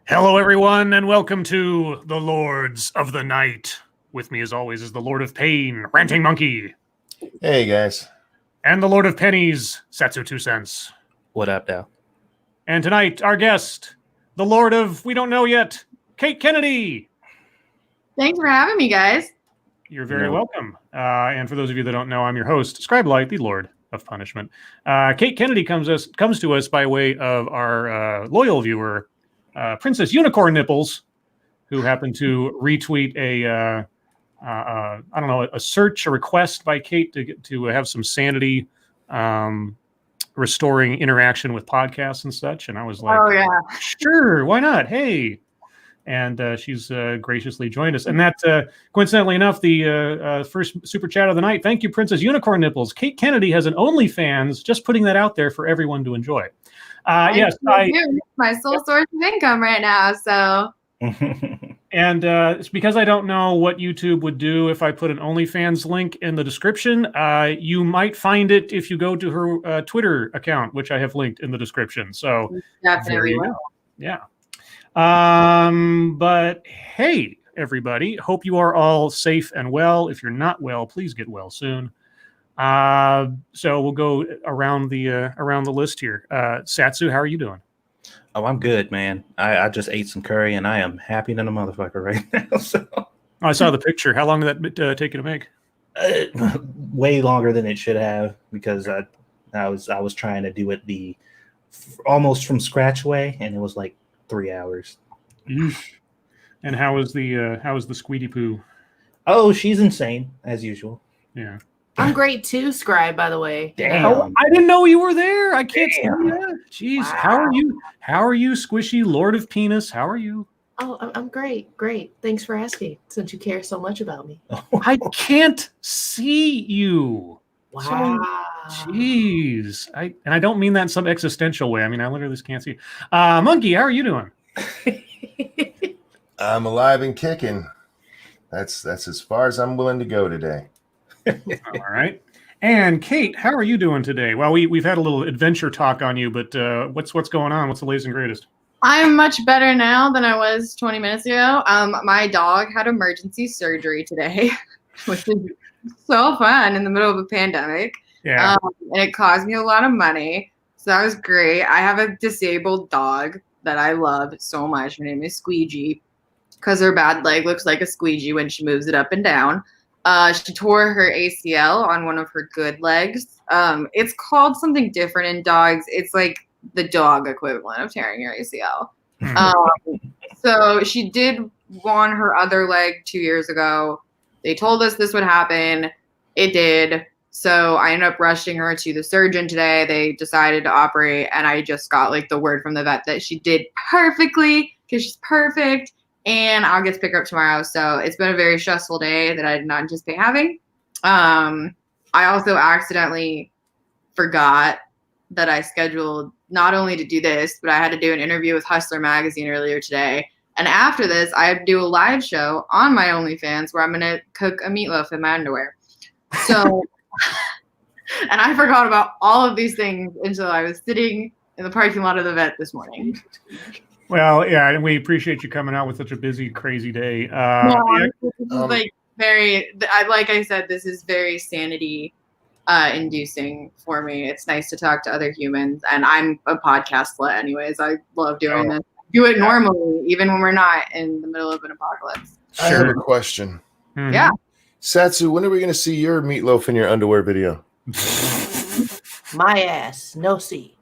Hello, everyone, and welcome to the Lords of the Night. With me, as always, is the Lord of Pain, Ranting Monkey. Hey, guys. And the Lord of Pennies, Satsu 2 cents. What up, now? And tonight, our guest, the Lord of We Don't Know Yet, Kate Kennedy. Thanks for having me, guys. You're very welcome. And for those of you that don't know, I'm your host, Scribe, the Lord of Punishment. Kate Kennedy comes to us by way of our loyal viewer, Princess Unicorn Nipples, who happened to retweet a search, a request by Kate to have some sanity restoring interaction with podcasts and such. And I was like, oh yeah, sure, why not? Hey. And she's graciously joined us. And that, coincidentally enough, the first super chat of the night. Thank you, Princess Unicorn Nipples. Kate Kennedy has an OnlyFans, just putting that out there for everyone to enjoy. Yes, my sole source of income right now. So, and it's because I don't know what YouTube would do if I put an OnlyFans link in the description. You might find it if you go to her Twitter account, which I have linked in the description. So definitely will. Yeah. But hey, everybody, hope you are all safe and well. If you're not well, please get well soon. So we'll go around the list here. Satsu, how are you doing? Oh, I'm good, man. I just ate some curry and I am happy than a motherfucker right now. So I saw the picture. How long did that take you to make? Way longer than it should have, because I was trying to do it almost from scratch way, and it was like 3 hours. And how was the Squeedy Poo? Oh, she's insane as usual. Yeah. I'm great too, Scribe, by the way. Damn. Oh, I didn't know you were there. I can't see that. Jeez. Wow. How are you, Squishy Lord of Penis? How are you? Oh, I'm great. Great. Thanks for asking, since you care so much about me. I can't see you. Wow. Jeez. I don't mean that in some existential way. I mean, I literally just can't see you. Monkey, how are you doing? I'm alive and kicking. That's as far as I'm willing to go today. All right. And Kate, how are you doing today? Well, we've had a little adventure talk on you, but what's going on? What's the latest and greatest? I'm much better now than I was 20 minutes ago. My dog had emergency surgery today, which is so fun in the middle of a pandemic. Yeah. And it cost me a lot of money. So that was great. I have a disabled dog that I love so much. Her name is Squeegee, because her bad leg looks like a squeegee when she moves it up and down. She tore her ACL on one of her good legs. It's called something different in dogs. It's like the dog equivalent of tearing your ACL. So she did on her other leg 2 years ago. They told us this would happen. It did. So I ended up rushing her to the surgeon today. They decided to operate, and I just got like the word from the vet that she did perfectly, because she's perfect. And I'll get to pick her up tomorrow. So it's been a very stressful day that I did not anticipate having. I also accidentally forgot that I scheduled not only to do this, but I had to do an interview with Hustler Magazine earlier today. And after this, I have to do a live show on my OnlyFans where I'm going to cook a meatloaf in my underwear. So, and I forgot about all of these things until I was sitting in the parking lot of the vet this morning. Well, yeah, and we appreciate you coming out with such a busy, crazy day. Like I said, this is very sanity inducing for me. It's nice to talk to other humans, and I'm a podcast slut anyways. I love doing this. Do it normally, even when we're not in the middle of an apocalypse. I have a question. Mm-hmm. Yeah. Satsu, when are we going to see your meatloaf in your underwear video? My ass, no C.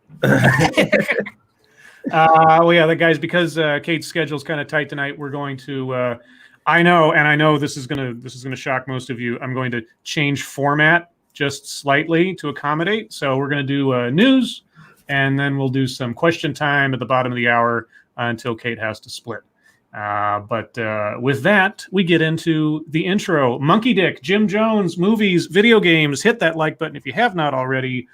Well, yeah, guys, because Kate's schedule's kind of tight tonight, we're going to. I know this is gonna shock most of you. I'm going to change format just slightly to accommodate. So we're going to do news, and then we'll do some question time at the bottom of the hour until Kate has to split. But with that, we get into the intro. Monkey Dick, Jim Jones, movies, video games. Hit that like button if you have not already.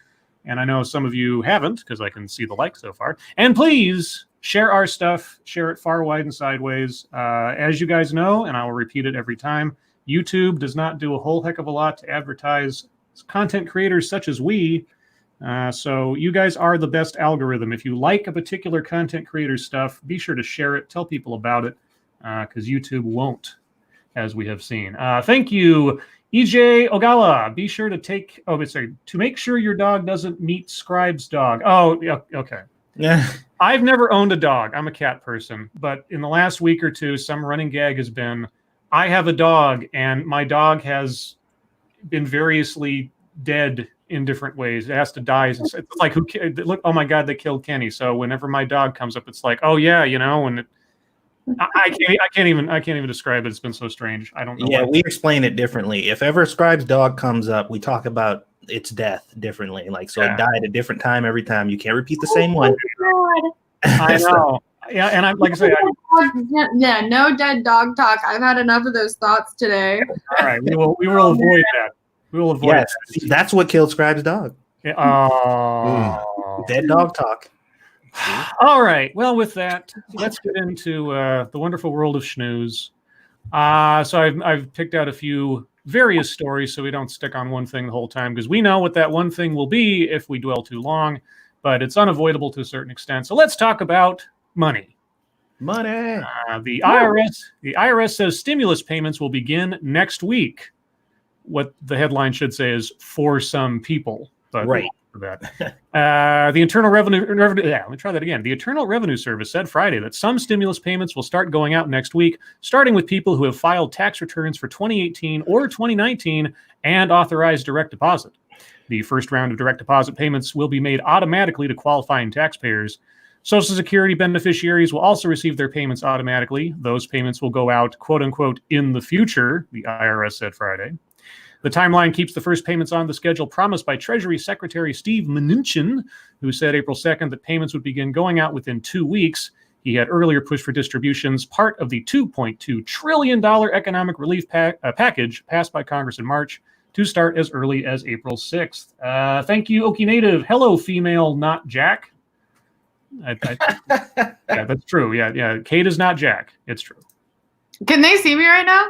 And I know some of you haven't, because I can see the like so far. And please share our stuff. Share it far, wide, and sideways. As you guys know, and I will repeat it every time, YouTube does not do a whole heck of a lot to advertise content creators such as we. So you guys are the best algorithm. If you like a particular content creator's stuff, be sure to share it, tell people about it, because YouTube won't, as we have seen. Thank you, EJ Ogala. Be sure to to make sure your dog doesn't meet Scribe's dog. Oh, yeah, okay. Yeah. I've never owned a dog. I'm a cat person. But in the last week or two, some running gag has been, I have a dog, and my dog has been variously dead in different ways. It has to die. It's like, look, oh my God, they killed Kenny. So whenever my dog comes up, it's like, oh yeah, and I can't even describe it. It's been so strange. I don't know. Yeah, we explain it differently. If ever Scribe's dog comes up, we talk about its death differently. Like, so it died at a different time every time. You can't repeat the same one. I know. Yeah, and I'm like I say, yeah, no dead dog talk. I've had enough of those thoughts today. all right, we will avoid that. We will avoid Yes, that's what killed Scribe's dog. that. Oh. Dead dog talk. All right. Well, with that, let's get into the wonderful world of schnews. So I've picked out a few various stories so we don't stick on one thing the whole time, because we know what that one thing will be if we dwell too long, but it's unavoidable to a certain extent. So let's talk about money. Money. The IRS says stimulus payments will begin next week. What the headline should say is for some people, but right. For that. The Internal Revenue. Let me try that again. The Internal Revenue Service said Friday that some stimulus payments will start going out next week, starting with people who have filed tax returns for 2018 or 2019 and authorized direct deposit. The first round of direct deposit payments will be made automatically to qualifying taxpayers. Social Security beneficiaries will also receive their payments automatically. Those payments will go out, quote unquote, in the future, the IRS said Friday. The timeline keeps the first payments on the schedule promised by Treasury Secretary Steve Mnuchin, who said April 2nd that payments would begin going out within 2 weeks. He had earlier pushed for distributions, part of the $2.2 trillion economic relief package passed by Congress in March, to start as early as April 6th. Thank you, Okie Native. Hello, female, not Jack. Yeah, that's true. Yeah. Kate is not Jack. It's true. Can they see me right now?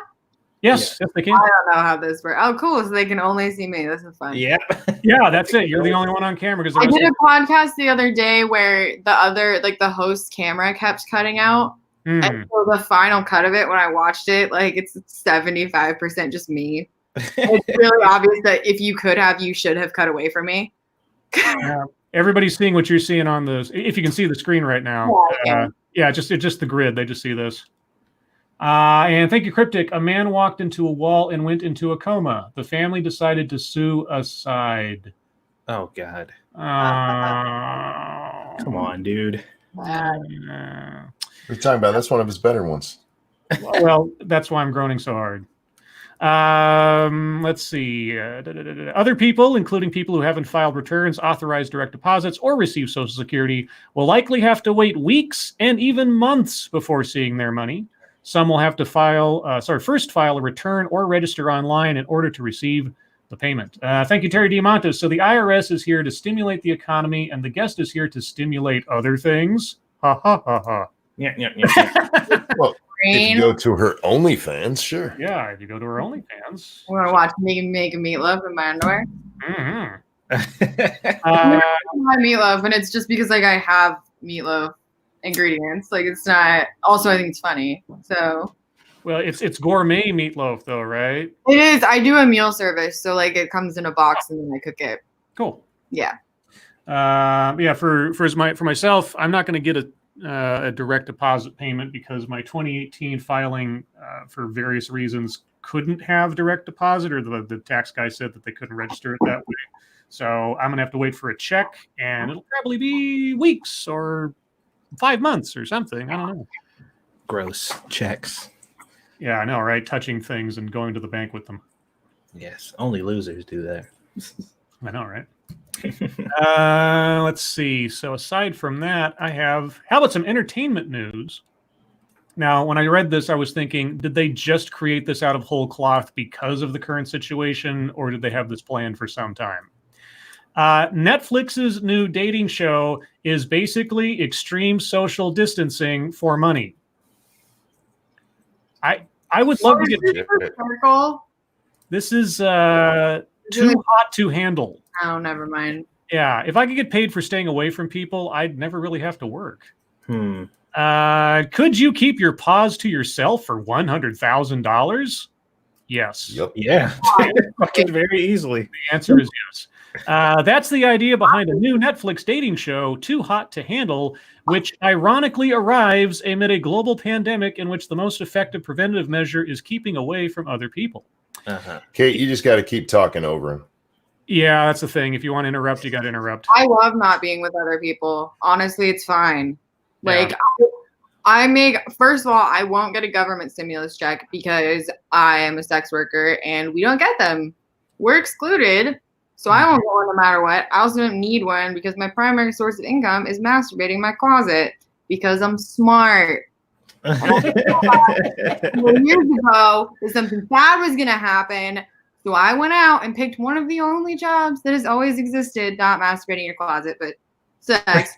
Yes, they can. I don't know how this works. Oh, cool. So they can only see me. This is fun. Yep. Yeah, that's it. You're the only one on camera. Because I did a podcast the other day where the host camera kept cutting out. And so the final cut of it, when I watched it, it's 75% just me. It's really obvious that if you could have, you should have cut away from me. Everybody's seeing what you're seeing on the. If you can see the screen right now, it's just the grid. They just see this. And thank you, Cryptic. A man walked into a wall and went into a coma. The family decided to sue aside. Oh God! Come on, dude. What are you talking about? That's one of his better ones. Well, that's why I'm groaning so hard. Let's see. Other people, including people who haven't filed returns, authorized direct deposits, or received Social Security, will likely have to wait weeks and even months before seeing their money. Some will have to first file a return or register online in order to receive the payment. Thank you, Terry Diamantis. So the IRS is here to stimulate the economy, and the guest is here to stimulate other things. Ha ha ha ha. Yeah. Well, if you go to her OnlyFans, sure. Yeah, if you go to her OnlyFans. I want to watch me make a meatloaf in my underwear. Mm-hmm. I have meatloaf, and it's just because I have meatloaf ingredients. It's not. Also, I think it's funny. So. Well, it's gourmet meatloaf, though, right? It is. I do a meal service, so it comes in a box and then I cook it. Cool. Yeah. For myself, I'm not going to get a direct deposit payment because my 2018 filing, for various reasons, couldn't have direct deposit, or the tax guy said that they couldn't register it that way. So I'm going to have to wait for a check, and it'll probably be weeks or 5 months or something. I don't know. Gross checks. Yeah, I know, right? Touching things and going to the bank with them. Yes, only losers do that. I know, right? Let's see. So aside from that, how about some entertainment news? Now, when I read this, I was thinking, did they just create this out of whole cloth because of the current situation, or did they have this planned for some time? Netflix's new dating show is basically extreme social distancing for money. I would love to get circle. This is too hot to handle. Oh, never mind. Yeah, if I could get paid for staying away from people, I'd never really have to work. Could you keep your paws to yourself for $100,000? Yes. Yep. Yeah, fucking very easily. The answer is yes. That's the idea behind a new Netflix dating show, Too Hot to Handle, which ironically arrives amid a global pandemic in which the most effective preventative measure is keeping away from other people. Kate, you just got to keep talking over him. Yeah, that's the thing. If you want to interrupt, you got to interrupt. I love not being with other people. Honestly, it's fine. Like, Yeah. first of all, I won't get a government stimulus check because I am a sex worker and we don't get them. We're excluded. So I won't go one no matter what. I also don't need one because my primary source of income is masturbating in my closet because I'm smart. And years ago, if something bad was going to happen, so I went out and picked one of the only jobs that has always existed, not masturbating in your closet, but sex.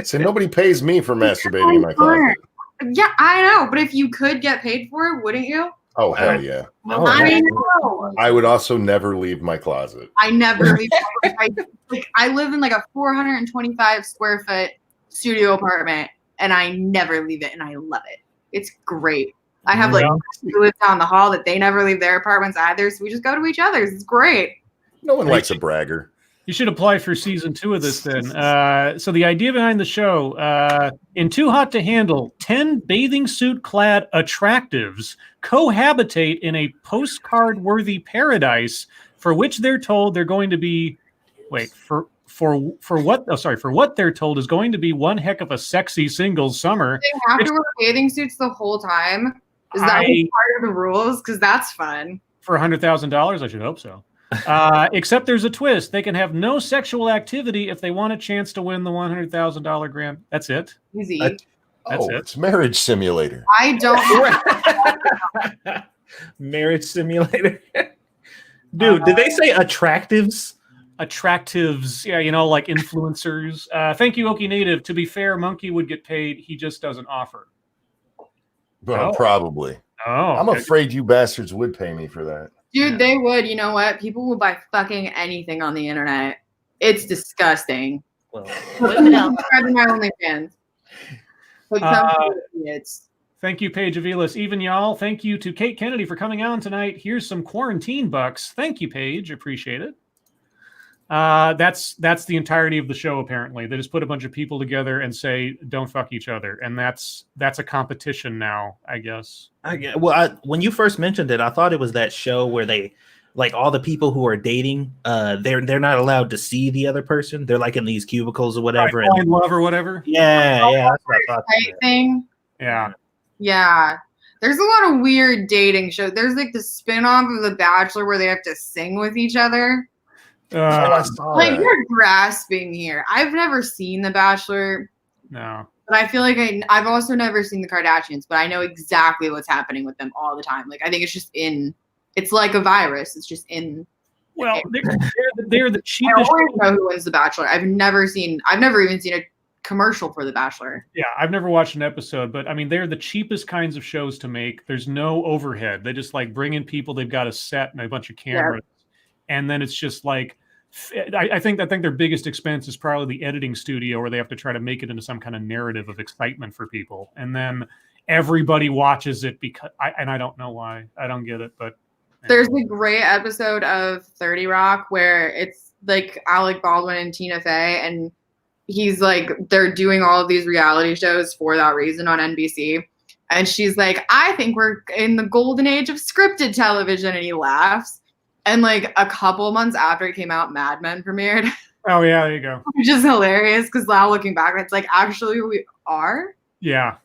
So nobody pays me for masturbating in my closet. Yeah, I know. But if you could get paid for it, wouldn't you? Oh, hell yeah. I know. I would also never leave my closet. I never leave. I live in like a 425 square foot studio apartment, and I never leave it, and I love it. It's great. I have like who live down the hall that they never leave their apartments either, so we just go to each other's. It's great. No one likes a bragger. You should apply for season 2 of this then. So the idea behind the show, in Too Hot to Handle, 10 bathing suit clad attractives cohabitate in a postcard worthy paradise for which they're told they're going to be, for what they're told is going to be one heck of a sexy singles summer. They have to wear bathing suits the whole time. Is that part of the rules? Because that's fun. For $100,000, I should hope so. Except there's a twist. They can have no sexual activity if they want a chance to win the $100,000 grant. That's it. Easy. That's it. It's Marriage Simulator. I don't. Marriage Simulator. Dude, did they say attractives? Attractives, yeah, like influencers. Thank you, Okie Native. To be fair, Monkey would get paid. He just doesn't offer. Well, probably. Oh, I'm okay. afraid you bastards would pay me for that. Dude, they would. You know what? People will buy fucking anything on the internet. It's disgusting. Well, Subscribe to my OnlyFans. Like some idiots. Thank you, Paige Avilas. Even y'all, thank you to Kate Kennedy for coming on tonight. Here's some quarantine bucks. Thank you, Paige. Appreciate it. That's the entirety of the show, apparently. They just put a bunch of people together and say, don't fuck each other. And that's a competition now, I guess. When you first mentioned it, I thought it was that show where they, like, all the people who are dating, they're not allowed to see the other person. They're like in these cubicles or whatever. Right, and love or whatever. Yeah, that's what I thought. Thing. Yeah. Yeah. There's a lot of weird dating shows. There's like the spin-off of The Bachelor where they have to sing with each other. Like, you're grasping here. I've never seen The Bachelor. No. But I feel like I've also never seen the Kardashians, but I know exactly what's happening with them all the time. Like, I think it's just it's like a virus. It's just in. Well, they're the I cheapest. don't know who wins The Bachelor. I've never even seen a commercial for The Bachelor. Yeah, I've never watched an episode, but I mean, they're the cheapest kinds of shows to make. There's no overhead. They just like bring in people. They've got a set and a bunch of cameras. Yeah. And then it's just like, I think their biggest expense is probably the editing studio where they have to try to make it into some kind of narrative of excitement for people. And then everybody watches it because I don't know why. I don't get it, but. There's a great episode of 30 Rock where it's like Alec Baldwin and Tina Fey, and he's like, they're doing all of these reality shows for that reason on NBC. And she's like, I think we're in the golden age of scripted television. And he laughs. And like a couple months after it came out, Mad Men premiered. Oh, yeah, there you go. Which is hilarious because now looking back, it's like, actually, we are. Yeah.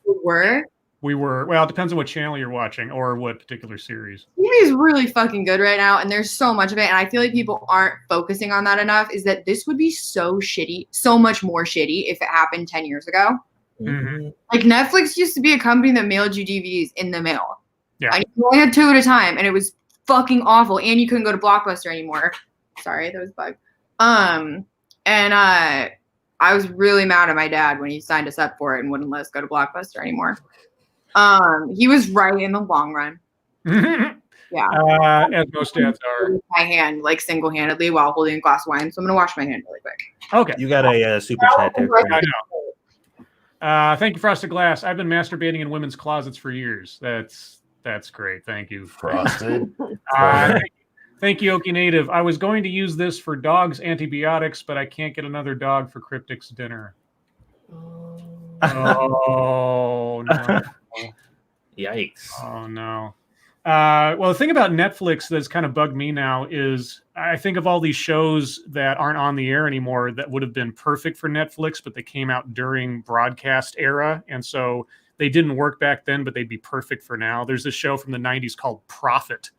We were. Well, it depends on what channel you're watching or what particular series. TV is really fucking good right now, and there's so much of it. And I feel like people aren't focusing on that enough, is that this would be so shitty, so much more shitty if it happened 10 years ago. Mm-hmm. Like, Netflix used to be a company that mailed you DVDs in the mail. Yeah. And you only had 2 at a time, and it was fucking awful, and you couldn't go to Blockbuster anymore. Sorry, that was a bug. And I was really mad at my dad when he signed us up for it and wouldn't let us go to Blockbuster anymore. He was right in the long run. Yeah. As most dads are. My hand, like single-handedly, while holding a glass of wine. So I'm gonna wash my hand really quick. Okay. You got a super chat there. I know. Thank you, Frosted Glass. I've been masturbating in women's closets for years. That's great. Thank you. Frosted. Thank you, Okie Native. I was going to use this for dogs' antibiotics, but I can't get another dog for Cryptic's dinner. Oh, no. Yikes. Oh, no. Well, the thing about Netflix that's kind of bugged me now is I think of all these shows that aren't on the air anymore that would have been perfect for Netflix, but they came out during broadcast era. And so they didn't work back then, but they'd be perfect for now. There's this show from the 90s called Prophet,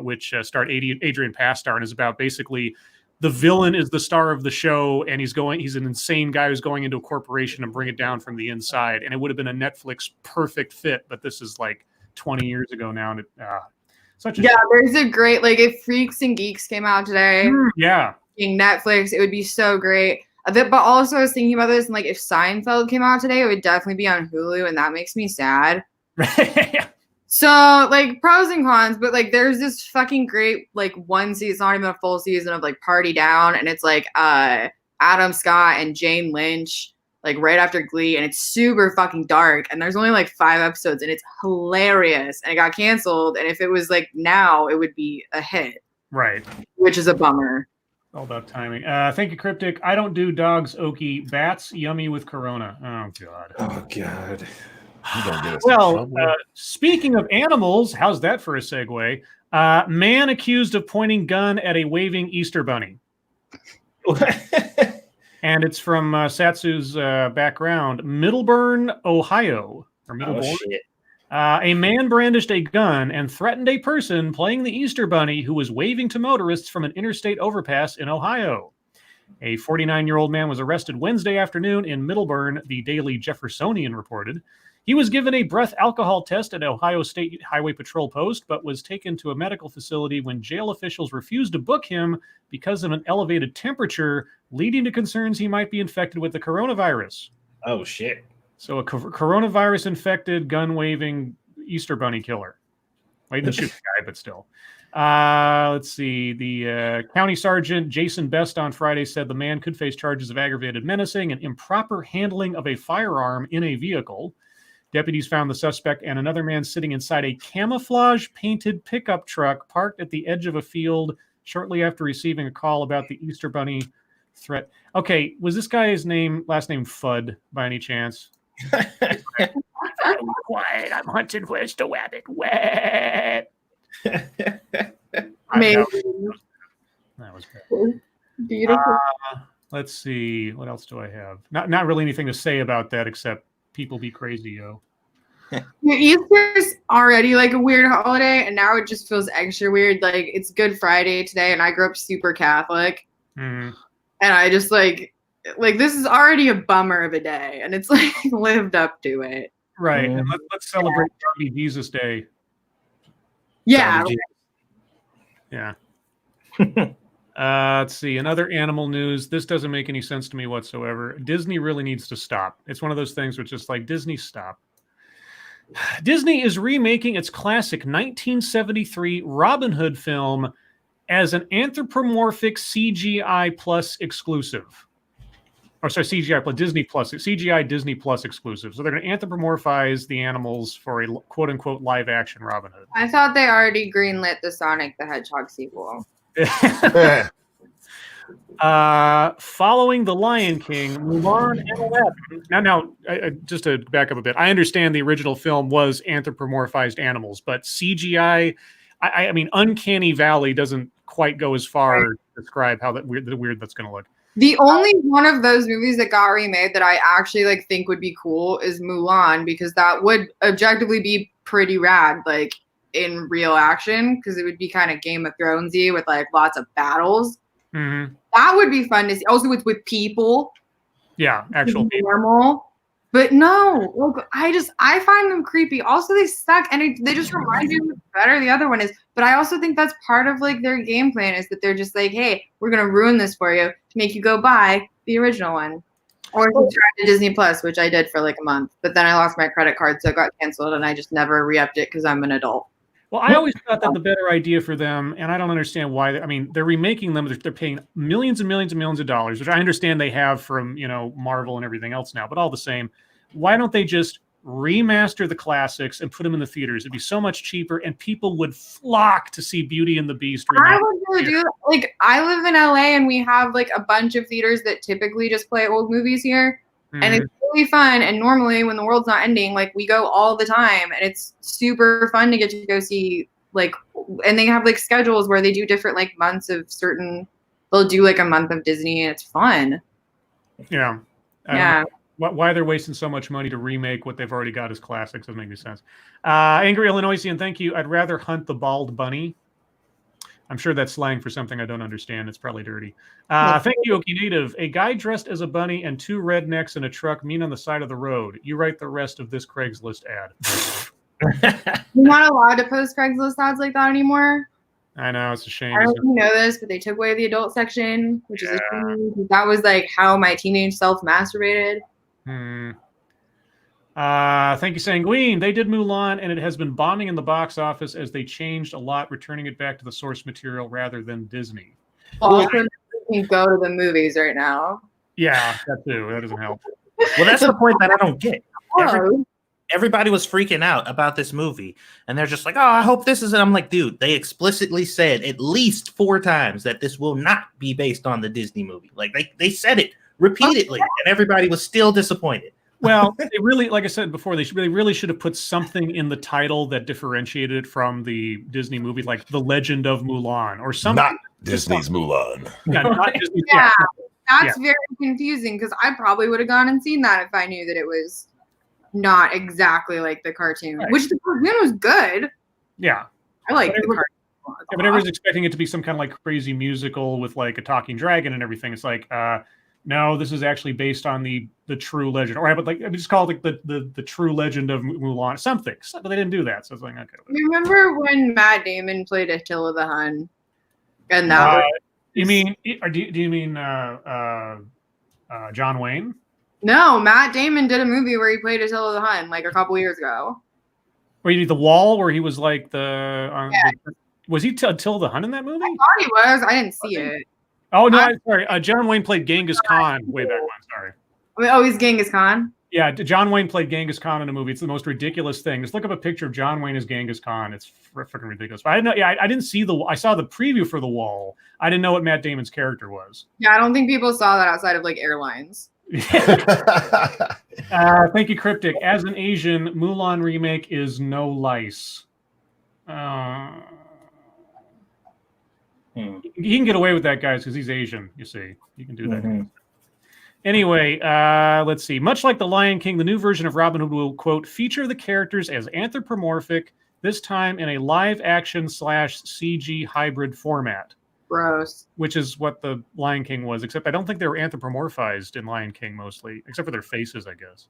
which starred Adrian Pastar and is about basically the villain is the star of the show, and he's an insane guy who's going into a corporation and bring it down from the inside. And it would have been a Netflix perfect fit, but this is like 20 years ago now. And such a there's a great, like, if Freaks and Geeks came out today, being Netflix, it would be so great. But also I was thinking about this, and like if Seinfeld came out today, it would definitely be on Hulu, and that makes me sad. So like pros and cons, but like there's this fucking great like one season, not even a full season of like Party Down, and it's like Adam Scott and Jane Lynch like right after Glee, and it's super fucking dark, and there's only like 5 episodes, and it's hilarious, and it got canceled, and if it was like now, it would be a hit. Right. Which is a bummer. All about timing. Thank you, Cryptic. I don't do dogs, Okie. Bats, yummy with Corona. Oh, God. Oh, God. Well, speaking of animals, how's that for a segue? Man accused of pointing gun at a waving Easter bunny. And it's from Satsu's background, Middleburn, Ohio. Or Middleburn. Oh, shit. A man brandished a gun and threatened a person playing the Easter bunny who was waving to motorists from an interstate overpass in Ohio. A 49-year-old man was arrested Wednesday afternoon in Middleburn, the Daily Jeffersonian reported. He was given a breath alcohol test at Ohio State Highway Patrol Post, but was taken to a medical facility when jail officials refused to book him because of an elevated temperature, leading to concerns he might be infected with the coronavirus. Oh, shit. So a coronavirus-infected, gun-waving Easter bunny killer. Well, he didn't shoot the guy, but still. Let's see. The county sergeant, Jason Best, on Friday said the man could face charges of aggravated menacing and improper handling of a firearm in a vehicle. Deputies found the suspect and another man sitting inside a camouflage-painted pickup truck parked at the edge of a field shortly after receiving a call about the Easter bunny threat. Okay, was this guy's last name Fudd by any chance? Quiet, I'm hunting where's the rabbit wet. Maybe. That was bad. Beautiful. Let's see. What else do I have? Not really anything to say about that except people be crazy, yo. Easter's already like a weird holiday, and now it just feels extra weird. Like it's Good Friday today, and I grew up super Catholic, and I just like this is already a bummer of a day, and it's like lived up to it. Right. And let's celebrate Baby Jesus Day. Yeah. Yeah. Let's see. Another animal news. This doesn't make any sense to me whatsoever. Disney really needs to stop. It's one of those things which is like, Disney, stop. Disney is remaking its classic 1973 Robin Hood film as an anthropomorphic CGI Plus exclusive. Or sorry, CGI Plus Disney Plus, CGI Disney Plus exclusive. So they're going to anthropomorphize the animals for a quote unquote live action Robin Hood. I thought they already greenlit the Sonic the Hedgehog sequel. Following The Lion King, Mulan and Aladdin. Now, just to back up a bit, I understand the original film was anthropomorphized animals, but CGI, I mean, Uncanny Valley doesn't quite go as far to describe how that weird that's going to look. The only one of those movies that got remade that I actually like think would be cool is Mulan, because that would objectively be pretty rad, like in real action, because it would be kind of Game of Thronesy with like lots of battles. Mm-hmm. That would be fun to see. Also with people. Yeah, actual people. Normal. But no, look, I find them creepy. Also, they suck, and they just remind me of how better the other one is. But I also think that's part of like their game plan is that they're just like, hey, we're gonna ruin this for you to make you go buy the original one, or subscribe to Disney Plus, which I did for like a month. But then I lost my credit card, so it got canceled, and I just never re-upped it because I'm an adult. Well, I always thought that the better idea for them, and I don't understand why. I mean, they're remaking them. They're paying millions and millions and millions of dollars, which I understand they have from Marvel and everything else now. But all the same, why don't they just remaster the classics and put them in the theaters? It'd be so much cheaper, and people would flock to see Beauty and the Beast. I would really do like I live in LA and we have like a bunch of theaters that typically just play old movies here. And it's really fun. And normally when the world's not ending, like we go all the time and it's super fun to get to go see and they have like schedules where they do different like months of they'll do like a month of Disney and it's fun. Yeah. Yeah. Why they're wasting so much money to remake what they've already got as classics doesn't make any sense. Angry Illinoisian, thank you. I'd rather hunt the bald bunny. I'm sure that's slang for something I don't understand. It's probably dirty. Thank you, Okie Native. A guy dressed as a bunny and two rednecks in a truck meet on the side of the road. You write the rest of this Craigslist ad. You're not allowed to post Craigslist ads like that anymore. I know, it's a shame. I don't know if you know this, but they took away the adult section, which is a shame. That was like how my teenage self masturbated. Thank you, Sanguine. They did Mulan, and it has been bombing in the box office as they changed a lot, returning it back to the source material rather than Disney. Also, you can go to the movies right now. Yeah, that too. That doesn't help. Well, that's the point that I don't get. Oh. Everybody was freaking out about this movie, and they're just like, "Oh, I hope this is." And I'm like, "Dude, they explicitly said at least 4 times that this will not be based on the Disney movie. Like they said it repeatedly, and everybody was still disappointed." Well, they really, like I said before, they really should have put something in the title that differentiated it from the Disney movie, like The Legend of Mulan or something. Not Disney's Mulan. Yeah, not Disney. Yeah, that's very confusing because I probably would have gone and seen that if I knew that it was not exactly like the cartoon, right. Which the cartoon was good. Yeah. I like the cartoon. Yeah, but everyone's expecting it to be some kind of like crazy musical with like a talking dragon and everything. It's like, no, this is actually based on the true legend, or but like I just call it like the true legend of Mulan, something. But they didn't do that, so it's like okay. You remember when Matt Damon played Attila the Hun, and that you mean? Or do you mean John Wayne? No, Matt Damon did a movie where he played Attila the Hun like a couple years ago. Where you need the wall, where he was like was he Attila the Hun in that movie? I thought he was. I didn't see it. Oh no, sorry. John Wayne played Genghis Khan way back when. Sorry. Oh, he's Genghis Khan. Yeah, John Wayne played Genghis Khan in a movie. It's the most ridiculous thing. Just look up a picture of John Wayne as Genghis Khan. It's freaking ridiculous. But I didn't know. Yeah, I didn't see I saw the preview for The Wall. I didn't know what Matt Damon's character was. Yeah, I don't think people saw that outside of like airlines. Thank you, Cryptic. As an Asian, Mulan remake is no lice. He can get away with that, guys, because he's Asian. You see, you can do that. Mm-hmm. Anyway, let's see. Much like The Lion King, the new version of Robin Hood will, quote, feature the characters as anthropomorphic, this time in a live-action/CG hybrid format. Gross. Which is what The Lion King was, except I don't think they were anthropomorphized in Lion King mostly, except for their faces, I guess.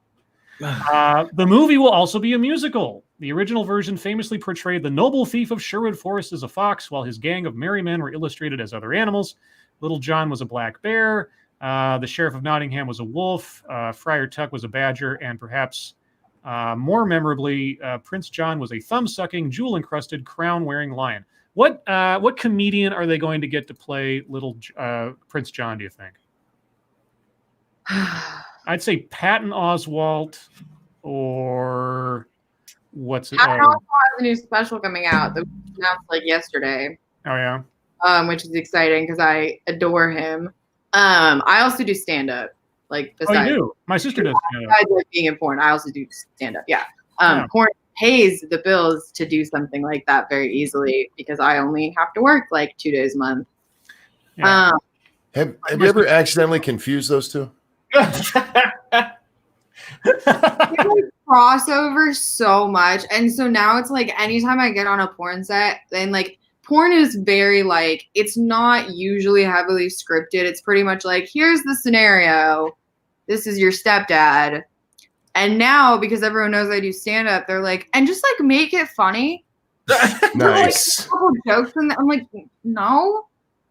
The movie will also be a musical. The original version famously portrayed the noble thief of Sherwood Forest as a fox, while his gang of merry men were illustrated as other animals. Little John was a black bear. The Sheriff of Nottingham was a wolf. Friar Tuck was a badger. And perhaps more memorably, Prince John was a thumb-sucking, jewel-encrusted, crown-wearing lion. What comedian are they going to get to play little Prince John, do you think? I'd say Patton Oswalt or what's it? Patton Oswalt has a new special coming out that was announced like yesterday. Oh yeah. Which is exciting because I adore him. I also do stand up. Like besides, you do? My sister does. Besides like being in porn, I also do stand up. Yeah. Porn pays the bills to do something like that very easily because I only have to work like 2 days a month. Yeah. Have you ever accidentally confused those two? Crossover so much, and so now it's like anytime I get on a porn set, then like porn is very like it's not usually heavily scripted. It's pretty much like here's the scenario, this is your stepdad, and now because everyone knows I do stand up, they're like, and just like make it funny. Nice. Like, a couple jokes, and I'm like, no.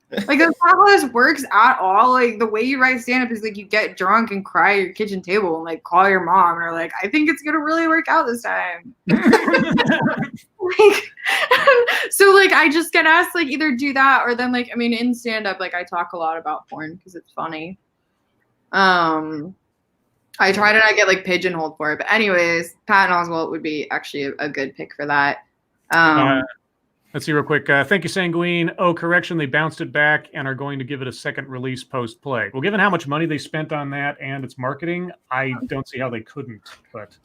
Like that's not how this works at all. Like the way you write stand-up is like you get drunk and cry at your kitchen table and like call your mom or like I think it's gonna really work out this time. Like, so like I just get asked like either do that or then like I mean in stand-up like I talk a lot about porn because it's funny. I try to not get like pigeonholed for it, but anyways, Patton Oswalt would be actually a good pick for that. Let's see real quick. Thank you, Sanguine. Oh, correction, they bounced it back and are going to give it a second release post-play. Well, given how much money they spent on that and its marketing, I don't see how they couldn't, but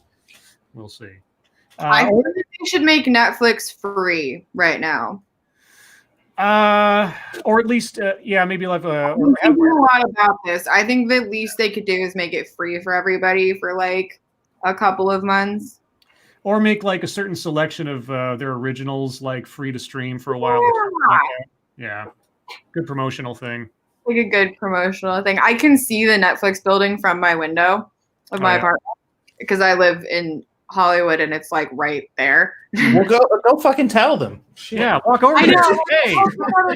we'll see. I think they should make Netflix free right now. Or at least, yeah, maybe like I'm thinking a lot about this. I think the least they could do is make it free for everybody for like a couple of months. Or make like a certain selection of their originals like free to stream for a while. Yeah. Good promotional thing. Like a good promotional thing. I can see the Netflix building from my window of my apartment because I live in Hollywood and it's like right there. Well, go fucking tell them. Shit. Yeah, walk over I there. know. Hey. I was like, oh,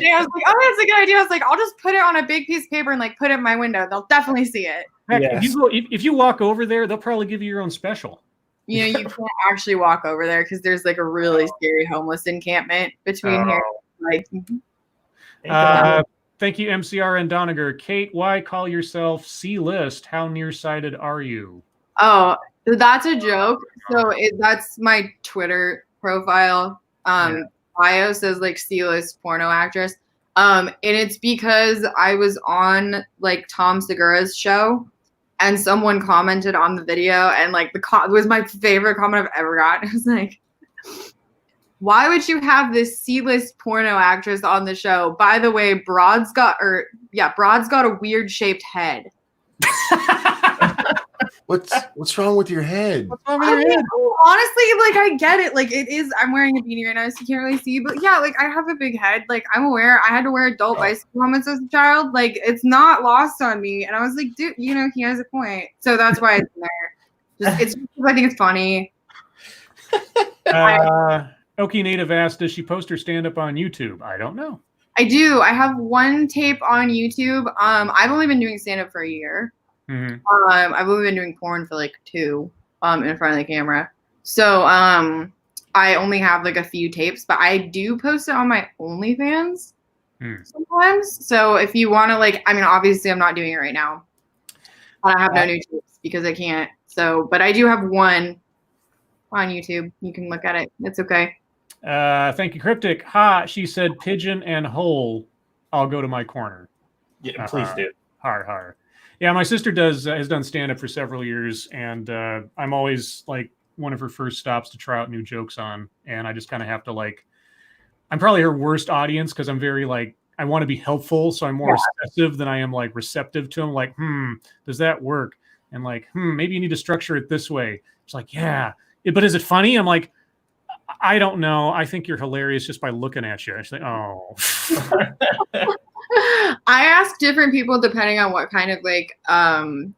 that's a good idea. I was like, I'll just put it on a big piece of paper and like put it in my window. They'll definitely see it. Heck, Yes. if you walk over there, they'll probably give you your own special. You know, you can't actually walk over there because there's like a really scary homeless encampment between here. Like, Thank you, MCR and Doniger. Kate, why call yourself C-list? How nearsighted are you? oh, that's a joke. So that's my Twitter profile. Bio says like C-list porno actress. And it's because I was on like Tom Segura's show. And someone commented on the video, and like it was my favorite comment I've ever gotten. It was like, "Why would you have this C-list porno actress on the show? By the way, Broad's got a weird shaped head." What's wrong with your head? Honestly, like I get it. Like it is. I'm wearing a beanie right now, so you can't really see. But yeah, like I have a big head. Like I'm aware. I had to wear adult bicycle helmets as a child. Like it's not lost on me. And I was like, dude, you know, he has a point. So that's why it's in there. It's I think it's funny. Okie Native asked, does she post her stand-up on YouTube? I don't know. I do. I have one tape on YouTube. I've only been doing stand-up for a year. Mm-hmm. I've only been doing porn for like 2 in front of the camera. So I only have like a few tapes, but I do post it on my OnlyFans sometimes. So if you want to like, I mean, obviously I'm not doing it right now. I have no new tapes because I can't. So, but I do have one on YouTube. You can look at it. It's okay. Thank you, Cryptic. Ha, she said pigeon and hole. I'll go to my corner. Yeah, please do. Har. Yeah, my sister has done stand-up for several years, and I'm always like one of her first stops to try out new jokes on, and I just kind of have to like, I'm probably her worst audience because I'm very like, I want to be helpful, so I'm more obsessive than I am like receptive to them. Like, does that work? And like, maybe you need to structure it this way. It's like, yeah, but is it funny? I'm like, I don't know. I think you're hilarious just by looking at you. She's like, oh. I ask different people depending on what kind of like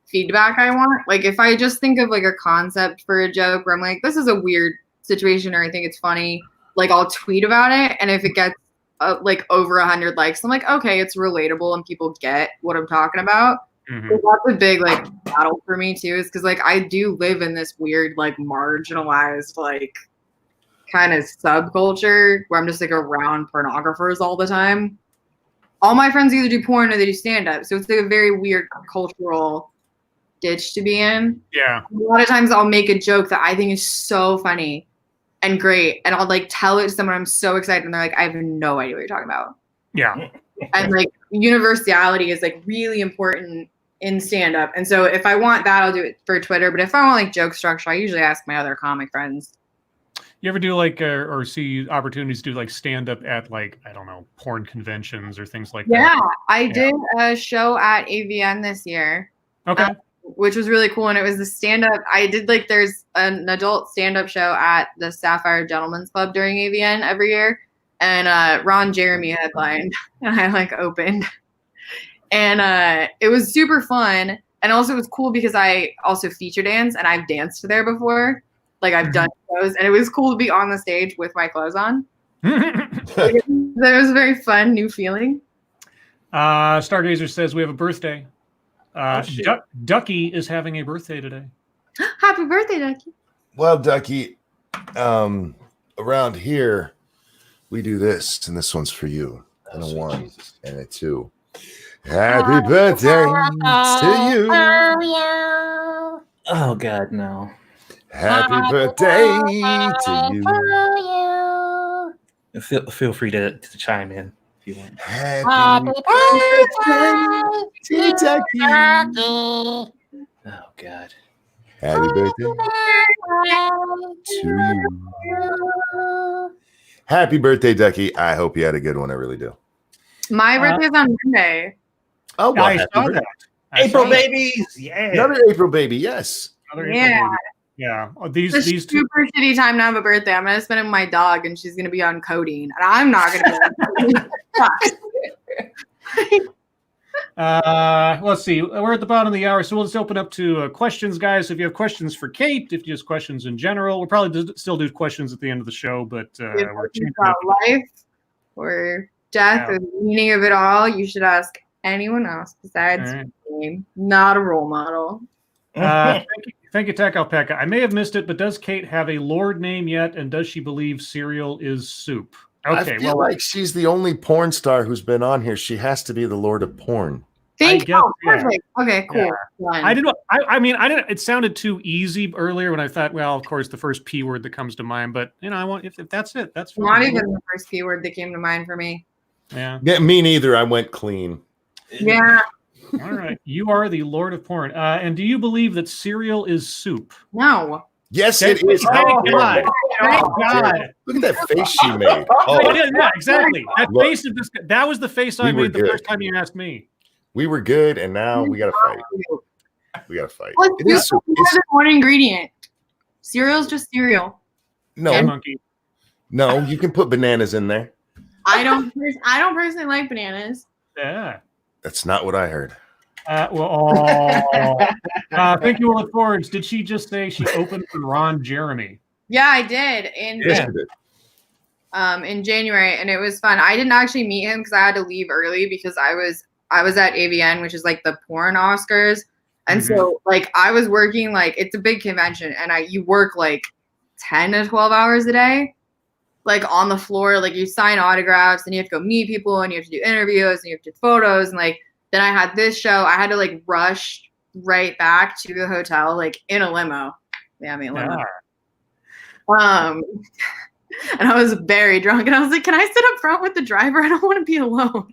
feedback I want. Like if I just think of like a concept for a joke where I'm like, this is a weird situation or I think it's funny, like I'll tweet about it. And if it gets like over 100 likes, I'm like, okay, it's relatable and people get what I'm talking about. Mm-hmm. So that's a big like battle for me too, is because like I do live in this weird like marginalized like kind of subculture where I'm just like around pornographers all the time. All my friends either do porn or they do stand-up. So it's like a very weird cultural ditch to be in. Yeah. A lot of times I'll make a joke that I think is so funny and great. And I'll like tell it to someone I'm so excited. And they're like, I have no idea what you're talking about. Yeah. And like universality is like really important in stand-up. And so if I want that, I'll do it for Twitter. But if I want like joke structure, I usually ask my other comic friends. You ever do like or see opportunities to do like stand up at like, I don't know, porn conventions or things like that? Yeah, I did a show at AVN this year. Okay. Which was really cool. And it was the stand up. I did like, there's an adult stand up show at the Sapphire Gentlemen's Club during AVN every year. And Ron Jeremy headlined and I like opened. And it was super fun. And also it was cool because I also feature dance and I've danced there before. Like I've done shows, and it was cool to be on the stage with my clothes on. It was a very fun new feeling. Stargazer says we have a birthday. shit. Ducky is having a birthday today. Happy birthday, Ducky. Well, Ducky, around here we do this, and this one's for you. And a sweet 1 Jesus. and a 2. Happy birthday to you. Oh God, no. Happy birthday to you. Feel free to chime in if you want. Happy birthday to Ducky. Oh God. Happy birthday to you. Happy birthday, Ducky. I hope you had a good one. I really do. My birthday's on Monday. Oh, well, I happy saw birthday. that. April babies, yeah. Another April baby, yes. Yeah. Yeah. It's a These two. super shitty time to have a birthday. I'm gonna spend it with my dog, and she's gonna be on codeine, and I'm not gonna be. Let's see. We're at the bottom of the hour, so we'll just open up to questions, guys. If you have questions for Kate, if you just questions in general, we'll probably still do questions at the end of the show. But we're changing about up. life or death or the meaning of it all, you should ask anyone else besides me. Not a role model. Thank you, Tech Alpaca. I may have missed it, but does Kate have a Lord name yet? And does she believe cereal is soup? Okay, I feel like she's the only porn star who's been on here. She has to be the Lord of Porn. Thank I you. guess, yeah. Perfect. Okay, cool. Done. I didn't. I mean, I didn't. It sounded too easy earlier when I thought, well, of course, the first P word that comes to mind. But I want if that's it, that's fine. Not even the first P word that came to mind for me. Yeah. Me neither. I went clean. Yeah. All right. You are the Lord of Porn. And do you believe that cereal is soup? No. Yes, it is. Thank God. Thank God. Look at that face she made. Oh, yeah, exactly. That face of this. That was the face I made the good. first time you asked me. We were good, and now we got to fight. We got to fight. Well, It is soup. it's one ingredient. Cereal's just cereal. No, Monkey. no, you can put bananas in there. I don't personally like bananas. Yeah. That's not what I heard. Thank you, Will Thurs. Did she just say she opened for Ron Jeremy? Yeah, I did Yes, you did. in January, and it was fun. I didn't actually meet him because I had to leave early because I was at AVN, which is like the porn Oscars, and so like I was working like it's a big convention, and you work like 10 to 12 hours a day, like on the floor, like you sign autographs and you have to go meet people and you have to do interviews and you have to do photos, and like then I had this show. I had to like rush right back to the hotel like in a limo. Yeah, I mean limo. And I was very drunk, and I was like, "Can I sit up front with the driver? I don't want to be alone."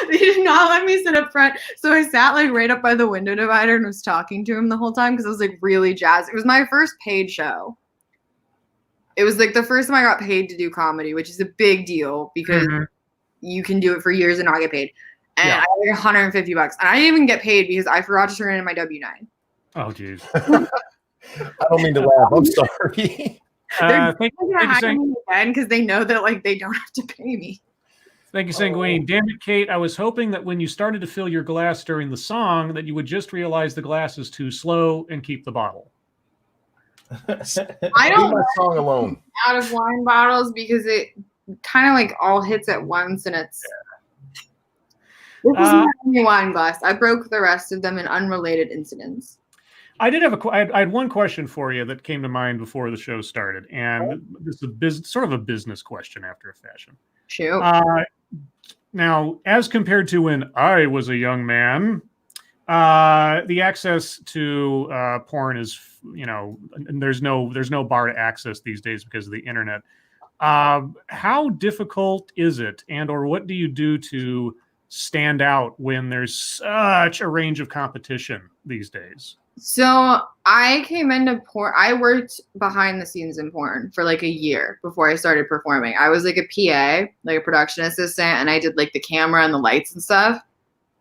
They did not let me sit up front, so I sat like right up by the window divider and was talking to him the whole time because I was like really jazzed. It was my first paid show. It was like the first time I got paid to do comedy, which is a big deal because you can do it for years and not get paid. And I got like $150, and I didn't even get paid because I forgot to turn in my W-9. Oh, geez. I don't mean to laugh. I'm sorry. They're gonna hire me again because they know that like they don't have to pay me. Thank you, Sanguine. Damn it, Kate. I was hoping that when you started to fill your glass during the song, that you would just realize the glass is too slow and keep the bottle. I don't Leave my song alone. out of wine bottles because it kind of like all hits at once, and it's. This is my only wine glass. I broke the rest of them in unrelated incidents. I did have I had one question for you that came to mind before the show started, and this is sort of a business question after a fashion. Shoot. Now, as compared to when I was a young man, the access to porn is, and there's no bar to access these days because of the internet. How difficult is it, or what do you do to stand out when there's such a range of competition these days? So I came into porn. I worked behind the scenes in porn for like a year before I started performing. I was like a PA, like a production assistant, and I did like the camera and the lights and stuff.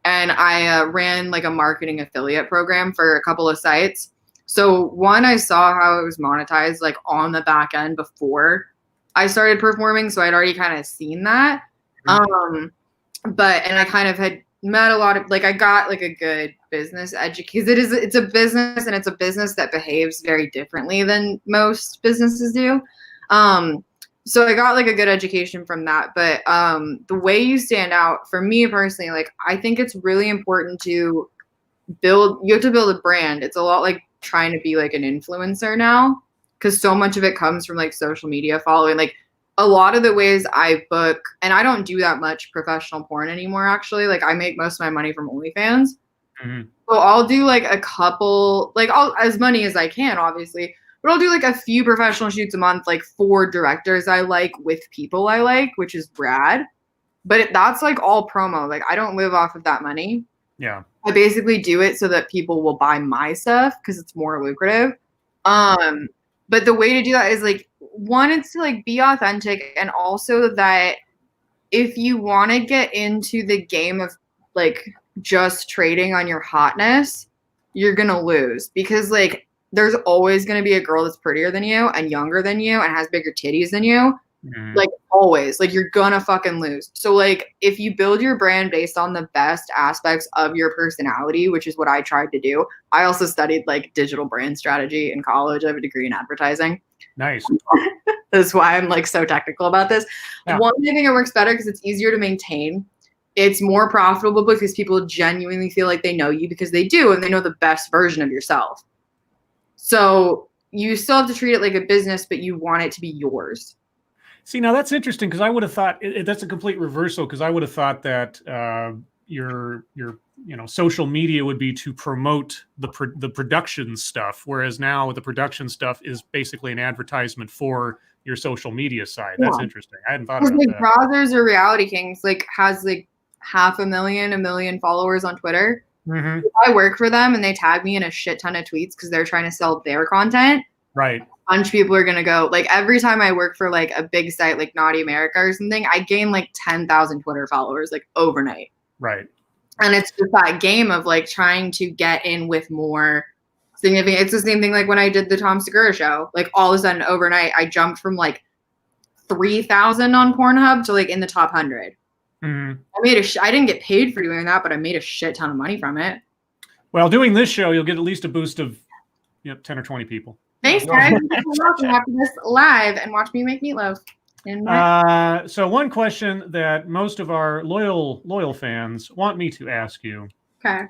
And I ran like a marketing affiliate program for a couple of sites. So one, I saw how it was monetized like on the back end before I started performing. So I'd already kind of seen that. And I kind of had met a lot of, like, I got like a good business education because it's a business, and it's a business that behaves very differently than most businesses do. so I got like a good education from that. But the way you stand out for me personally, like I think it's really important to you have to build a brand. It's a lot like trying to be like an influencer now, because so much of it comes from like social media following. Like a lot of the ways I book, and I don't do that much professional porn anymore, actually. Like I make most of my money from OnlyFans. Mhm. So I'll do like a couple, like I'll as many as I can, obviously, but I'll do like a few professional shoots a month, like for directors I like with people I like, which is rad. But that's like all promo. Like I don't live off of that money. Yeah. I basically do it so that people will buy my stuff because it's more lucrative. But the way to do that is like one, it's to like be authentic, and also that if you want to get into the game of like just trading on your hotness, you're gonna lose, because like there's always gonna be a girl that's prettier than you and younger than you and has bigger titties than you. Mhm. Like always, like you're gonna fucking lose. So like if you build your brand based on the best aspects of your personality, which is what I tried to do. I also studied like digital brand strategy in college. I have a degree in advertising. Nice. That's why I'm like so technical about this. Yeah. One, I think it works better because it's easier to maintain. It's more profitable because people genuinely feel like they know you, because they do, and they know the best version of yourself. So you still have to treat it like a business, but you want it to be yours. See, now that's interesting, because I would have thought that's a complete reversal, because I would have thought that your social media would be to promote the production stuff, whereas now the production stuff is basically an advertisement for your social media side. That's interesting. I hadn't thought about Like that. Brothers or Reality Kings like has like 500,000, 1 million followers on Twitter. Mhm. If I work for them and they tag me in a shit ton of tweets because they're trying to sell their content, Right. a bunch of people are gonna go. Like every time I work for like a big site like Naughty America or something, I gain like 10,000 Twitter followers like overnight. Right. And it's just that game of like trying to get in with more significant. It's the same thing like when I did the Tom Segura show. Like all of a sudden overnight, I jumped from like 3,000 on Pornhub to like in the top 100. Mhm. I made I didn't get paid for doing that, but I made a shit ton of money from it. Well, doing this show, you'll get at least a boost of 10 or 20 people. Thanks, guys. You have to this live and watch me make meatloaf. So one question that most of our loyal fans want me to ask you, Okay.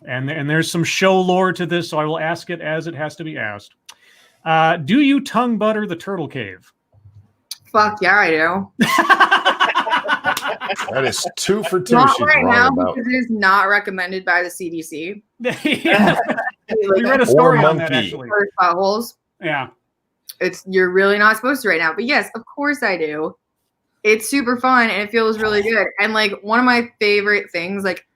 and there's some show lore to this, so I will ask it as it has to be asked. Do you tongue butter the turtle cave? Fuck yeah, I do. That is 2 for 2. Not She's right wrong now about. because it is not recommended by the CDC. We read a story on that, monkey. actually. For buttholes. Yeah. You're really not supposed to right now. But yes, of course I do. It's super fun and it feels really good. And like one of my favorite things, like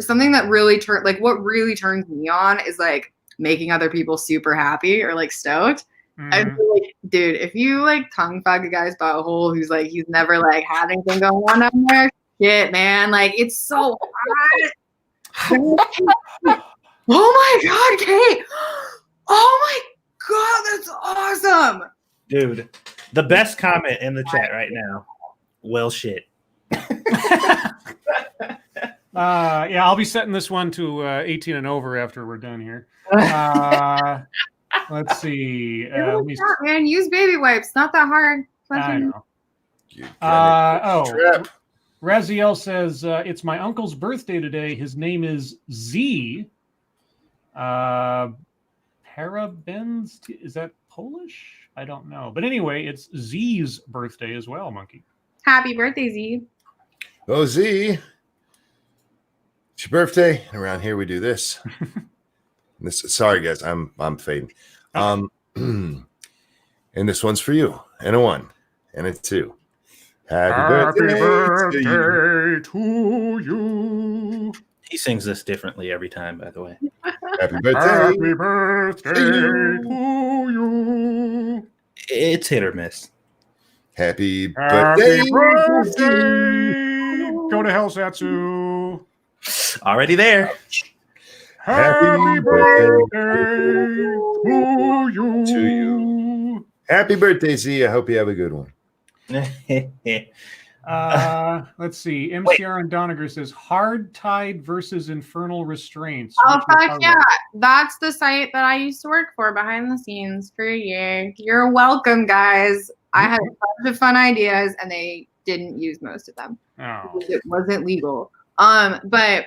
something that really what really turns me on is like making other people super happy or like stoked. I feel like, dude, if you like tongue fuck a guy's butthole who's like he's never like had anything going on down there, shit, man, like it's so hot. Oh my god, Kate! Oh my god, that's awesome, Dude. The best comment in the chat right now. Well, shit. Yeah, I'll be setting this one to 18 and over after we're done here. Let's see. man, use baby wipes. Not that hard. I know. Trap. Raziel says it's my uncle's birthday today. His name is Z. Parabens. Is that Polish? I don't know. But anyway, it's Z's birthday as well, Monkey. Happy birthday, Z. Oh, Z. It's your birthday. Around here we do this. Sorry, guys. I'm fading. And this one's for you. And a 1. And a 2. Happy birthday to you. He sings this differently every time, by the way. Happy birthday. Happy birthday to you. It's hit or miss. Happy Happy birthday. birthday. Go to hell, Satsu. Already there. Happy birthday to you. Happy birthday, Z. I hope you have a good one. Let's see. MCR and Doniger says hard tide versus infernal restraints. Oh, Which one fuck are yeah. we? That's the site that I used to work for behind the scenes for a year. You're welcome, guys. I had a bunch of fun ideas, and they didn't use most of them. Oh. It wasn't legal. But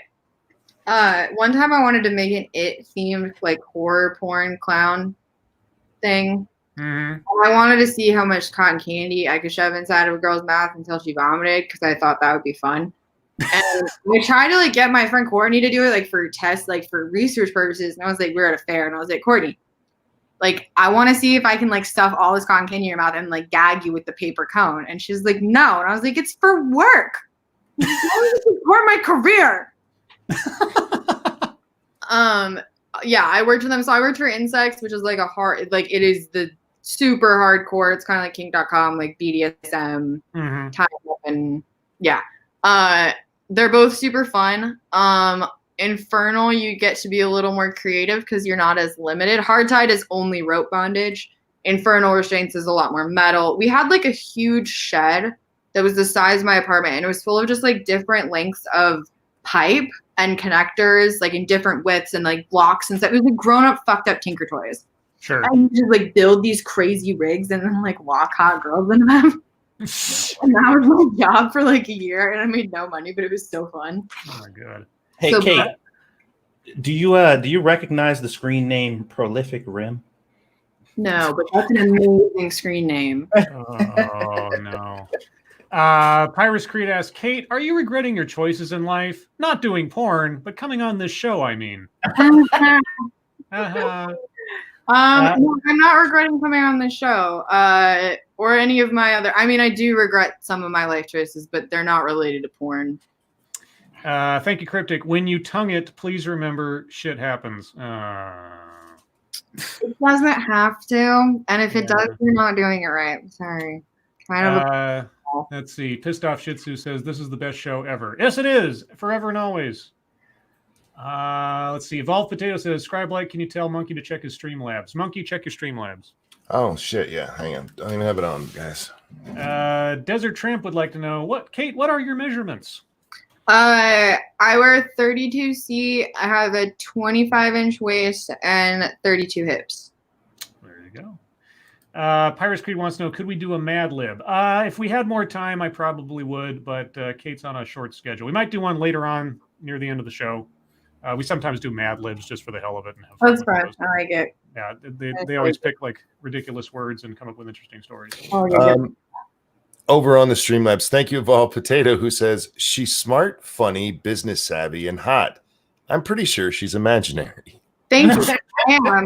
one time I wanted to make an It themed like horror porn clown thing. Mm-hmm. I wanted to see how much cotton candy I could shove inside of a girl's mouth until she vomited because I thought that would be fun. And I tried to like get my friend Courtney to do it like for tests, like for research purposes. And I was like, we were at a fair, and I was like, Courtney, like I want to see if I can like stuff all this cotton candy in your mouth and like gag you with the paper cone. And she's like, no. And I was like, it's for work. For my career. Yeah, I worked for them. So I worked for Insects, which is like a hard, like it is the super hardcore. It's kind of like kink.com, like BDSM type of, and yeah. They're both super fun. Infernal, you get to be a little more creative because you're not as limited. Hardtied is only rope bondage. Infernal restraints is a lot more metal. We had like a huge shed that was the size of my apartment, and it was full of just like different lengths of pipe and connectors, like in different widths and like blocks and stuff. It was like grown up, fucked up Tinker Toys. Sure. And you just like build these crazy rigs and then like walk hot girls in them. And that was my job for like a year, and I made no money, but it was so fun. Oh my god. Hey, So- Kate, do you recognize the screen name Prolific Rim? No, but that's an amazing screen name. Oh no. Pyrus Creed asks, Kate, are you regretting your choices in life? Not doing porn, but coming on this show, I mean. Uh-huh. No, I'm not regretting coming on the show, or any of my other. I mean, I do regret some of my life choices, but they're not related to porn. Thank you, Cryptic. When you tongue it, please remember shit happens. It doesn't have to, and if it Yeah. does, you're not doing it right. Sorry. Kind of. Let's see. Pissed Off Shih Tzu says this is the best show ever. Yes, it is. Forever and always. Let's see. Evolved Potato says, Scribe Light, can you tell Monkey to check his Streamlabs? Monkey, check your Streamlabs. Oh shit, yeah. Hang on. Don't even have it on, guys. Desert Tramp would like to know, Kate, what are your measurements? I wear 32C. I have a 25-inch waist and 32 hips. There you go. Pyrus Creed wants to know, could we do a Mad Lib? If we had more time, I probably would, but Kate's on a short schedule. We might do one later on near the end of the show. We sometimes do Mad Libs just for the hell of it. And have fun That's with fun. those. I like it. Yeah, they always pick like ridiculous words and come up with interesting stories. Oh, yeah. Over on the Streamlabs, thank you, Evolved Potato, who says she's smart, funny, business savvy, and hot. I'm pretty sure she's imaginary. Thank you. I am.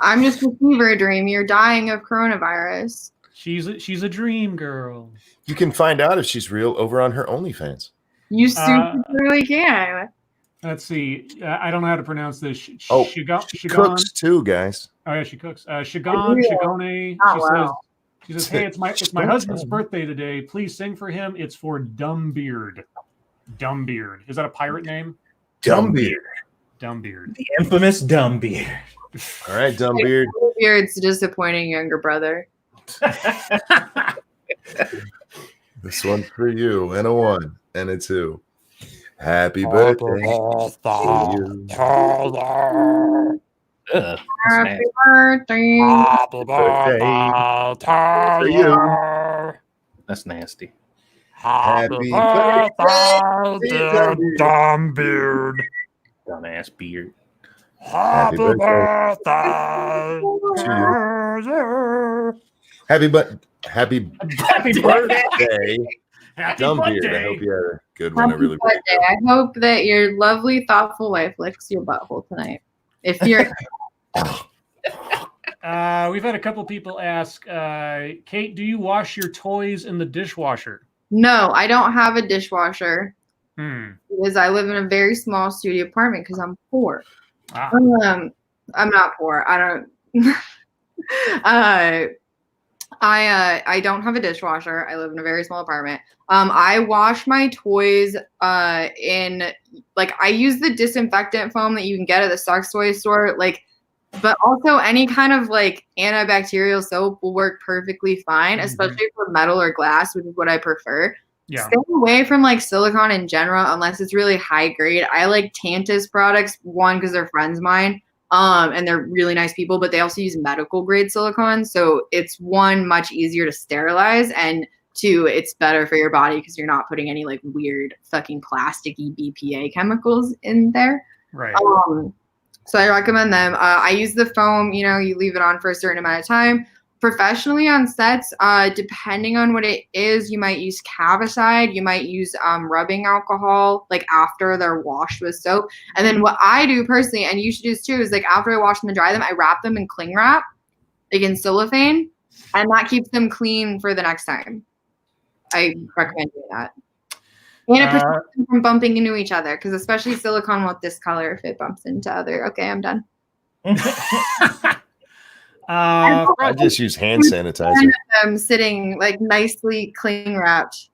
I'm just a fever dream. You're dying of coronavirus. She's a dream girl. You can find out if she's real over on her OnlyFans. You super really can. Let's see. I don't know how to pronounce this. Oh, Shigon. Cooks too, guys. Oh yeah, she cooks. Shigon, Really? Shigone. Oh, She wow. says, hey, it's my husband's birthday today. Please sing for him. It's for Dumbbeard. Dumbbeard. Is that a pirate name? Dumbbeard. Dumbbeard. The infamous Dumbbeard. All right, Dumbbeard. Beard's disappointing younger brother. This one's for you. And a 1 and a 2. Happy birthday to you. Ugh, that's Happy nasty. birthday. Happy birthday to you. That's nasty. Happy birthday, dear Dumbbeard. Dumbass beard. Happy birthday to you. Happy birthday, Happy Dumbbeard. I birthday. hope you had a good one. I Happy really birthday. I hope that your lovely, thoughtful wife licks your butthole tonight. If you're We've had a couple people ask, Kate, do you wash your toys in the dishwasher? no, I don't have a dishwasher Hmm. because I live in a very small studio apartment because I'm poor. Ah. I'm not poor. I don't. I don't have a dishwasher. I live in a very small apartment. I wash my toys in like I use the disinfectant foam that you can get at the sex toy store. Like, but also any kind of like antibacterial soap will work perfectly fine, Mhm. especially for metal or glass, which is what I prefer. Yeah. Stay away from like silicone in general unless it's really high grade. I like Tantus products, one because they're friends of mine. And they're really nice people, but they also use medical grade silicone. So it's one, much easier to sterilize, and two, it's better for your body because you're not putting any like weird fucking plasticky BPA chemicals in there. Right. So I recommend them. I use the foam, you leave it on for a certain amount of time. Professionally on sets, depending on what it is, you might use Cavicide, you might use rubbing alcohol, like after they're washed with soap. And then what I do personally, and you should do this too, is like after I wash them and dry them, I wrap them in cling wrap, like in cellophane, and that keeps them clean for the next time. I recommend doing that. And it protects them from bumping into each other, because especially silicone won't discolor if it bumps into other. Okay, I'm done. I just use hand sanitizer. I'm sitting like nicely cling wrapped,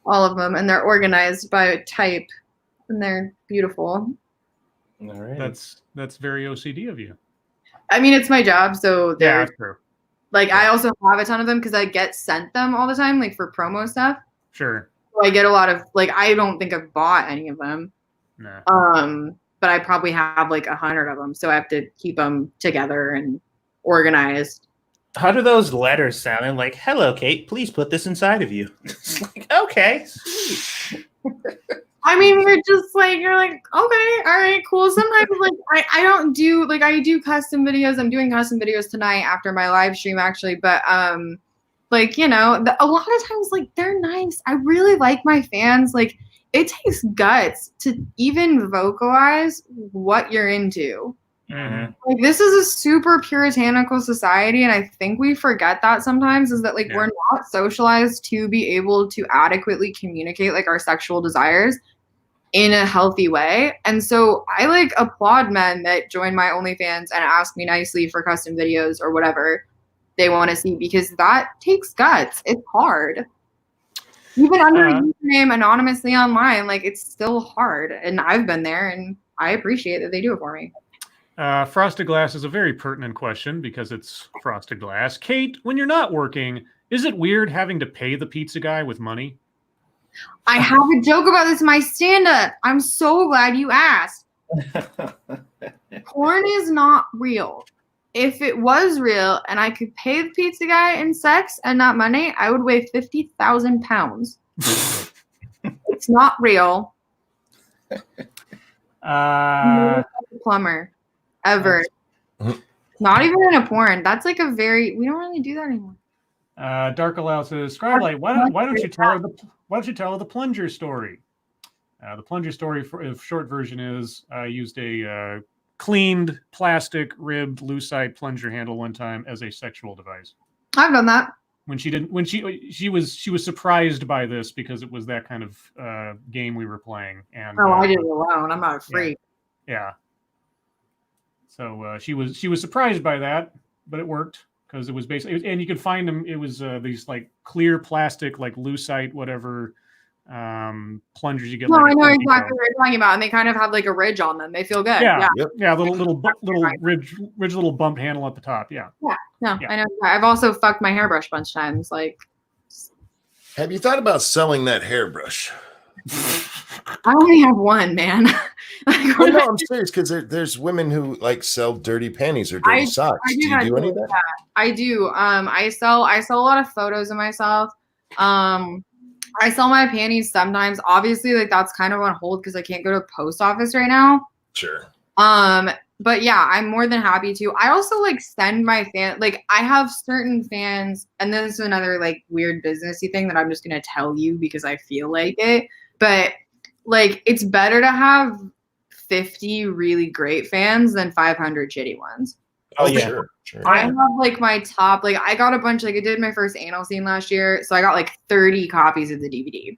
all of them, and they're organized by type, and they're beautiful. All right. That's very OCD of you. I mean, it's my job, so they're true. like, I also have a ton of them because I get sent them all the time, like for promo stuff. Sure. So I get a lot of, like, I don't think I've bought any of them. No. But I probably have like 100 of them, so I have to keep them together and organized. How do those letters sound? And like, hello, Kate, please put this inside of you. It's like, okay, sweet. I mean, you're like, okay, all right, cool. Sometimes like I don't do, like, I do custom videos. I'm doing custom videos tonight after my live stream actually, but like, a lot of times like they're nice. I really like my fans. Like, it takes guts to even vocalize what you're into. Mm-hmm. Like, this is a super puritanical society, and I think we forget that sometimes, is that like we're not socialized to be able to adequately communicate like our sexual desires in a healthy way. And so I like applaud men that join my OnlyFans and ask me nicely for custom videos or whatever they want to see, because that takes guts. It's hard. Even under a username anonymously online, like, it's still hard. And I've been there, and I appreciate that they do it for me. Frosted Glass is a very pertinent question because it's Frosted Glass. Kate, when you're not working, is it weird having to pay the pizza guy with money? I have a joke about this in my stand-up. I'm so glad you asked. Porn is not real. If it was real and I could pay the pizza guy in sex and not money, I would weigh 50,000 pounds. It's not real. Plumber. Ever. Not even in a porn. That's like we don't really do that anymore. Dark Allow says, Scribe Light, why don't you tell her the plunger story? The plunger story, short version is, I used a cleaned plastic ribbed lucite plunger handle one time as a sexual device. I've done that. She was surprised by this because it was that kind of game we were playing. And I did it alone. I'm not a freak. Yeah. So she was surprised by that, but it worked because it was basically, and you could find them. It was these like clear plastic, like lucite, whatever plungers you get. No, I know exactly what you're talking about, and they kind of have like a ridge on them. They feel good. Yeah, little ridge, little bump handle at the top. Yeah. I know. I've also fucked my hairbrush a bunch of times. Like, have you thought about selling that hairbrush? I only have one, man. No, I'm serious, because there's women who like sell dirty panties or dirty socks. Do you do any of that? I do. I sell a lot of photos of myself. I sell my panties sometimes. Obviously, like, that's kind of on hold because I can't go to a post office right now. Sure. But yeah, I'm more than happy to. I also like send my like, I have certain fans, and this is another like weird businessy thing that I'm just gonna tell you because I feel like it. But like, it's better to have 50 really great fans than 500 shitty ones. Oh yeah, sure. I have like my top, like, I got a bunch, like, I did my first anal scene last year, so I got like 30 copies of the DVD,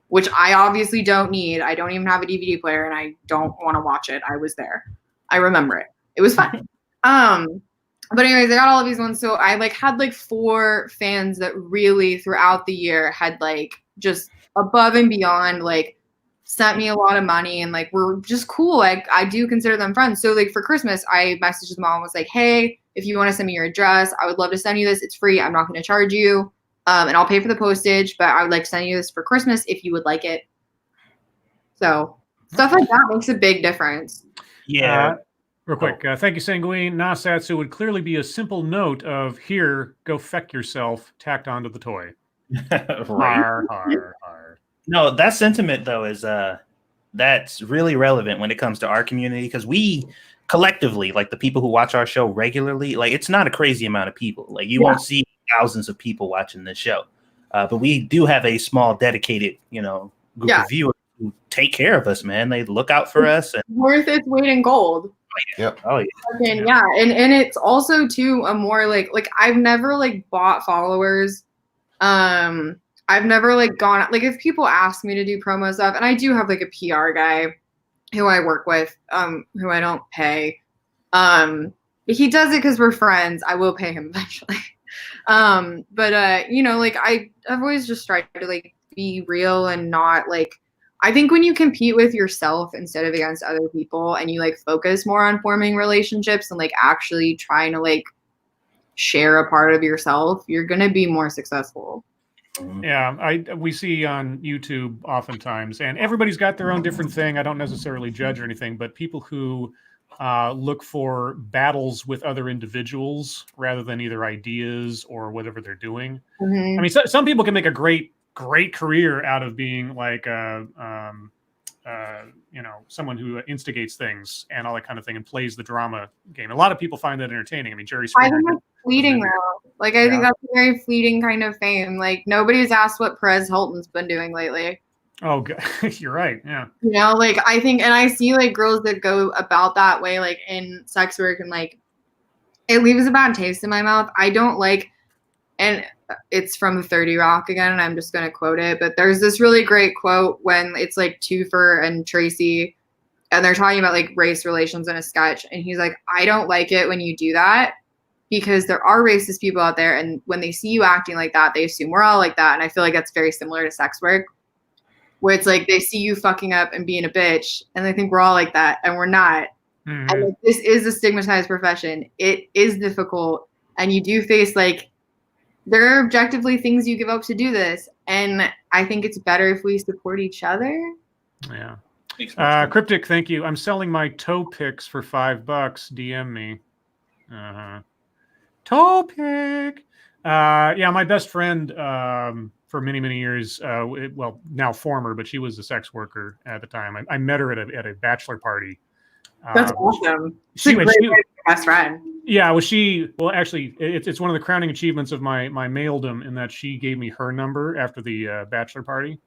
which I obviously don't need. I don't even have a DVD player, and I don't want to watch it. I was there. I remember it. It was fun. But anyways, I got all of these ones. So I like had like 4 fans that really throughout the year had like just above and beyond, like, sent me a lot of money and like were just cool. Like, I do consider them friends. So like for Christmas, I messaged them all and was like, hey, if you want to send me your address, I would love to send you this. It's free. I'm not going to charge you. And I'll pay for the postage, but I would like to send you this for Christmas if you would like it. So stuff like that makes a big difference. Yeah. Real quick, thank you, Sanguine. Nah, Satsu would clearly be a simple note of here, go feck yourself, tacked onto the toy. Right. Har. No, that sentiment though is that's really relevant when it comes to our community because we collectively, like the people who watch our show regularly, like it's not a crazy amount of people. Like you won't see thousands of people watching this show, but we do have a small, dedicated, group of viewers who take care of us. Man, they look out for us. And worth its weight in gold. Yep. Oh yeah. Yeah, and it's also too a more like I've never like bought followers. I've never like gone like if people ask me to do promo stuff, and I do have like a PR guy who I work with, who I don't pay. He does it because we're friends. I will pay him eventually. But like I've always just tried to like be real and not like I think when you compete with yourself instead of against other people and you like focus more on forming relationships and like actually trying to like share a part of yourself, you're gonna be more successful. Yeah, we see on YouTube oftentimes, and everybody's got their own different thing. I don't necessarily judge or anything, but people who look for battles with other individuals rather than either ideas or whatever they're doing. Mm-hmm. I mean, some people can make a great career out of being like someone who instigates things and all that kind of thing and plays the drama game. A lot of people find that entertaining. I mean, Jerry Springer. I think that's fleeting though. Like I think that's a very fleeting kind of fame. Like nobody's asked what Perez Hilton's been doing lately. Oh, you're right. Yeah. Like I think, and I see like girls that go about that way, like in sex work, and like it leaves a bad taste in my mouth. I don't like, and it's from 30 Rock again, and I'm just going to quote it, but there's this really great quote when it's like Toofer and Tracy, and they're talking about like race relations in a sketch, and he's like, I don't like it when you do that, because there are racist people out there, and when they see you acting like that, they assume we're all like that, and I feel like that's very similar to sex work, where it's like they see you fucking up and being a bitch, and they think we're all like that, and we're not. Mm-hmm. And like, this is a stigmatized profession. It is difficult, and you do face like, there are objectively things you give up to do this, and I think it's better if we support each other. Yeah. Cryptic, thank you. I'm selling my toe picks for $5. DM me. Toe pick. Yeah, my best friend for many years. Well, now former, but she was a sex worker at the time. I met her at a bachelor party. That's awesome. She best friend. Yeah, well, actually, it's one of the crowning achievements of my maledom in that she gave me her number after the bachelor party,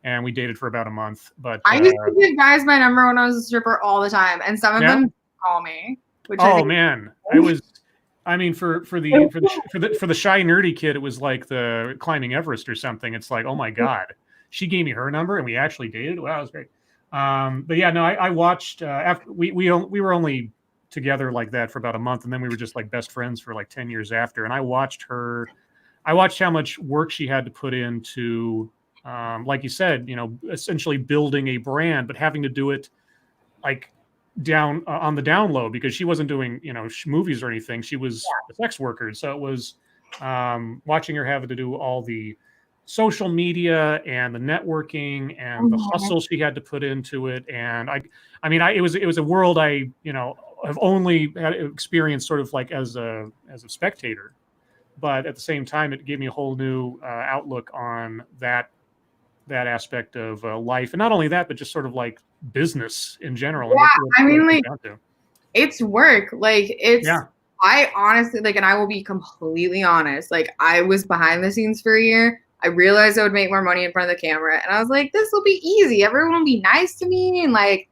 and we dated for about a month. But I used to give guys my number when I was a stripper all the time, and some of them call me. Which man, I mean, for the shy nerdy kid, it was like the climbing Everest or something. It's like, oh my god, she gave me her number and we actually dated. Wow, that was great. But yeah, no, I watched after we were only together like that for about a month, and then we were just like best friends for like 10 years after. And I watched how much work she had to put into, like you said, essentially building a brand, but having to do it like down on the down low, because she wasn't doing movies or anything. She was a sex worker, so it was watching her having to do all the social media and the networking and the hustle she had to put into it. And it was a world I have only had experience sort of like as a spectator, but at the same time it gave me a whole new outlook on that aspect of life, and not only that, but just sort of like business in general. Yeah, I mean, like it's work. Like it's. Yeah. I honestly and I will be completely honest. Like I was behind the scenes for a year. I realized I would make more money in front of the camera, and I was like, this will be easy. Everyone will be nice to me, and like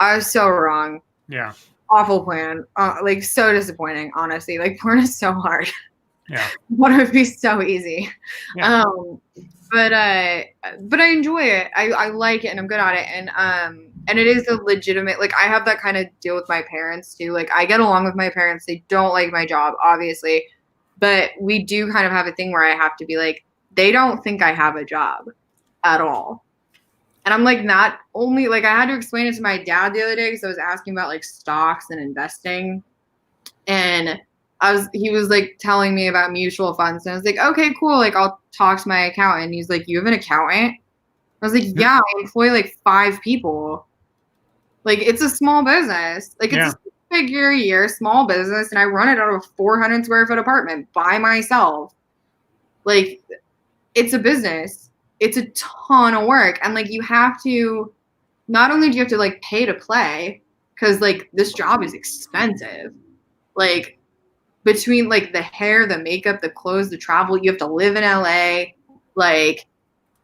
I was so wrong. Yeah. Awful plan. Like so disappointing, honestly. Like porn is so hard. Yeah. But it would be so easy. Yeah. But I enjoy it. I like it and I'm good at it. And it is a legitimate, like I have that kind of deal with my parents too. Like I get along with my parents. They don't like my job, obviously. But we do kind of have a thing where I have to be like, they don't think I have a job at all. And I'm like, not only like I had to explain it to my dad the other day because I was asking about like stocks and investing. And he was like telling me about mutual funds. And I was like, okay, cool. Like I'll talk to my accountant. And he's like, you have an accountant? I was like, yeah, I employ like 5 people. Like it's a small business. Like it's figure a year, small business, and I run it out of a 400 square foot apartment by myself. Like, it's a business. It's a ton of work. And like, you have to, not only do you have to like pay to play, because like this job is expensive. Like, between like the hair, the makeup, the clothes, the travel, you have to live in LA, like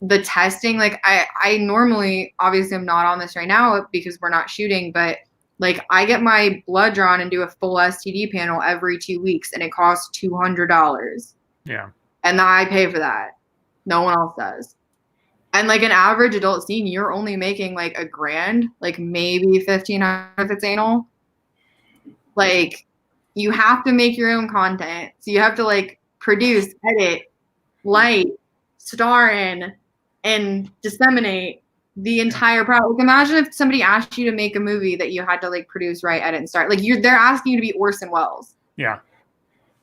the testing. Like I normally, obviously I'm not on this right now because we're not shooting, but like I get my blood drawn and do a full STD panel every 2 weeks and it costs $200. Yeah. And I pay for that. No one else does. And like an average adult scene, you're only making like $1,000, like maybe 1,500 if it's anal. Like, you have to make your own content. So you have to like produce, edit, light, star in, and disseminate the entire product. Like, imagine if somebody asked you to make a movie that you had to like produce, write, edit, and start. Like they're asking you to be Orson Welles. Yeah.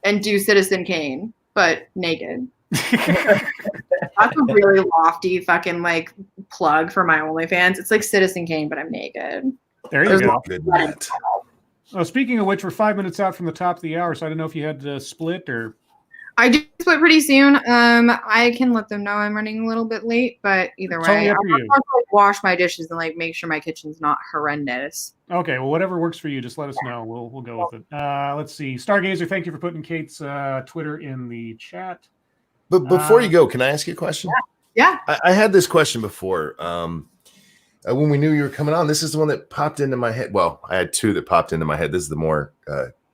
And do Citizen Kane, but naked. That's a really lofty fucking like plug for my OnlyFans. It's like Citizen Kane, but I'm naked. There you go. Oh, speaking of which, we're 5 minutes out from the top of the hour, so I don't know if you had to split or. I do split pretty soon. I can let them know I'm running a little bit late, but either way, Totally up I'll to you. like, wash my dishes and like make sure my kitchen's not horrendous. Okay, well, whatever works for you, just let us know. We'll go with it. Let's see. Stargazer, thank you for putting Kate's Twitter in the chat. But before you go, can I ask you a question? Yeah. I had this question before. When we knew you were coming on, this is the one that popped into my head. Well, I had two that popped into my head. This is the more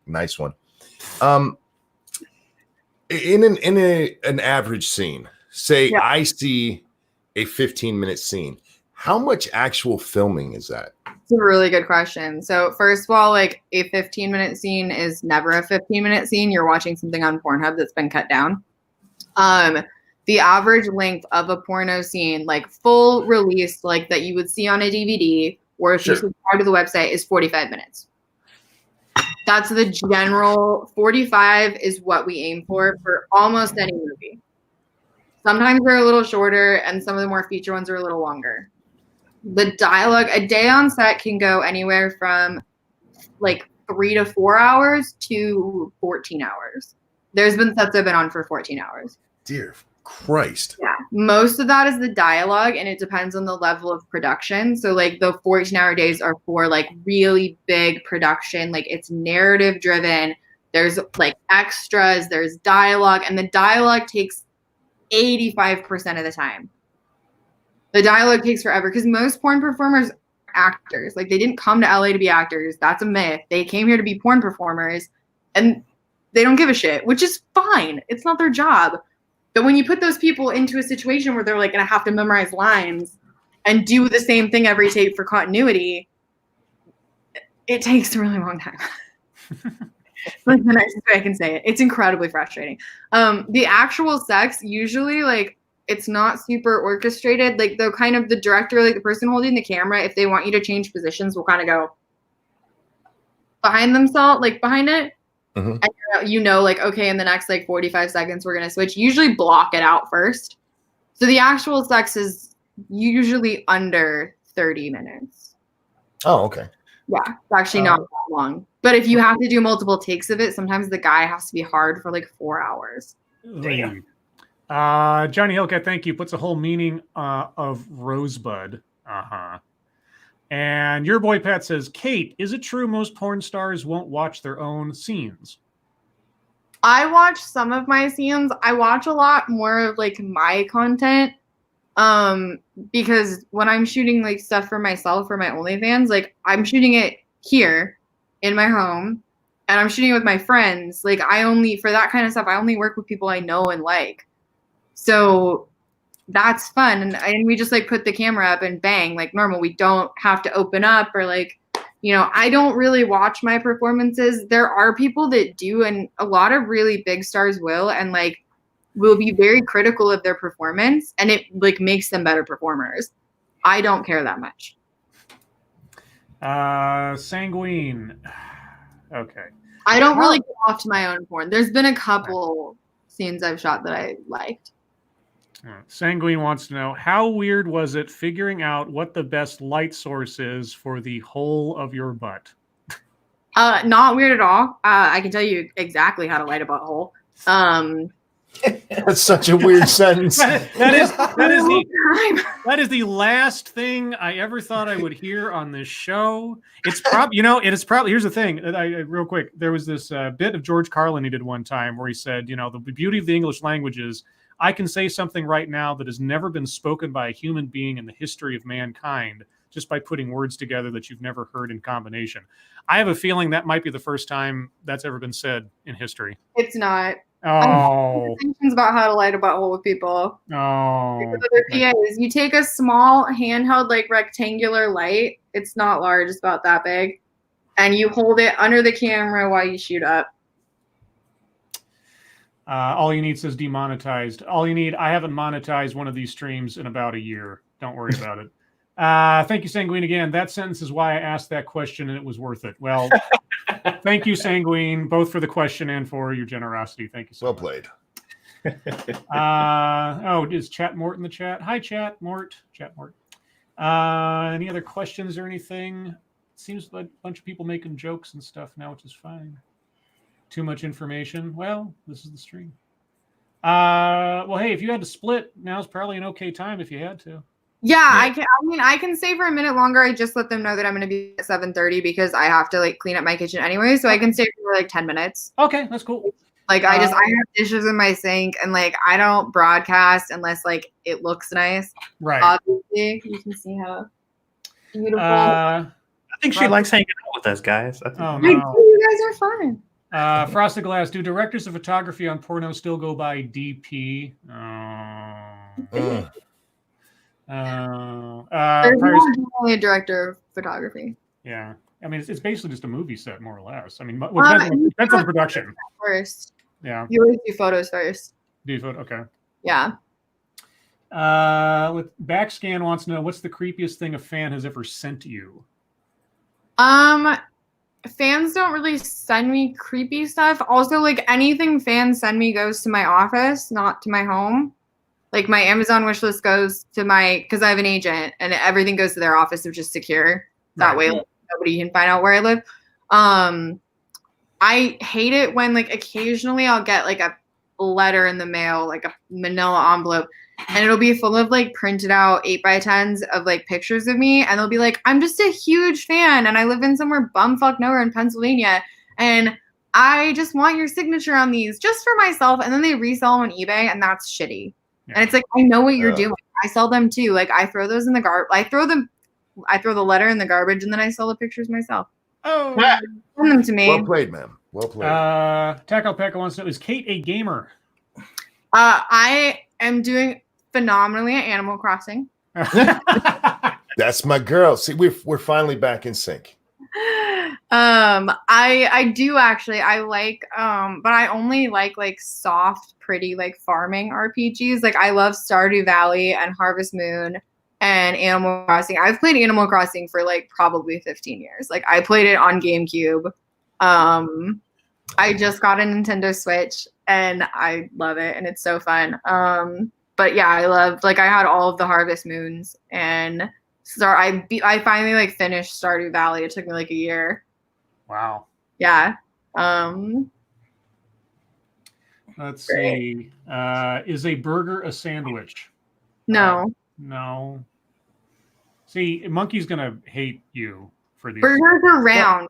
nice one. In an average scene, say I see a 15-minute scene, how much actual filming is that? It's a really good question. So first of all, like a 15-minute scene is never a 15-minute scene. You're watching something on Pornhub that's been cut down. The average length of a porno scene, like full release, like that you would see on a DVD, or if you subscribe to the website, is 45 minutes. That's the general. 45 is what we aim for almost any movie. Sometimes they're a little shorter, and some of the more feature ones are a little longer. The dialogue, a day on set can go anywhere from like 3 to 4 hours to 14 hours. There's been sets I've been on for 14 hours. Dear Christ. Yeah. Most of that is the dialogue, and it depends on the level of production. So like the 14-hour days are for like really big production. Like it's narrative driven. There's like extras, there's dialogue, and the dialogue takes 85% of the time. The dialogue takes forever because most porn performers are actors. Like they didn't come to LA to be actors. That's a myth. They came here to be porn performers, and they don't give a shit, which is fine. It's not their job. But when you put those people into a situation where they're like going to have to memorize lines and do the same thing every tape for continuity, it takes a really long time. Like the nicest way I can say it. It's incredibly frustrating. The actual sex, usually, like, it's not super orchestrated. Like, the kind of the director, like the person holding the camera, if they want you to change positions, will kind of go behind themselves, like behind it. Mm-hmm. And you know, like, okay, in the next like 45 seconds, we're going to switch. Usually block it out first. So the actual sex is usually under 30 minutes. Oh, okay. Yeah, it's actually not that long. But if you have to do multiple takes of it, sometimes the guy has to be hard for like 4 hours. Damn. Johnny Hillcat, thank you. Puts a whole meaning of rosebud. Uh-huh. And your boy Pat says, Kate, is it true most porn stars won't watch their own scenes? I watch some of my scenes. I watch a lot more of like my content. Because when I'm shooting like stuff for myself for my OnlyFans, like I'm shooting it here in my home and I'm shooting it with my friends. Like for that kind of stuff, I only work with people I know and like. So that's fun. And we just like put the camera up and bang, like normal. We don't have to open up or like, you know, I don't really watch my performances. There are people that do, and a lot of really big stars will, and like will be very critical of their performance, and it like makes them better performers. I don't care that much. Sanguine. Okay. I don't really get off to my own porn. There's been a couple scenes I've shot that I liked. Sanguine wants to know, how weird was it figuring out what the best light source is for the whole of your butt? Not weird at all. I can tell you exactly how to light a butthole. That's such a weird sentence. That is the last thing I ever thought I would hear on this show. It's probably, it is probably. Here's the thing. Real quick, there was this bit of George Carlin he did one time where he said, the beauty of the English language is I can say something right now that has never been spoken by a human being in the history of mankind just by putting words together that you've never heard in combination. I have a feeling that might be the first time that's ever been said in history. It's not. Oh. Things about how to light a butthole with people. Oh. With other PAs, you take a small handheld, like rectangular light. It's not large. It's about that big, and you hold it under the camera while you shoot up. All you need says demonetized. All you need. I haven't monetized one of these streams in about a year. Don't worry about it. Thank you, Sanguine, again. That sentence is why I asked that question, and it was worth it. Well, thank you, Sanguine, both for the question and for your generosity. Thank you so much. Well played. Is Chat Mort in the chat? Hi, Chat Mort. Chat Mort. Any other questions or anything? It seems like a bunch of people making jokes and stuff now, which is fine. Too much information. Well, this is the stream. Well, hey, if you had to split, now's probably an okay time if you had to. Yeah, I can. I can stay for a minute longer. I just let them know that I'm going to be at 7:30 because I have to clean up my kitchen anyway. So I can stay for 10 minutes. Okay, that's cool. I have dishes in my sink, and I don't broadcast unless it looks nice. Right. Obviously, you can see how beautiful. I think she likes hanging out with us, guys. No. You guys are fun. Frosted Glass. Do directors of photography on porno still go by DP? There's only a director of photography. Yeah, it's basically just a movie set, more or less. Depends on the production. First, yeah, you always do photos first. Do photo, okay. Yeah. With Backscan wants to know what's the creepiest thing a fan has ever sent you. Fans don't really send me creepy stuff. Also, anything fans send me goes to my office, not to my home. My Amazon wish list goes to because I have an agent, and everything goes to their office, which is secure. That way, nobody can find out where I live. I hate it when occasionally I'll get a letter in the mail, a manila envelope, and it'll be full of printed out 8x10s of pictures of me, and they'll be I'm just a huge fan, and I live in somewhere bumfuck nowhere in Pennsylvania, and I just want your signature on these just for myself, and then they resell them on eBay, and that's shitty. Yeah. And it's I know what you're doing. I sell them too. I throw those in the garbage. I throw the letter in the garbage, and then I sell the pictures myself. Oh, send them to me. Well played, ma'am. Well played. Taco Pekka wants to know: is Kate a gamer? I am doing phenomenally at Animal Crossing. That's my girl. See, we're finally back in sync. I do actually. I but I only like soft, pretty farming RPGs. I love Stardew Valley and Harvest Moon and Animal Crossing. I've played Animal Crossing for probably 15 years. I played it on GameCube. I just got a Nintendo Switch and I love it, and it's so fun. But yeah, I love I had all of the Harvest Moons, and I finally finished Stardew Valley. It took me a year. Wow. Yeah. Let's see. Is a burger a sandwich? No. No. See, Monkey's gonna hate you for these. Burgers are round.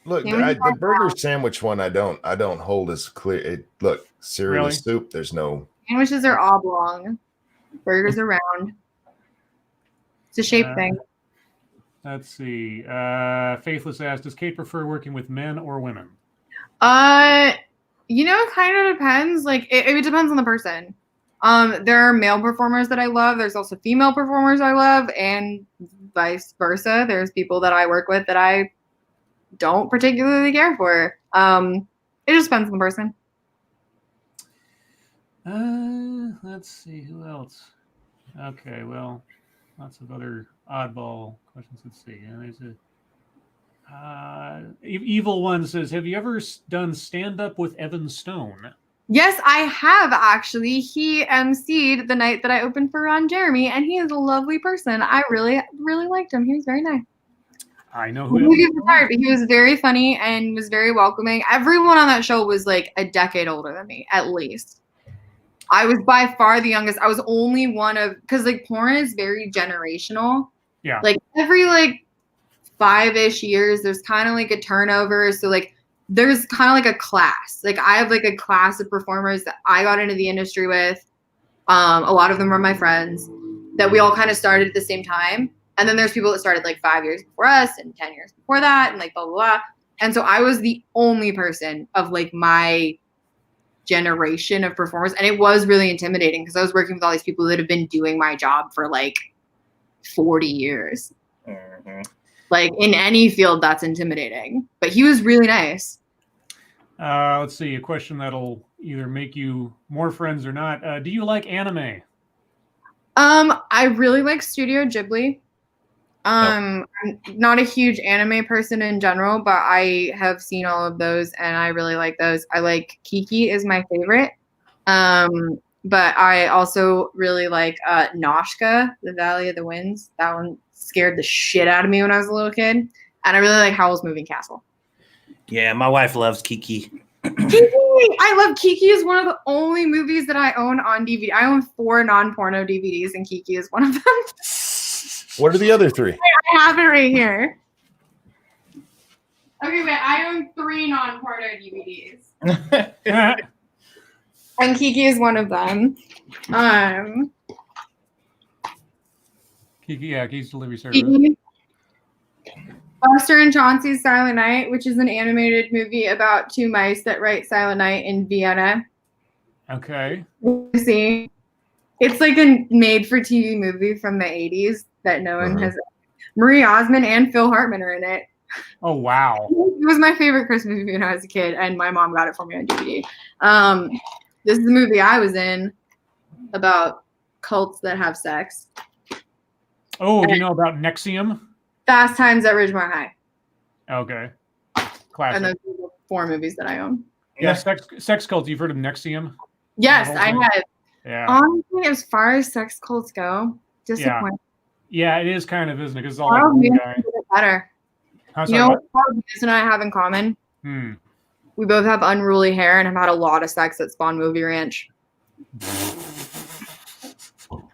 Look, the burger sandwich one, I don't hold as clear. Cereal Really? soup. There's no. Sandwiches are oblong. Burgers are round. It's a shape thing. Let's see. Faithless asked, does Kate prefer working with men or women? It kind of depends. It depends on the person. There are male performers that I love. There's also female performers I love, and vice versa. There's people that I work with that I don't particularly care for. It just depends on the person. Let's see. Who else? Okay, well, lots of other oddball questions. Let's see. There's a Evil One says, have you ever done stand-up with Evan Stone? Yes, I have actually. He emceed the night that I opened for Ron Jeremy, and he is a lovely person. I really, really liked him. He was very nice. I know He who. was retired, but he was very funny and was very welcoming. Everyone on that show was like a decade older than me, at least. I was by far the youngest. I was only one of, because like porn is very generational. Yeah. Like every like 5-ish years, there's kind of like a turnover. So like there's kind of like a class. Like I have like a class of performers that I got into the industry with. A lot of them are my friends that we all kind of started at the same time. And then there's people that started like 5 years before us and 10 years before that and like blah, blah, blah. And so I was the only person of like my generation of performers. And it was really intimidating because I was working with all these people that have been doing my job for like 40 years. Mhm. Like in any field, that's intimidating. But he was really nice. Let's see, a question that'll either make you more friends or not. Do you like anime? I really like Studio Ghibli. I'm not a huge anime person in general, but I have seen all of those and I really like those. I like Kiki is my favorite. But I also really like Noshka, The Valley of the Winds. That one scared the shit out of me when I was a little kid. And I really like Howl's Moving Castle. Yeah, my wife loves Kiki. Kiki! I love Kiki is one of the only movies that I own on DVD. I own 4 non-porno DVDs and Kiki is one of them. What are the other 3? I have it right here. Okay, wait. I own 3 non-porno DVDs. And Kiki is one of them. Kiki, yeah, Kiki's Delivery Service. Kiki. Buster and Chauncey's Silent Night, which is an animated movie about 2 mice that write Silent Night in Vienna. Okay. See, it's like a made-for-TV movie from the 80s that no one has. Marie Osmond and Phil Hartman are in it. Oh, wow. It was my favorite Christmas movie when I was a kid, and my mom got it for me on DVD. This is the movie I was in about cults that have sex. Oh, do you know about Nexium? Fast Times at Ridgemont High. Okay. And Classic. those are the 4 movies that I own. Yeah, sex cult. You've heard of Nexium? Yes, I have. Yeah. Honestly, as far as sex cults go, disappointing. Yeah, it is kind of, isn't it? Because it's all Charles like one Manson guy. did it better. Huh, You sorry, know what? what Charles Manson and I have in common? Hmm. We both have unruly hair and have had a lot of sex at Spawn Movie Ranch.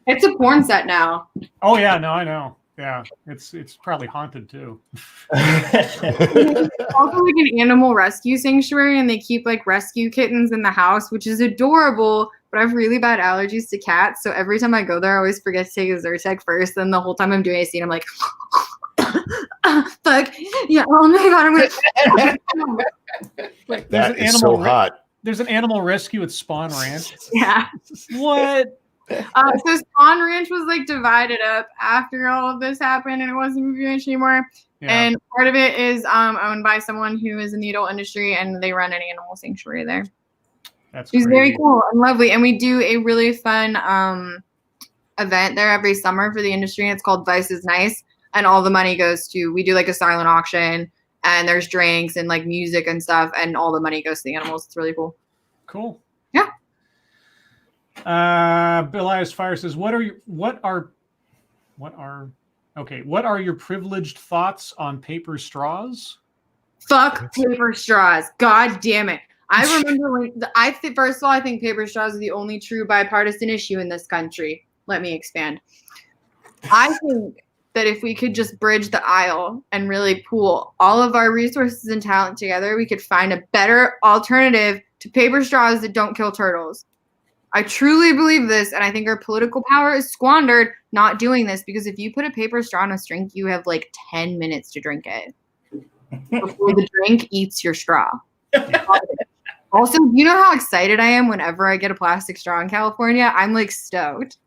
It's a porn set now. Oh yeah, no, I know. Yeah, it's probably haunted too. It's also like an animal rescue sanctuary, and they keep like rescue kittens in the house, which is adorable. But I have really bad allergies to cats, so every time I go there, I always forget to take a Zyrtec first. Then the whole time I'm doing a scene, I'm like, fuck, yeah, oh my god, I'm gonna. There's That an is animal so hot. There's an animal rescue at Spawn Ranch. Yeah. What? So Spawn Ranch was like divided up after all of this happened, and it wasn't Movie Ranch anymore. Yeah. And part of it is owned by someone who is in the adult industry, and they run an animal sanctuary there. That's She's crazy. very cool and lovely, and we do a really fun event there every summer for the industry, and it's called Vice is Nice, and all the money goes to. We do like a silent auction, and there's drinks and like music and stuff, and all the money goes to the animals. It's really cool. Cool. Yeah. Bill Ias Fire says, what are your privileged thoughts on paper straws? Fuck paper straws. God damn it. I remember when first of all, I think paper straws are the only true bipartisan issue in this country. Let me expand. I think that if we could just bridge the aisle and really pool all of our resources and talent together, we could find a better alternative to paper straws that don't kill turtles. I truly believe this, and I think our political power is squandered not doing this, because if you put a paper straw in a drink, you have like 10 minutes to drink it before the drink eats your straw. Also, you know how excited I am whenever I get a plastic straw in California? I'm like stoked.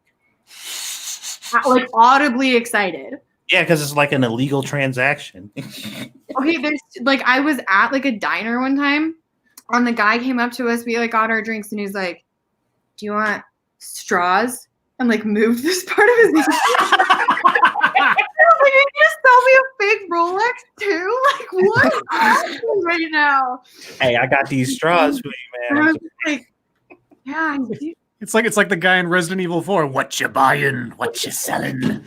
Like audibly excited. Yeah, because it's like an illegal transaction. Okay, there's like I was at like a diner one time, and the guy came up to us, we like got our drinks, and he's like, do you want straws? And like moved this part of his mouth. Like, you just sell me a fake Rolex too? Like, what is happening right now? Hey, I got these straws for you, And I man. was like, yeah, It's like the guy in Resident Evil 4. What you buying? What you selling?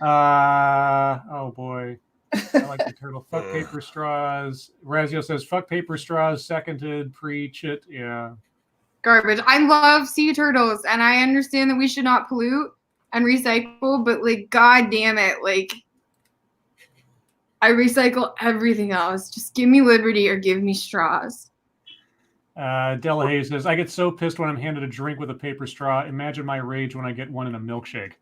Oh boy. I like the turtle. Fuck paper straws. Razio says, fuck paper straws. Seconded. Preach it. Yeah. Garbage. I love sea turtles, and I understand that we should not pollute and recycle, but like, god damn it, like, I recycle everything else. Just give me liberty or give me straws. Delahaye says, I get so pissed when I'm handed a drink with a paper straw. Imagine my rage when I get one in a milkshake.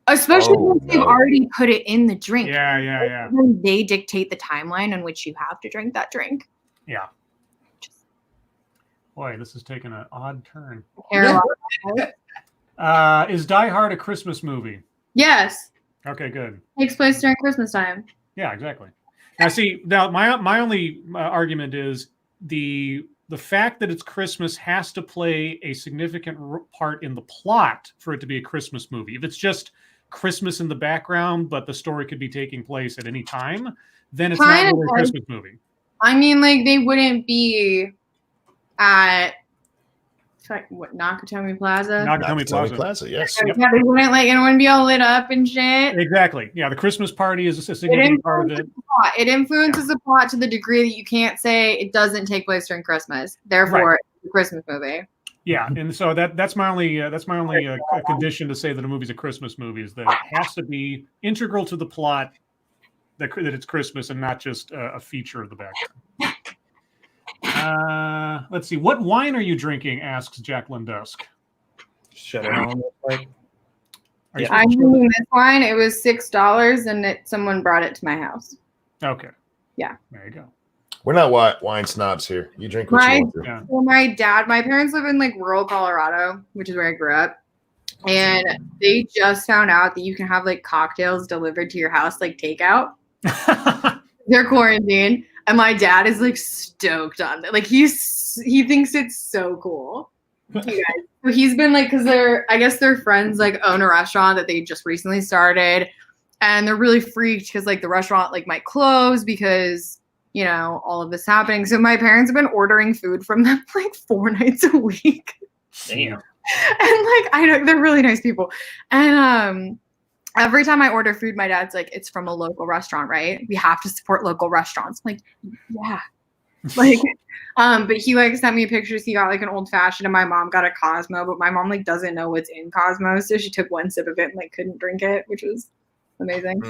Especially Oh, when they've no. already put it in the drink. Yeah. When they dictate the timeline in which you have to drink that drink. Yeah. Boy, this is taking an odd turn. Is Die Hard a Christmas movie? Yes. Okay, good. Takes place during Christmas time. Yeah, exactly. Now, see, my only argument is the fact that it's Christmas has to play a significant part in the plot for it to be a Christmas movie. If it's just Christmas in the background, but the story could be taking place at any time, then it's not really a Christmas movie. I mean, like, they wouldn't be at Nakatomi Plaza? Nakatomi Plaza, yes. Yeah, they wouldn't, like, it wouldn't be all lit up and shit. Exactly. Yeah, the Christmas party is a significant part of it. It influences the plot to the degree that you can't say it doesn't take place during Christmas. Therefore, it's a Christmas movie. Yeah, and so that's my only condition to say that a movie's a Christmas movie is that it has to be integral to the plot that it's Christmas and not just a feature of the background. Let's see. What wine are you drinking? Asks Jacqueline Dusk. Shut it on. I'm drinking this wine. It was $6, and someone brought it to my house. Okay. Yeah. There you go. We're not wine snobs here. You drink what you want to. Yeah. Well, my parents live in like rural Colorado, which is where I grew up. And they just found out that you can have like cocktails delivered to your house, like takeout. They're quarantined. And my dad is like stoked on it. Like he thinks it's so cool. You guys. So he's been like, because I guess their friends like own a restaurant that they just recently started. And they're really freaked because like the restaurant like might close because you know, all of this happening. So my parents have been ordering food from them like 4 nights a week. Damn. And like, they're really nice people. And every time I order food, my dad's like, it's from a local restaurant, right? We have to support local restaurants. I'm like, yeah. Like, but he like sent me pictures. He got like an old fashioned and my mom got a Cosmo, but my mom like doesn't know what's in Cosmo. So she took 1 sip of it and like couldn't drink it, which was amazing.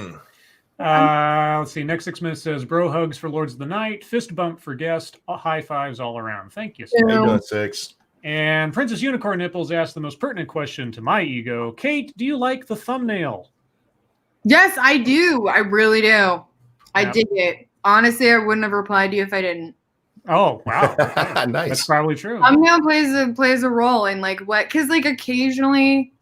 Let's see. Next 6 minutes says, bro hugs for Lords of the Night, fist bump for guest, high fives all around. Thank you. How you doing, 6? And Princess Unicorn Nipples asked the most pertinent question to my ego. Kate, do you like the thumbnail? Yes, I do. I really do. I dig it. Honestly, I wouldn't have replied to you if I didn't. Oh, wow. Nice. That's probably true. Thumbnail plays a role in like what, because like occasionally,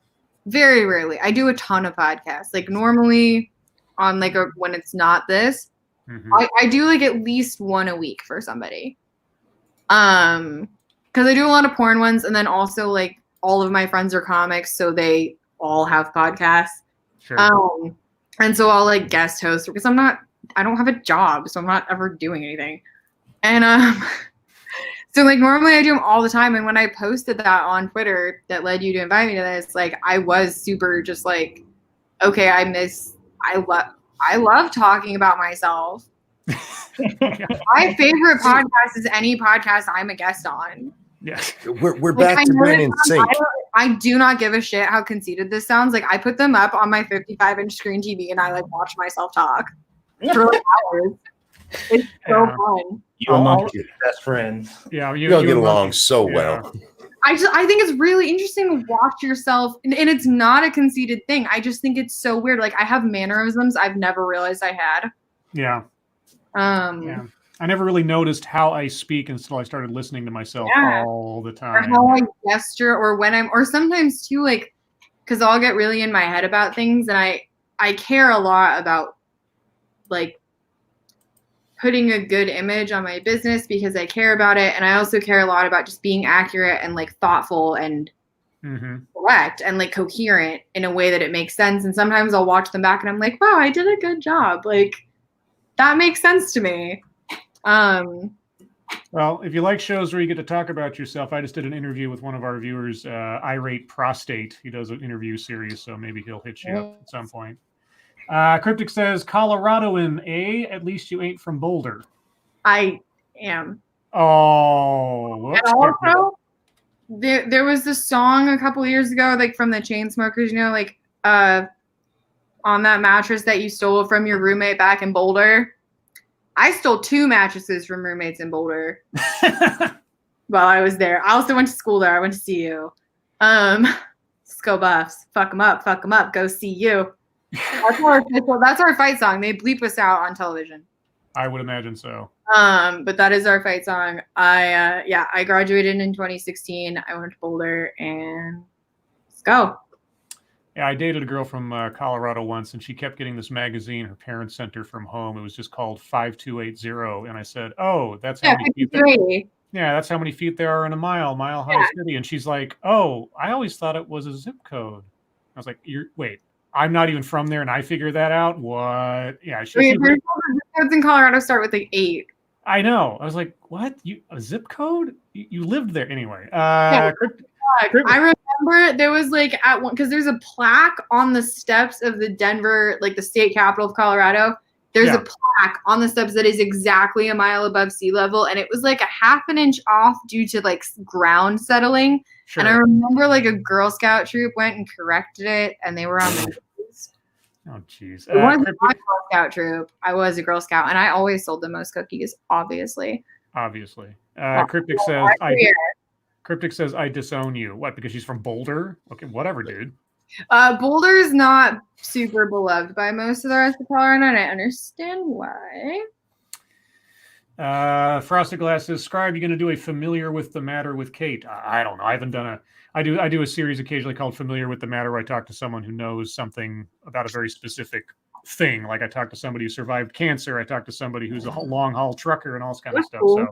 very rarely, I do a ton of podcasts. Like normally on like when it's not this, I do like at least one a week for somebody. Because I do a lot of porn ones, and then also like all of my friends are comics, so they all have podcasts. Sure. And so I'll like guest host because I don't have a job, so I'm not ever doing anything. And so like normally I do them all the time. And when I posted that on Twitter that led you to invite me to this, like I was super just like, okay, I love talking about myself. My favorite podcast is any podcast I'm a guest on. Yeah. We're back to being in sync. I do not give a shit how conceited this sounds. Like I put them up on my 55-inch screen TV and I like watch myself talk for like hours. It's so fun. You amongst your best friends. Yeah, you get along so well. I think it's really interesting to watch yourself, and it's not a conceited thing. I just think it's so weird. Like I have mannerisms I've never realized I had. Yeah. Yeah. I never really noticed how I speak until I started listening to myself all the time. Or how I gesture, or when or sometimes too, like, because I'll get really in my head about things, and I care a lot about like putting a good image on my business because I care about it, and I also care a lot about just being accurate and like thoughtful and correct and like coherent in a way that it makes sense. And sometimes I'll watch them back and I'm like, wow, I did a good job. Like that makes sense to me. Well, if you like shows where you get to talk about yourself, I just did an interview with one of our viewers, Irate Prostate. He does an interview series, so maybe he'll hit you up at some point. Cryptic says Coloradoan, at least you ain't from Boulder. I am. Oh, whoops. And also, there was this song a couple years ago, like from the Chainsmokers, you know, like on that mattress that you stole from your roommate back in Boulder. I stole 2 mattresses from roommates in Boulder while I was there. I also went to school there. I went to CU. Let's go Buffs. Fuck them up. Go see you. That's our fight song. They bleep us out on television. I would imagine so. But that is our fight song. I graduated in 2016. I went to Boulder and let's go. Yeah, I dated a girl from Colorado once, and she kept getting this magazine her parents sent her from home. It was just called 5280, and I said, "Oh, that's how many feet that's how many feet there are in a mile high city." And she's like, "Oh, I always thought it was a zip code." I was like, "Wait, I'm not even from there, and I figured that out." What? Yeah, zip codes in Colorado start with like 8. I know. I was like, "What? A zip code? You lived there anyway?" I remember there was like at one because there's a plaque on the steps of the Denver, like the state capital of Colorado. There's a plaque on the steps that is exactly a mile above sea level, and it was like a half an inch off due to like ground settling. Sure. And I remember like a Girl Scout troop went and corrected it, and they were on the news. Oh, jeez. It wasn't my Girl Scout troop. I was a Girl Scout, and I always sold the most cookies, obviously. Cryptic says, I disown you. What, because she's from Boulder? Okay, whatever, dude. Boulder is not super beloved by most of the rest of Colorado, and I understand why. Frosted Glass says, Scribe, you going to do a Familiar with the Matter with Kate? I don't know. I haven't done I do a series occasionally called Familiar with the Matter where I talk to someone who knows something about a very specific thing. Like I talked to somebody who survived cancer. I talked to somebody who's a long-haul trucker and all this kind of stuff. Cool. So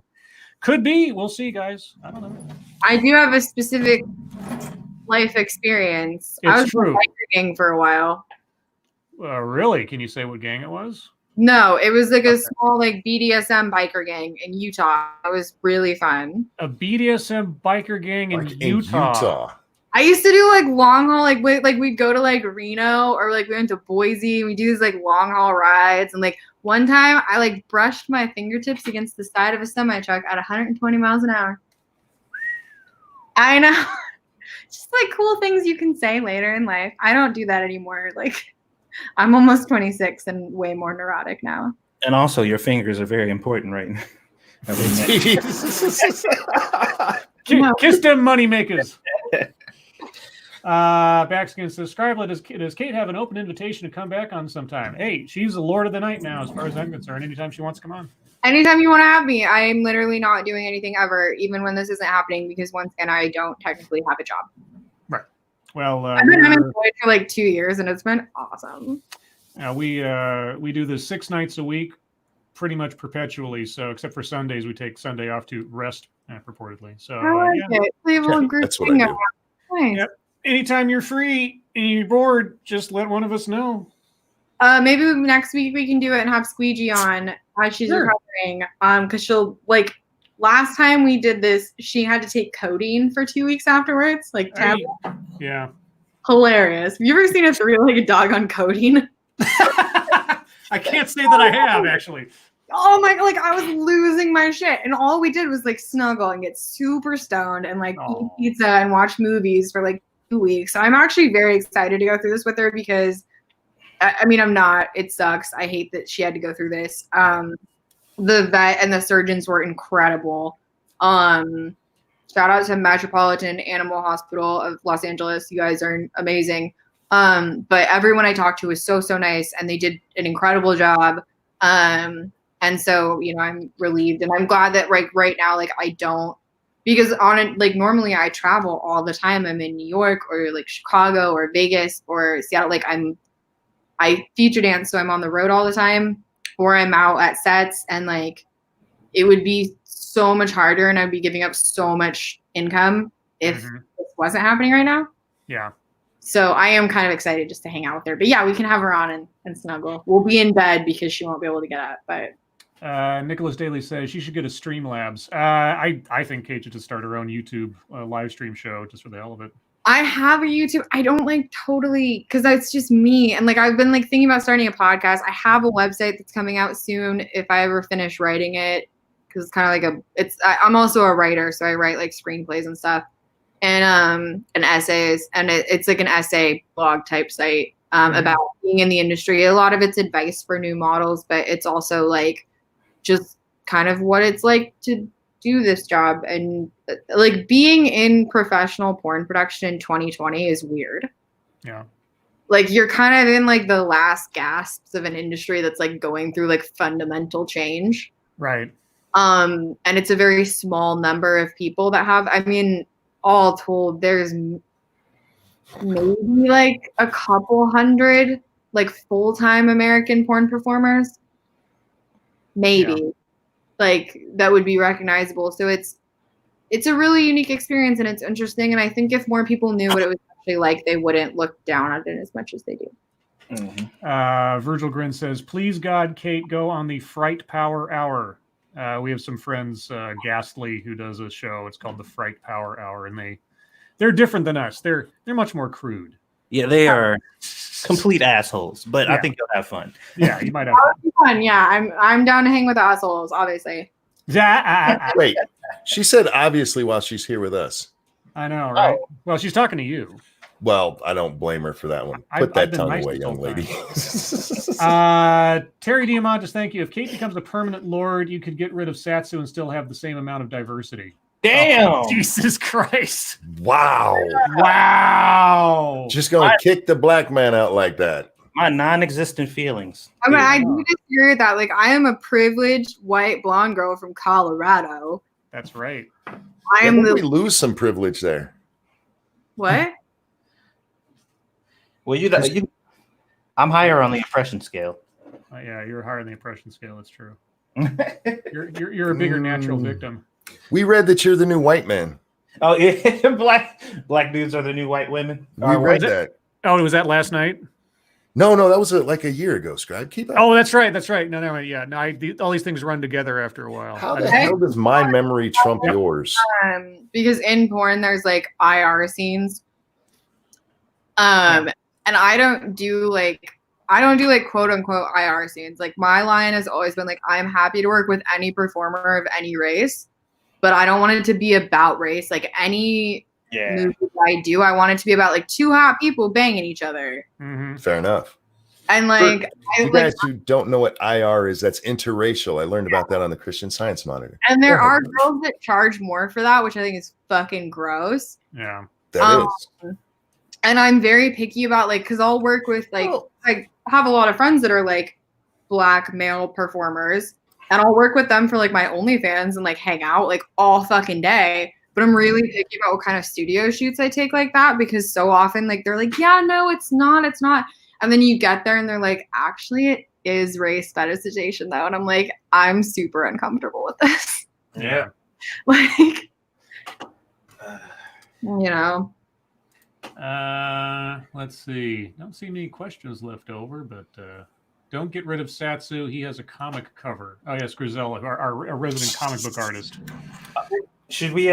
could be. We'll see, guys. I don't know. I do have a specific life experience. I was in a biker gang for a while. Really? Can you say what gang it was? No, it was like a small like BDSM biker gang in Utah. It was really fun. A BDSM biker gang in Utah. I used to do like long haul, like we'd go to like Reno or like we went to Boise. And we do these like long haul rides, and like one time I like brushed my fingertips against the side of a semi truck at 120 miles an hour. I know, just like cool things you can say later in life. I don't do that anymore. Like I'm almost 26 and way more neurotic now. And also, your fingers are very important right now. Kiss them money makers. Backskin says, Scribe, does Kate have an open invitation to come back on sometime? Hey, she's the Lord of the Night now, as far as I'm concerned. Anytime she wants to come on. Anytime you want to have me. I am literally not doing anything ever, even when this isn't happening, because once again, I don't technically have a job. Right. Well, I've been unemployed for like 2 years, and it's been awesome. We do this 6 nights a week, pretty much perpetually. So, except for Sundays, we take Sunday off to rest, purportedly. So, that's what I do. Nice. Yep. Anytime you're free and you're bored, just let one of us know. Maybe next week we can do it and have Squeegee on as she's recovering. Because she'll like last time we did this, she had to take codeine for 2 weeks afterwards. Like yeah, hilarious. Have you ever seen a 3-legged dog on codeine? I can't say that I have actually. Oh my god, like I was losing my shit. And all we did was like snuggle and get super stoned and like eat pizza and watch movies for like 2 weeks. So I'm actually very excited to go through this with her because I mean I'm not. It sucks. I hate that she had to go through this. The vet and the surgeons were incredible. Shout out to Metropolitan Animal Hospital of Los Angeles. You guys are amazing. But everyone I talked to was so nice and they did an incredible job. And so, you know, I'm relieved and I'm glad that right now, like I don't, because normally I travel all the time. I'm in New York or like Chicago or Vegas or Seattle. Like I feature dance. So I'm on the road all the time or I'm out at sets and like, it would be so much harder and I'd be giving up so much income if this wasn't happening right now. Yeah. So I am kind of excited just to hang out with her. But yeah, we can have her on and snuggle. We'll be in bed because she won't be able to get up. But Nicholas Daly says she should get a Streamlabs. I think Kate should just start her own YouTube live stream show just for the hell of it. I have a YouTube. I don't like totally because that's just me. And like I've been like thinking about starting a podcast. I have a website that's coming out soon if I ever finish writing it. Because it's kind of like I'm also a writer, so I write like screenplays and stuff. And essays. And it's like an essay blog type site about being in the industry. A lot of it's advice for new models, but it's also like just kind of what it's like to do this job. And like being in professional porn production in 2020 is weird. Yeah. Like you're kind of in like the last gasps of an industry that's like going through like fundamental change. Right. And it's a very small number of people that have, I mean, all told, there's maybe like a couple hundred like full-time American porn performers. Maybe. Yeah. Like that would be recognizable. So it's a really unique experience and it's interesting. And I think if more people knew what it was actually like, they wouldn't look down on it as much as they do. Mm-hmm. Virgil Grin says, please God, Kate, go on the Fright Power Hour. We have some friends, Ghastly, who does a show. It's called the Fright Power Hour, and they're different than us. They're much more crude. Yeah, they are complete assholes, but I think you'll have fun. Yeah, you might have fun. Yeah, I'm down to hang with assholes, obviously. Wait, she said obviously while she's here with us. I know, right? Oh. Well, she's talking to you. Well, I don't blame her for that one. Put that tongue away, young lady. Terry Diamantis, thank you. If Kate becomes a permanent lord, you could get rid of Satsu and still have the same amount of diversity. Damn! Oh, Jesus Christ! Wow! Wow! Just gonna kick the black man out like that. My non-existent feelings. I mean, I do disagree with that. Like, I am a privileged white blonde girl from Colorado. That's right. We lose some privilege there. What? Well, I'm higher on the impression scale. Yeah, you're higher on the impression scale. That's true. You're a bigger natural victim. We read that you're the new white man. Oh yeah, black dudes are the new white women. We read that. Oh, was that last night? No, that was like a year ago. Scribe, keep up. Oh, that's right. No, yeah. No, all these things run together after a while. How the hell does my memory trump yours? Because in porn, there's like IR scenes. And I don't do like quote unquote IR scenes. Like my line has always been like, I'm happy to work with any performer of any race, but I don't want it to be about race. Like any movie I do, I want it to be about like two hot people banging each other. Mm-hmm. Fair enough. And like, you guys who don't know what IR is, that's interracial. I learned about that on the Christian Science Monitor. And there are girls that charge more for that, which I think is fucking gross. Yeah, that is. And I'm very picky about like, cause I'll work with like, I have a lot of friends that are like black male performers and I'll work with them for like my OnlyFans and like hang out like all fucking day. But I'm really picky about what kind of studio shoots I take like that because so often like, they're like, yeah, no, it's not. And then you get there and they're like, actually it is race fetishization though. And I'm like, I'm super uncomfortable with this. Yeah. Like, you know. Let's see. Don't see any questions left over, but don't get rid of Satsu. He has a comic cover. Oh yes, Grisella, our resident comic book artist. Should we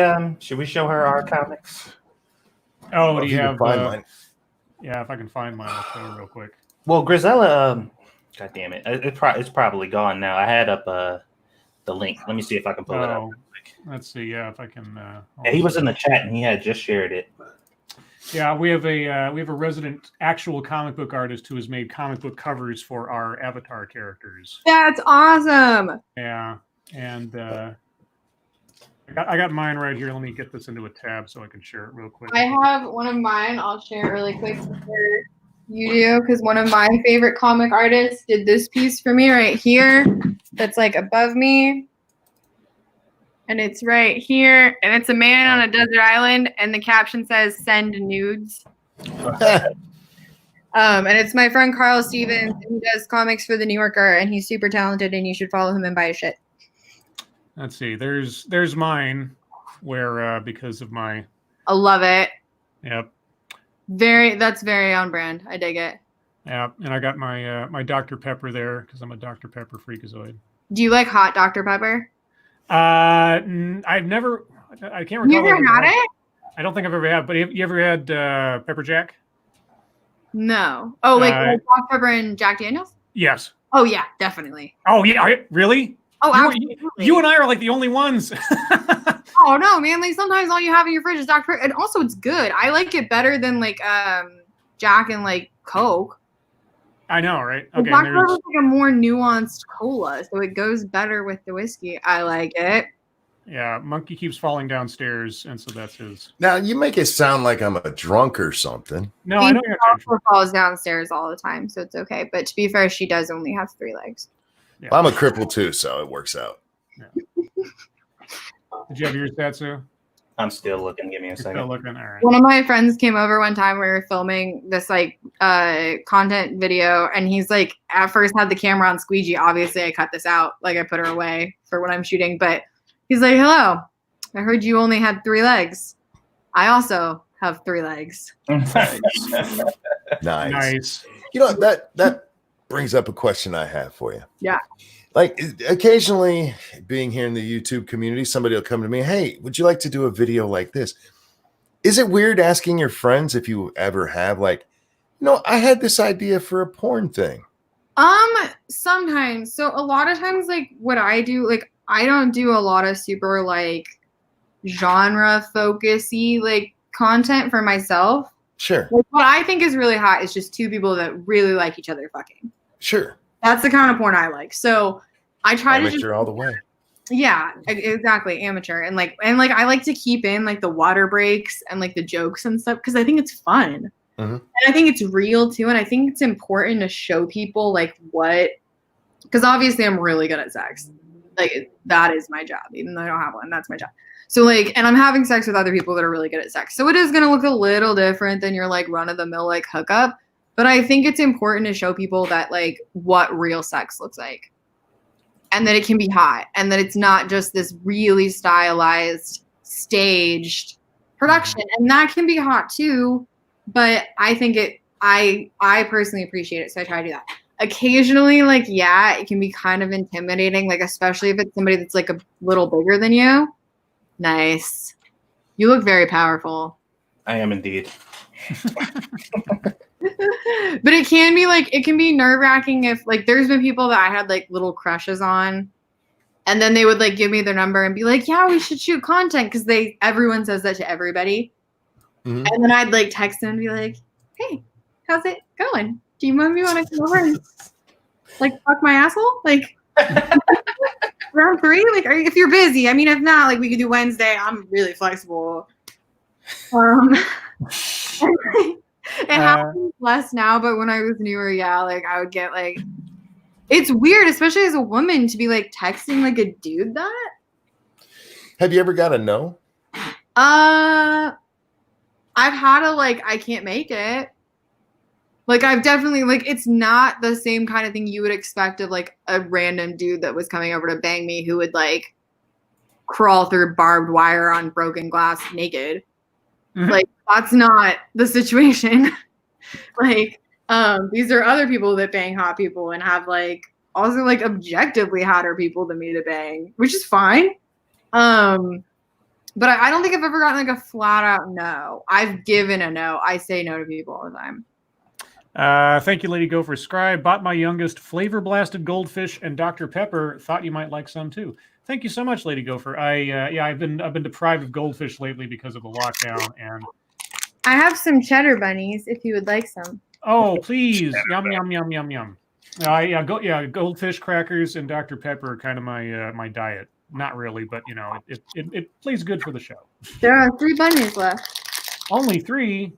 show her our comics? Oh, do you have mine? Yeah, if I can find mine, I'll show you real quick. Well, Grisella, God damn it, it's probably gone now. I had up the link. Let me see if I can pull it up. Real quick. Let's see. Yeah, if I can. Yeah, he was in the chat and he had just shared it. Yeah, we have a resident actual comic book artist who has made comic book covers for our Avatar characters. That's awesome. Yeah, and I got mine right here. Let me get this into a tab so I can share it real quick. I have one of mine. I'll share it really quick before you do, because one of my favorite comic artists did this piece for me right here. That's like above me. And it's right here. And it's a man on a desert island. And the caption says, send nudes. And it's my friend Carl Stevens. He does comics for The New Yorker. And he's super talented. And you should follow him and buy his shit. Let's see. There's mine where because of my. I love it. Yep. That's very on brand. I dig it. Yeah. And I got my my Dr. Pepper there because I'm a Dr. Pepper freakazoid. Do you like hot Dr. Pepper? I've never. I can't recall. You ever had it? I don't think I've ever had, but you ever had pepper jack? No. Oh, like Uh, Black Pepper and Jack Daniels? Yes. Oh yeah, definitely. Oh yeah, really? Oh, You, absolutely. you and I are like the only ones. Oh no, man! Like sometimes all you have in your fridge is Dr. Pepper, and also it's good. I like it better than like Jack and like Coke. I know, right? Like, Okay. Dr. Pepper is like a more nuanced cola, so it goes better with the whiskey. I like it. Yeah, Monkey keeps falling downstairs, and so that's his. Now you make it sound like I'm a drunk or something. No, I know you're not. She falls downstairs all the time, so it's okay. But to be fair, she does only have 3 legs. Yeah. I'm a cripple too, so it works out. Yeah. Did you have yours, Satsu? I'm still looking. Give me a You're second. still looking. All right. One of my friends came over one time. We were filming this like content video, and he's like, at first had the camera on squeegee. Obviously, I cut this out. Like I put her away for what I'm shooting. But he's like, "Hello, I heard you only had 3 legs. I also have 3 legs." Nice. Nice. You know, that brings up a question I have for you. Yeah. Like occasionally being here in the YouTube community, somebody will come to me, "Hey, would you like to do a video like this?" Is it weird asking your friends if you ever have like, I had this idea for a porn thing? Sometimes. So a lot of times, like what I do, like I don't do a lot of super like genre focusy like content for myself. Sure. Like, what I think is really hot is just 2 people that really like each other fucking. Sure. That's the kind of porn I like. So I try Amateur to just all the way. yeah, exactly, amateur. And like I like to keep in like the water breaks and like the jokes and stuff because I think it's fun. Mhm. And I think it's real too. And I think it's important to show people like what, because obviously I'm really good at sex. Like that is my job, even though I don't have one. That's my job. So like, and I'm having sex with other people that are really good at sex. So it is going to look a little different than your like run of the mill like hookup. But I think it's important to show people that like what real sex looks like. And that it can be hot. And that it's not just this really stylized, staged production. And that can be hot too. But I think I personally appreciate it. So I try to do that. Occasionally, like, yeah, it can be kind of intimidating, like especially if it's somebody that's like a little bigger than you. Nice. You look very powerful. I am indeed. But it can be like, it can be nerve-wracking if like there's been people that I had like little crushes on, and then they would like give me their number and be like, yeah, we should shoot content, because everyone says that to everybody. Mhm. And then I'd like text them and be like, hey, how's it going? Do you want to come over and like fuck my asshole? Like round 3? Like, if you're busy, I mean, if not, like we could do Wednesday. I'm really flexible. It happens less now, but when I was newer, yeah, like I would get like, it's weird, especially as a woman, to be like texting like a dude that. Have you ever got a no? I've had a like, I can't make it. Like I've definitely like, it's not the same kind of thing you would expect of like a random dude that was coming over to bang me who would like crawl through barbed wire on broken glass naked. Mhm. Like that's not the situation. Like these are other people that bang hot people and have like also like objectively hotter people than me to bang, which is fine. But I don't think I've ever gotten like a flat out no. I've given a no. I say no to people all the time. Thank you, Lady Gopher. Scribe bought my youngest flavor blasted goldfish and Dr. Pepper. Thought you might like some too. Thank you so much, Lady Gopher. I've been deprived of goldfish lately because of the lockdown. And I have some cheddar bunnies if you would like some. oh, please, yum yum yum yum yum. Goldfish, crackers, and Dr. Pepper are kind of my diet. Not really, but you know, it plays good for the show. There are 3 bunnies left. Only 3.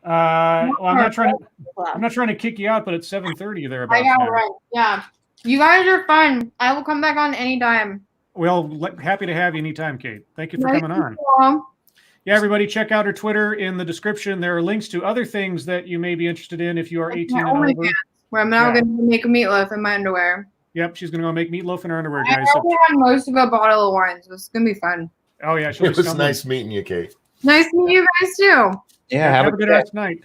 Well, I'm not trying to kick you out, but it's 7:30 thereabouts. I got now. it right. Yeah. You guys are fun. I will come back on anytime. Well, happy to have you anytime, Kate. Thank you for coming on. Cool. Yeah, everybody, check out her Twitter in the description. There are links to other things that you may be interested in if you are 18 and over. OnlyFans, where I'm now going to make a meatloaf in my underwear. Yep, she's going to go make meatloaf in her underwear, I guys. already had most of a bottle of wine, so it's going to be fun. Oh, yeah. It was nice meeting you, Kate. Nice to meet you guys, too. Yeah, Have a good rest night.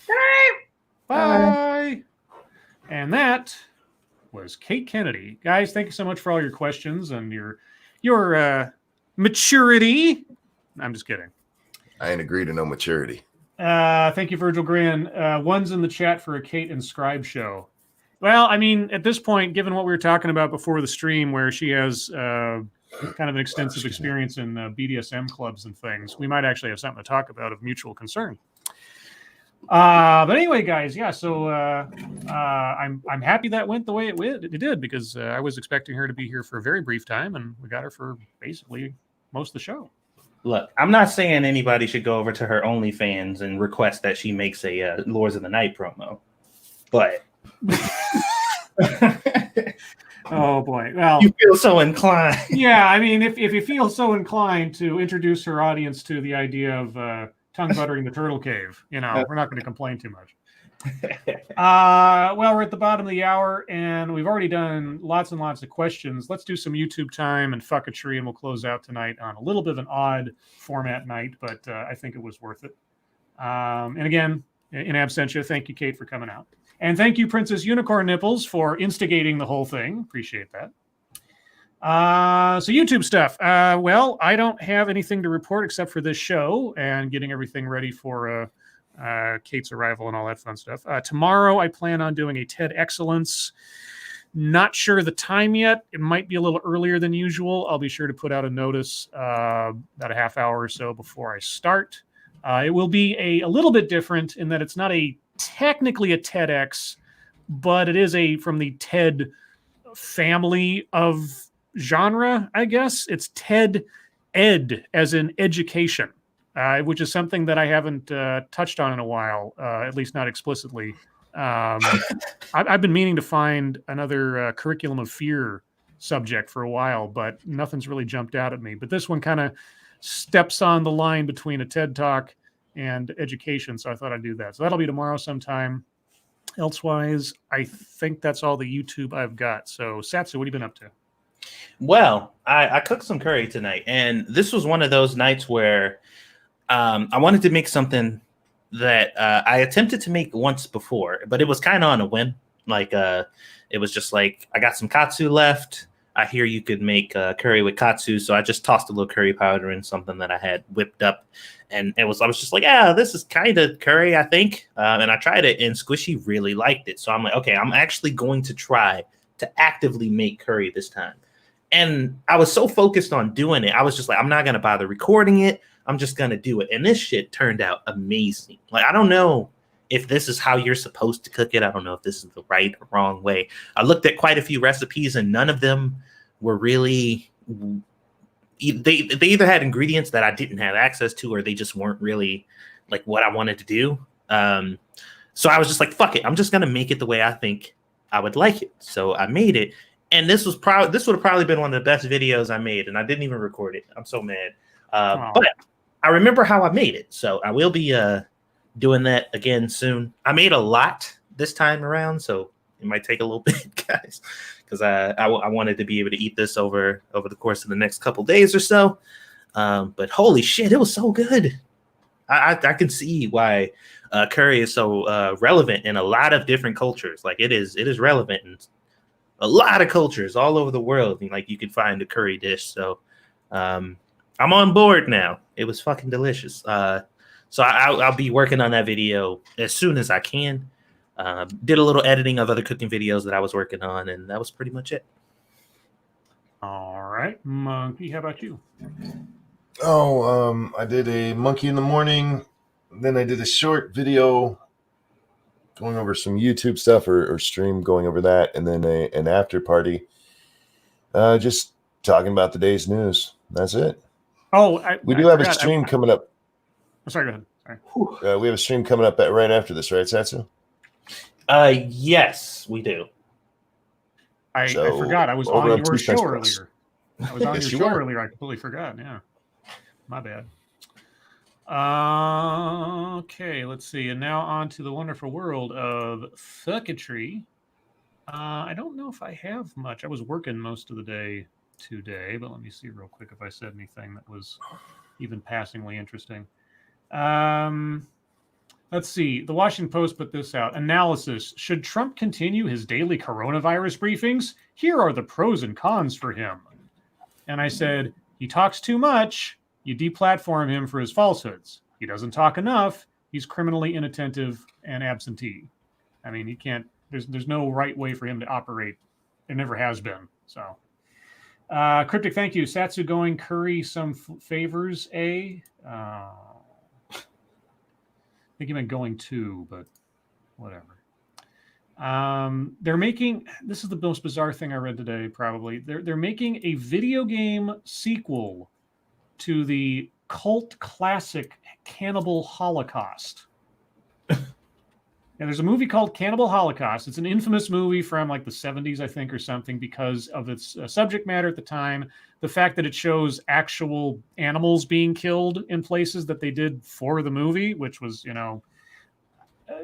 Good night. Bye. And that was Kate Kennedy. Guys, thank you so much for all your questions and your maturity. I'm just kidding. I ain't agree to no maturity. Thank you, Virgil Gran. One's in the chat for a Kate and Scribe show. Well, I mean, at this point, given what we were talking about before the stream, where she has kind of an extensive experience in BDSM clubs and things, we might actually have something to talk about of mutual concern. But anyway, guys, yeah. So I'm happy that went the way it did, because I was expecting her to be here for a very brief time, and we got her for basically most of the show. Look, I'm not saying anybody should go over to her OnlyFans and request that she makes a Lords of the Night promo, but oh boy, well, you feel so inclined. Yeah, I mean, if you feel so inclined to introduce her audience to the idea of tongue buttering the turtle cave, we're not going to complain too much. Well, we're at the bottom of the hour, and we've already done lots and lots of questions. Let's do some YouTube time and fucketry, and we'll close out tonight on a little bit of an odd format night, but I think it was worth it. And again, in absentia, thank you, Kate, for coming out. And thank you, Princess Unicorn Nipples, for instigating the whole thing. Appreciate that. So YouTube stuff. Well, I don't have anything to report except for this show and getting everything ready for Kate's arrival and all that fun stuff. Tomorrow, I plan on doing a TED Excellence. Not sure the time yet. It might be a little earlier than usual. I'll be sure to put out a notice about a half hour or so before I start. It will be a little bit different in that it's not technically a TEDx, but it is from the TED family of genre, I guess. It's TED Ed, as in education. Which is something that I haven't touched on in a while, at least not explicitly. I've been meaning to find another curriculum of fear subject for a while, but nothing's really jumped out at me. But this one kind of steps on the line between a TED Talk and education, so I thought I'd do that. So that'll be tomorrow sometime. Elsewise, I think that's all the YouTube I've got. So, Satsu, what have you been up to? Well, I cooked some curry tonight, and this was one of those nights where I wanted to make something that I attempted to make once before, but it was kind of on a whim. Like, it was just like, I got some katsu left. I hear you could make curry with katsu, so I just tossed a little curry powder in something that I had whipped up, and I was just like, yeah, this is kind of curry, I think. And I tried it, and Squishy really liked it. So I'm like, okay, I'm actually going to try to actively make curry this time. And I was so focused on doing it, I was just like, I'm not going to bother recording it. I'm just going to do it. And this shit turned out amazing. Like, I don't know if this is how you're supposed to cook it. I don't know if this is the right or wrong way. I looked at quite a few recipes, and none of them were really, they either had ingredients that I didn't have access to, or they just weren't really like what I wanted to do. So I was just like, fuck it. I'm just going to make it the way I think I would like it. So I made it. And this would have probably been one of the best videos I made, and I didn't even record it. I'm so mad. But I remember how I made it, so I will be doing that again soon. I made a lot this time around, so it might take a little bit, guys, because I wanted to be able to eat this over the course of the next couple days or so. But holy shit, it was so good. I can see why curry is so relevant in a lot of different cultures. Like, it is relevant in a lot of cultures all over the world. And, like, you could find a curry dish. So I'm on board now. It was fucking delicious. So I'll be working on that video as soon as I can. Did a little editing of other cooking videos that I was working on, and that was pretty much it. All right. Monkey, how about you? I did a monkey in the morning. Then I did a short video going over some YouTube stuff or stream going over that. And then an after party. Just talking about the day's news. That's it. Oh, we do have a stream coming up. Sorry, go ahead. Sorry. We have a stream coming up right after this, right, Satsu? Yes, we do. I forgot. I was on your show earlier. I was on your show earlier. I completely forgot. Yeah. My bad. Okay, let's see. And now on to the wonderful world of circuitry. I don't know if I have much. I was working most of the day today, but let me see real quick if I said anything that was even passingly interesting. Let's see. The Washington Post put this out. Analysis. Should Trump continue his daily coronavirus briefings? Here are the pros and cons for him. And I said, he talks too much, you deplatform him for his falsehoods. He doesn't talk enough. He's criminally inattentive and absentee. I mean, he can't. There's no right way for him to operate. There never has been. So, Cryptic, thank you. Satsu going curry some favors. I think he meant going to, but whatever. They're making, this is the most bizarre thing I read today, probably. They're making a video game sequel to the cult classic Cannibal Holocaust. And there's a movie called Cannibal Holocaust. It's an infamous movie from like the 70s, I think, or something, because of its subject matter at the time. The fact that it shows actual animals being killed in places that they did for the movie, which was, you know,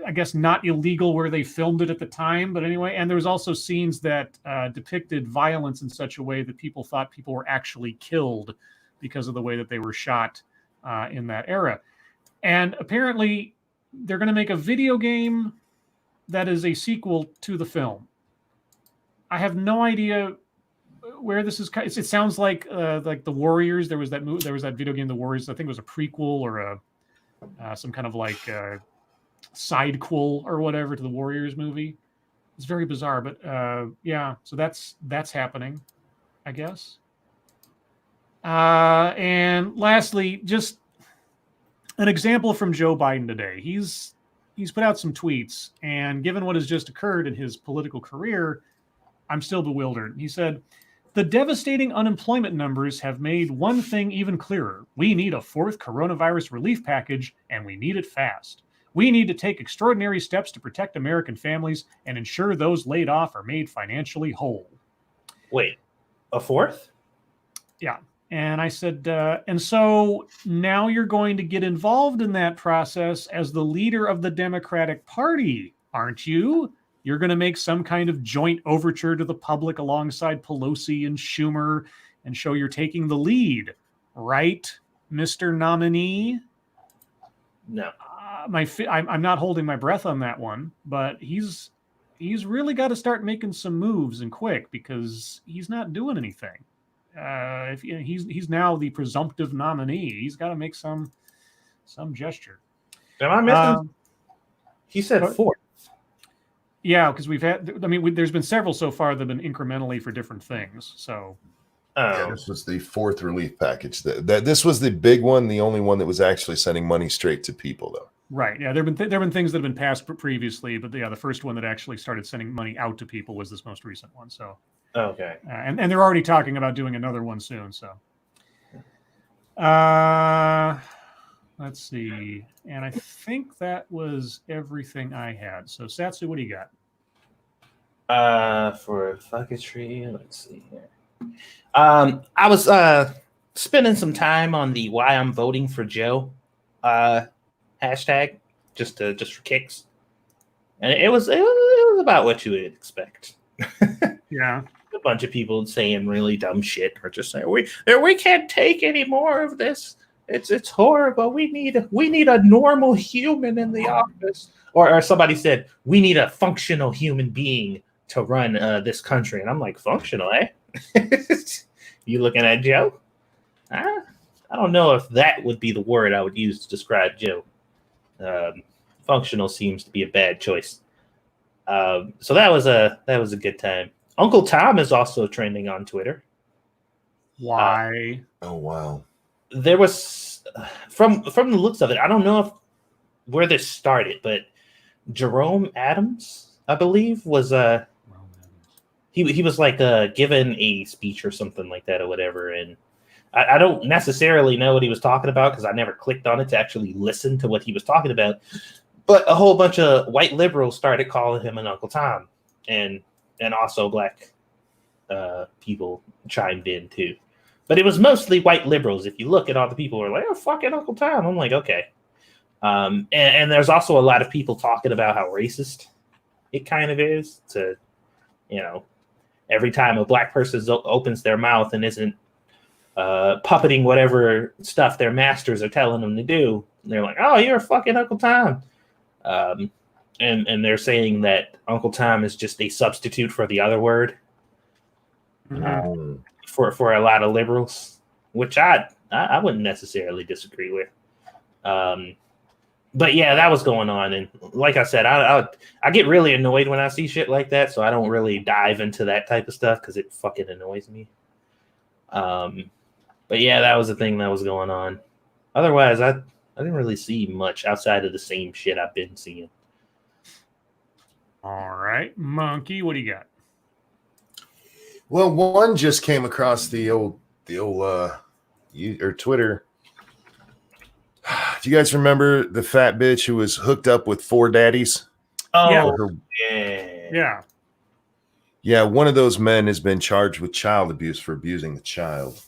I guess not illegal where they filmed it at the time. But anyway, and there was also scenes that depicted violence in such a way that people thought people were actually killed because of the way that they were shot in that era. And apparently they're going to make a video game that is a sequel to the film. I have no idea where this is. It sounds like the Warriors. There was that movie. There was that video game, The Warriors. I think it was a prequel or some kind of like sidequel or whatever to the Warriors movie. It's very bizarre, but yeah. So that's happening, I guess. And lastly, just an example from Joe Biden today. He's put out some tweets, and given what has just occurred in his political career, I'm still bewildered. He said, "The devastating unemployment numbers have made one thing even clearer. We need a fourth coronavirus relief package, and we need it fast. We need to take extraordinary steps to protect American families and ensure those laid off are made financially whole." Wait, a fourth? Yeah. And I said, and so now you're going to get involved in that process as the leader of the Democratic Party, aren't you? You're going to make some kind of joint overture to the public alongside Pelosi and Schumer and show you're taking the lead, right, Mr. Nominee? No. I'm not holding my breath on that one, but he's really got to start making some moves and quick, because he's not doing anything. If he's now the presumptive nominee, he's got to make some gesture. Am I missing? He said fourth. Yeah, because we've had. I mean, there's been several so far that have been incrementally for different things. So, yeah, this was the fourth relief package. This was the big one, the only one that was actually sending money straight to people, though. Right. Yeah, there've been things that have been passed previously, but the first one that actually started sending money out to people was this most recent one. So. Okay. And they're already talking about doing another one soon. So, let's see. And I think that was everything I had. So, Satsu, what do you got? For fucketry, let's see here. I was spending some time on the "Why I'm Voting for Joe" hashtag, just for kicks, and it was about what you would expect. Yeah. A bunch of people saying really dumb shit, or just saying we can't take any more of this. It's horrible. We need a normal human in the office. Or somebody said we need a functional human being to run this country. And I'm like, functional, eh? You looking at Joe? I don't know if that would be the word I would use to describe Joe. Functional seems to be a bad choice. So that was a good time. Uncle Tom is also trending on Twitter. Why? Oh wow! There was from the looks of it, I don't know where this started, but Jerome Adams, I believe, was he was like given a speech or something like that or whatever, and I don't necessarily know what he was talking about because I never clicked on it to actually listen to what he was talking about. But a whole bunch of white liberals started calling him an Uncle Tom, and also black people chimed in too. But it was mostly white liberals. If you look at all the people who are like, "Oh, fucking Uncle Tom," I'm like, okay. And there's also a lot of people talking about how racist it kind of is to, every time a black person opens their mouth and isn't puppeting whatever stuff their masters are telling them to do, they're like, "Oh, you're a fucking Uncle Tom." And they're saying that Uncle Tom is just a substitute for the other word for a lot of liberals, which I I wouldn't necessarily disagree with. But yeah, that was going on, and like I said, I get really annoyed when I see shit like that, so I don't really dive into that type of stuff because it fucking annoys me. But yeah, that was the thing that was going on. Otherwise, I didn't really see much outside of the same shit I've been seeing. All right, Monkey, what do you got? Well, one just came across the old Twitter. Do you guys remember the fat bitch who was hooked up with 4 daddies? Oh, Yeah. Yeah, one of those men has been charged with child abuse for abusing the child.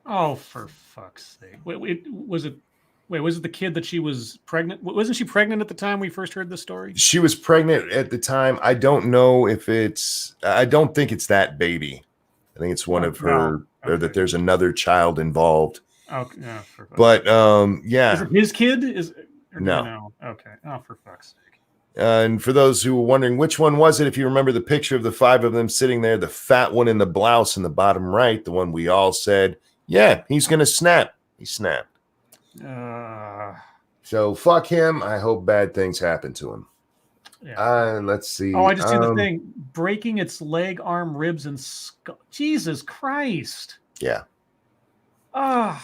Oh, for fuck's sake! Was it the kid that she was pregnant? Wasn't she pregnant at the time we first heard the story? She was pregnant at the time. I don't know if I don't think it's that baby. I think it's one of her, or that there's another child involved. Okay, yeah, but yeah. Is it his kid? No. Okay. Oh, for fuck's sake. And for those who were wondering which one was it, if you remember the picture of the 5 of them sitting there, the fat one in the blouse in the bottom right, the one we all said, yeah, he's gonna snap. He snapped. So fuck him. I hope bad things happen to him. Yeah. Let's see. Oh, I just see the thing. Breaking its leg, arm, ribs, and skull. Jesus Christ. Yeah. Oh.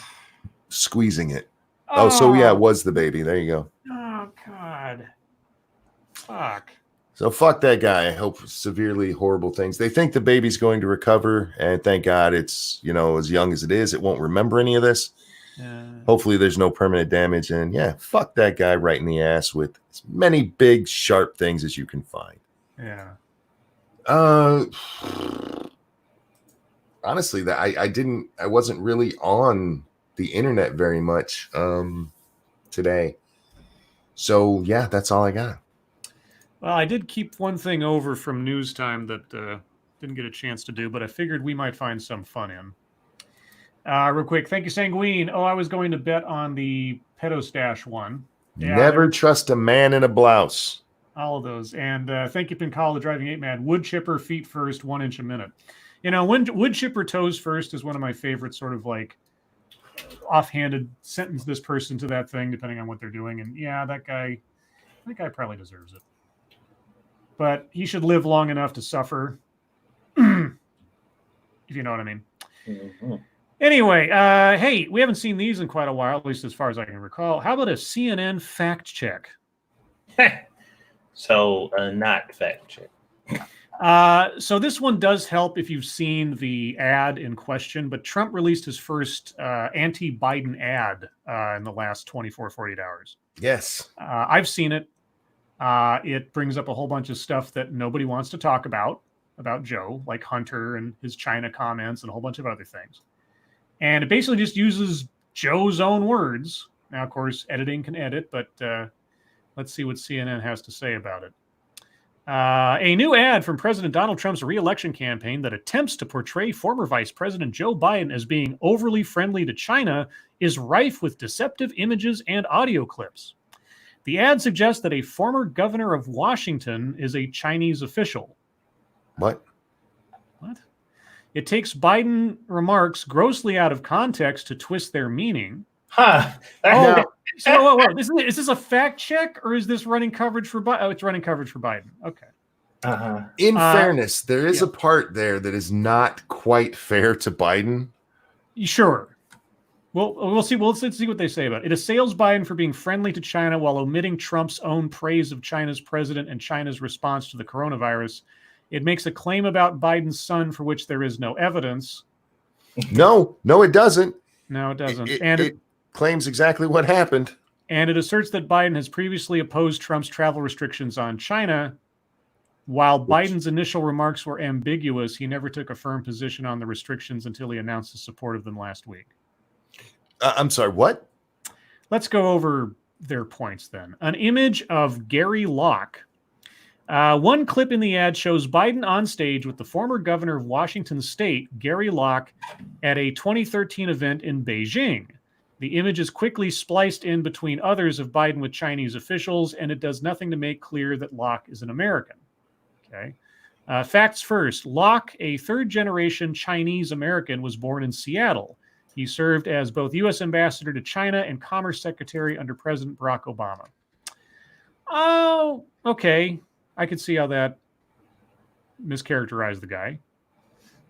Squeezing it. Oh, so yeah, it was the baby. There you go. Oh, God. Fuck. So fuck that guy. I hope severely horrible things. They think the baby's going to recover, and thank God it's, as young as it is, it won't remember any of this. Hopefully there's no permanent damage, and yeah, fuck that guy right in the ass with as many big, sharp things as you can find. Yeah. Honestly, that I wasn't really on the internet very much today. So yeah, that's all I got. Well, I did keep one thing over from news time that didn't get a chance to do, but I figured we might find some fun in. Real quick, thank you, Sanguine. Oh, I was going to bet on the pedostash one. Yeah, never trust a man in a blouse. All of those. And thank you, Pincall, the Driving 8 Man. Wood chipper, feet first, 1 inch a minute. When wood chipper toes first is one of my favorite sort of like offhanded sentence this person to that thing, depending on what they're doing. And yeah, that guy probably deserves it. But he should live long enough to suffer, if you know what I mean. Mm-hmm. Anyway, hey, we haven't seen these in quite a while, at least as far as I can recall. How about a CNN fact check? So, not fact check. So this one does help if you've seen the ad in question, but Trump released his first anti-Biden ad in the last 24, 48 hours. Yes. I've seen it. It brings up a whole bunch of stuff that nobody wants to talk about Joe, like Hunter and his China comments and a whole bunch of other things. And it basically just uses Joe's own words. Now, of course, editing can edit, but let's see what CNN has to say about it. A new ad from President Donald Trump's re-election campaign that attempts to portray former Vice President Joe Biden as being overly friendly to China is rife with deceptive images and audio clips. The ad suggests that a former governor of Washington is a Chinese official. What? It takes Biden remarks grossly out of context to twist their meaning. Huh. So, is this a fact check or is this running coverage for Biden? Oh, it's running coverage for Biden. Okay. Uh-huh. In fairness, there is a part there that is not quite fair to Biden. Sure. Well, we'll see. Well, let's see what they say about it. It assails Biden for being friendly to China while omitting Trump's own praise of China's president and China's response to the coronavirus. It makes a claim about Biden's son for which there is no evidence. No, it doesn't. No, it doesn't. It claims exactly what happened. And it asserts that Biden has previously opposed Trump's travel restrictions on China. While Biden's initial remarks were ambiguous, he never took a firm position on the restrictions until he announced his support of them last week. I'm sorry, what? Let's go over their points then. An image of Gary Locke. One clip in the ad shows Biden on stage with the former governor of Washington State, Gary Locke, at a 2013 event in Beijing. The image is quickly spliced in between others of Biden with Chinese officials, and it does nothing to make clear that Locke is an American. Okay. Facts first. Locke, a third-generation Chinese American, was born in Seattle. He served as both U.S. ambassador to China and commerce secretary under President Barack Obama. Oh, okay. I could see how that mischaracterized the guy.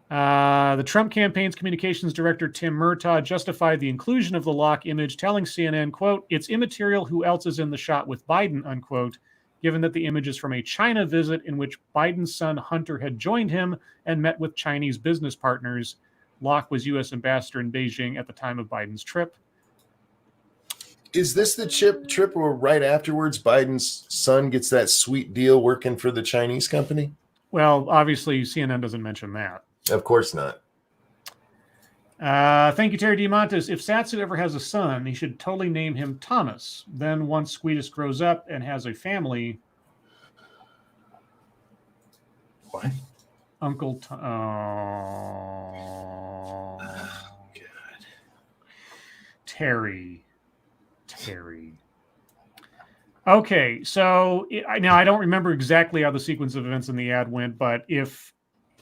The Trump campaign's communications director, Tim Murtaugh, justified the inclusion of the Locke image, telling CNN, quote, "It's immaterial who else is in the shot with Biden," unquote, given that the image is from a China visit in which Biden's son Hunter had joined him and met with Chinese business partners. Locke was U.S. ambassador in Beijing at the time of Biden's trip. Is this the trip where right afterwards Biden's son gets that sweet deal working for the Chinese company? Well, obviously, CNN doesn't mention that. Of course not. Thank you, Terry DiMontes. If Satsu ever has a son, he should totally name him Thomas. Then once Squeedus grows up and has a family... What? Uncle God. Terry. Okay, so now I don't remember exactly how the sequence of events in the ad went, but if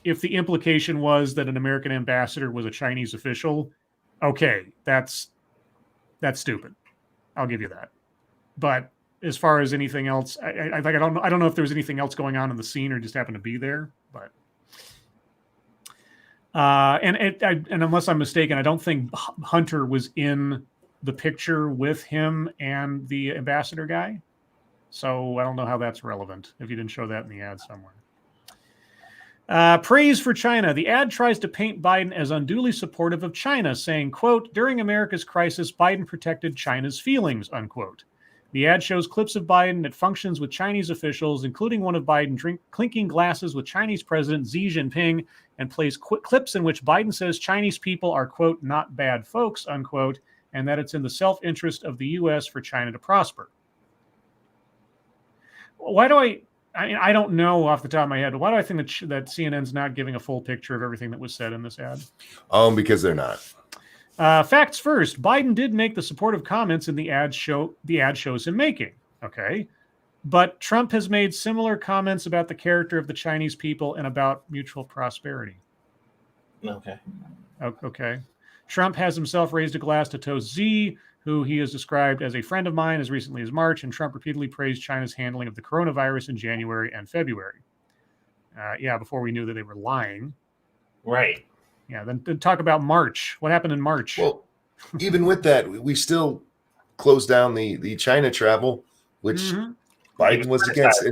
the implication was that an American ambassador was a Chinese official, okay, that's stupid. I'll give you that. But as far as anything else, I don't know if there was anything else going on in the scene or just happened to be there, but. And unless I'm mistaken, I don't think Hunter was in the picture with him and the ambassador guy. So I don't know how that's relevant if you didn't show that in the ad somewhere. Praise for China. The ad tries to paint Biden as unduly supportive of China, saying, quote, "During America's crisis, Biden protected China's feelings," unquote. The ad shows clips of Biden at functions with Chinese officials, including one of Biden clinking glasses with Chinese President Xi Jinping, and plays clips in which Biden says Chinese people are, quote, "not bad folks," unquote, and that it's in the self-interest of the U.S. for China to prosper. Why do I don't know off the top of my head, why do I think that CNN's not giving a full picture of everything that was said in this ad? Because they're not. Facts first. Biden did make the supportive comments in the ad shows him making. Okay. But Trump has made similar comments about the character of the Chinese people and about mutual prosperity. Okay. Okay. Trump has himself raised a glass to toast Xi, who he has described as a friend of mine as recently as March, and Trump repeatedly praised China's handling of the coronavirus in January and February. Before we knew that they were lying. Right. Yeah, then talk about March. What happened in March? Well, even with that, we still closed down the China travel, which Biden was against.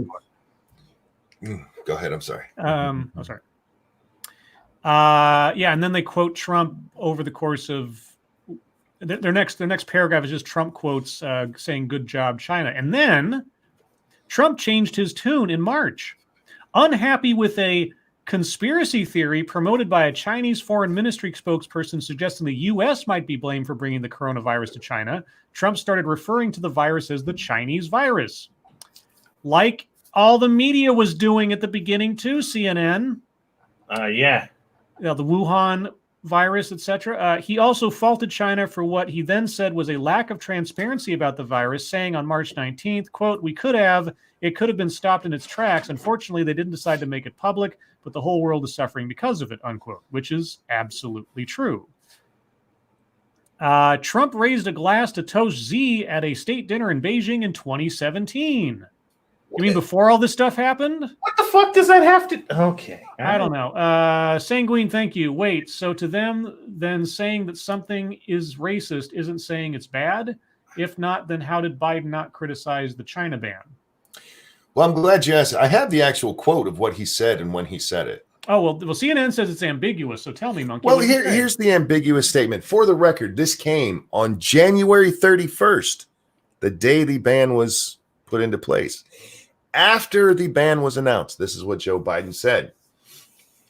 Go ahead. I'm sorry. Sorry. And then they quote Trump over the course of their next paragraph is just Trump quotes saying "Good job, China," and then Trump changed his tune in March, unhappy with a conspiracy theory promoted by a Chinese foreign ministry spokesperson suggesting the U.S. might be blamed for bringing the coronavirus to China. Trump started referring to the virus as the Chinese virus, like all the media was doing at the beginning too. CNN. The Wuhan virus, etc. He also faulted China for what he then said was a lack of transparency about the virus, saying on March 19th, quote, it could have been stopped in its tracks. Unfortunately, they didn't decide to make it public, but the whole world is suffering because of it, unquote, which is absolutely true. Trump raised a glass to toast Xi at a state dinner in Beijing in 2017. You mean before all this stuff happened? What the fuck does that have to... Okay. I don't know. Sanguine, thank you. Wait, so to them, then saying that something is racist isn't saying it's bad? If not, then how did Biden not criticize the China ban? Well, I'm glad you asked. I have the actual quote of what he said and when he said it. Oh, well, CNN says it's ambiguous, so tell me, Monkey. Well, here's the ambiguous statement. For the record, this came on January 31st, the day the ban was put into place. After the ban was announced, this is what Joe Biden said.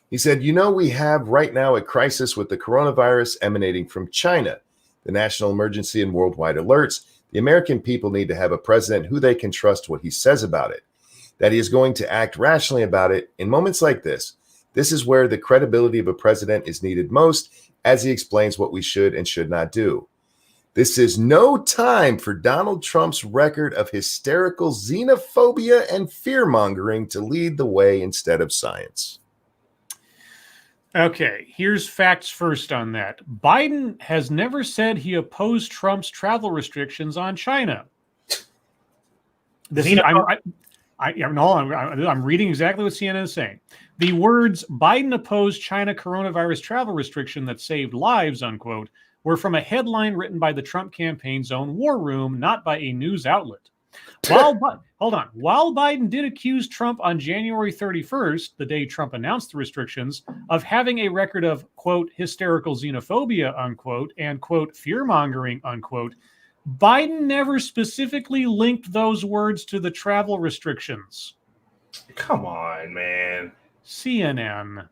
He said, we have right now a crisis with the coronavirus emanating from China, the national emergency and worldwide alerts. The American people need to have a president who they can trust what he says about it, that he is going to act rationally about it. In moments like this is where the credibility of a president is needed most, as he explains what we should and should not do. This is no time for Donald Trump's record of hysterical xenophobia and fear-mongering to lead the way instead of science. Okay, here's facts first on that. Biden has never said he opposed Trump's travel restrictions on China. I'm reading exactly what CNN is saying. The words "Biden opposed China coronavirus travel restriction that saved lives," unquote, were from a headline written by the Trump campaign's own war room, not by a news outlet. While Biden did accuse Trump on January 31st, the day Trump announced the restrictions, of having a record of, quote, hysterical xenophobia, unquote, and, quote, fear-mongering, unquote, Biden never specifically linked those words to the travel restrictions. Come on, man. CNN.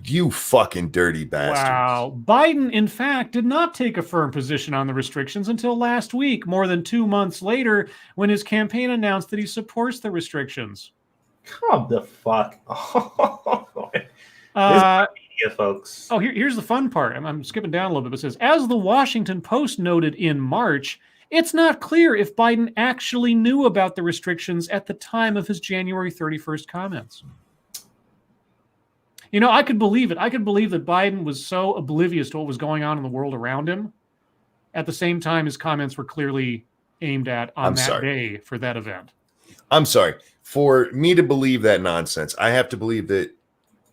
You fucking dirty bastard. Wow. Biden, in fact, did not take a firm position on the restrictions until last week, more than 2 months later, when his campaign announced that he supports the restrictions. Come the fuck on. Media, folks. Oh, here's the fun part. I'm skipping down a little bit. It says, as the Washington Post noted in March, it's not clear if Biden actually knew about the restrictions at the time of his January 31st comments. You know, I could believe it. I could believe that Biden was so oblivious to what was going on in the world around him. At the same time, his comments were clearly aimed at on day for that event. I'm sorry. For me to believe that nonsense, I have to believe that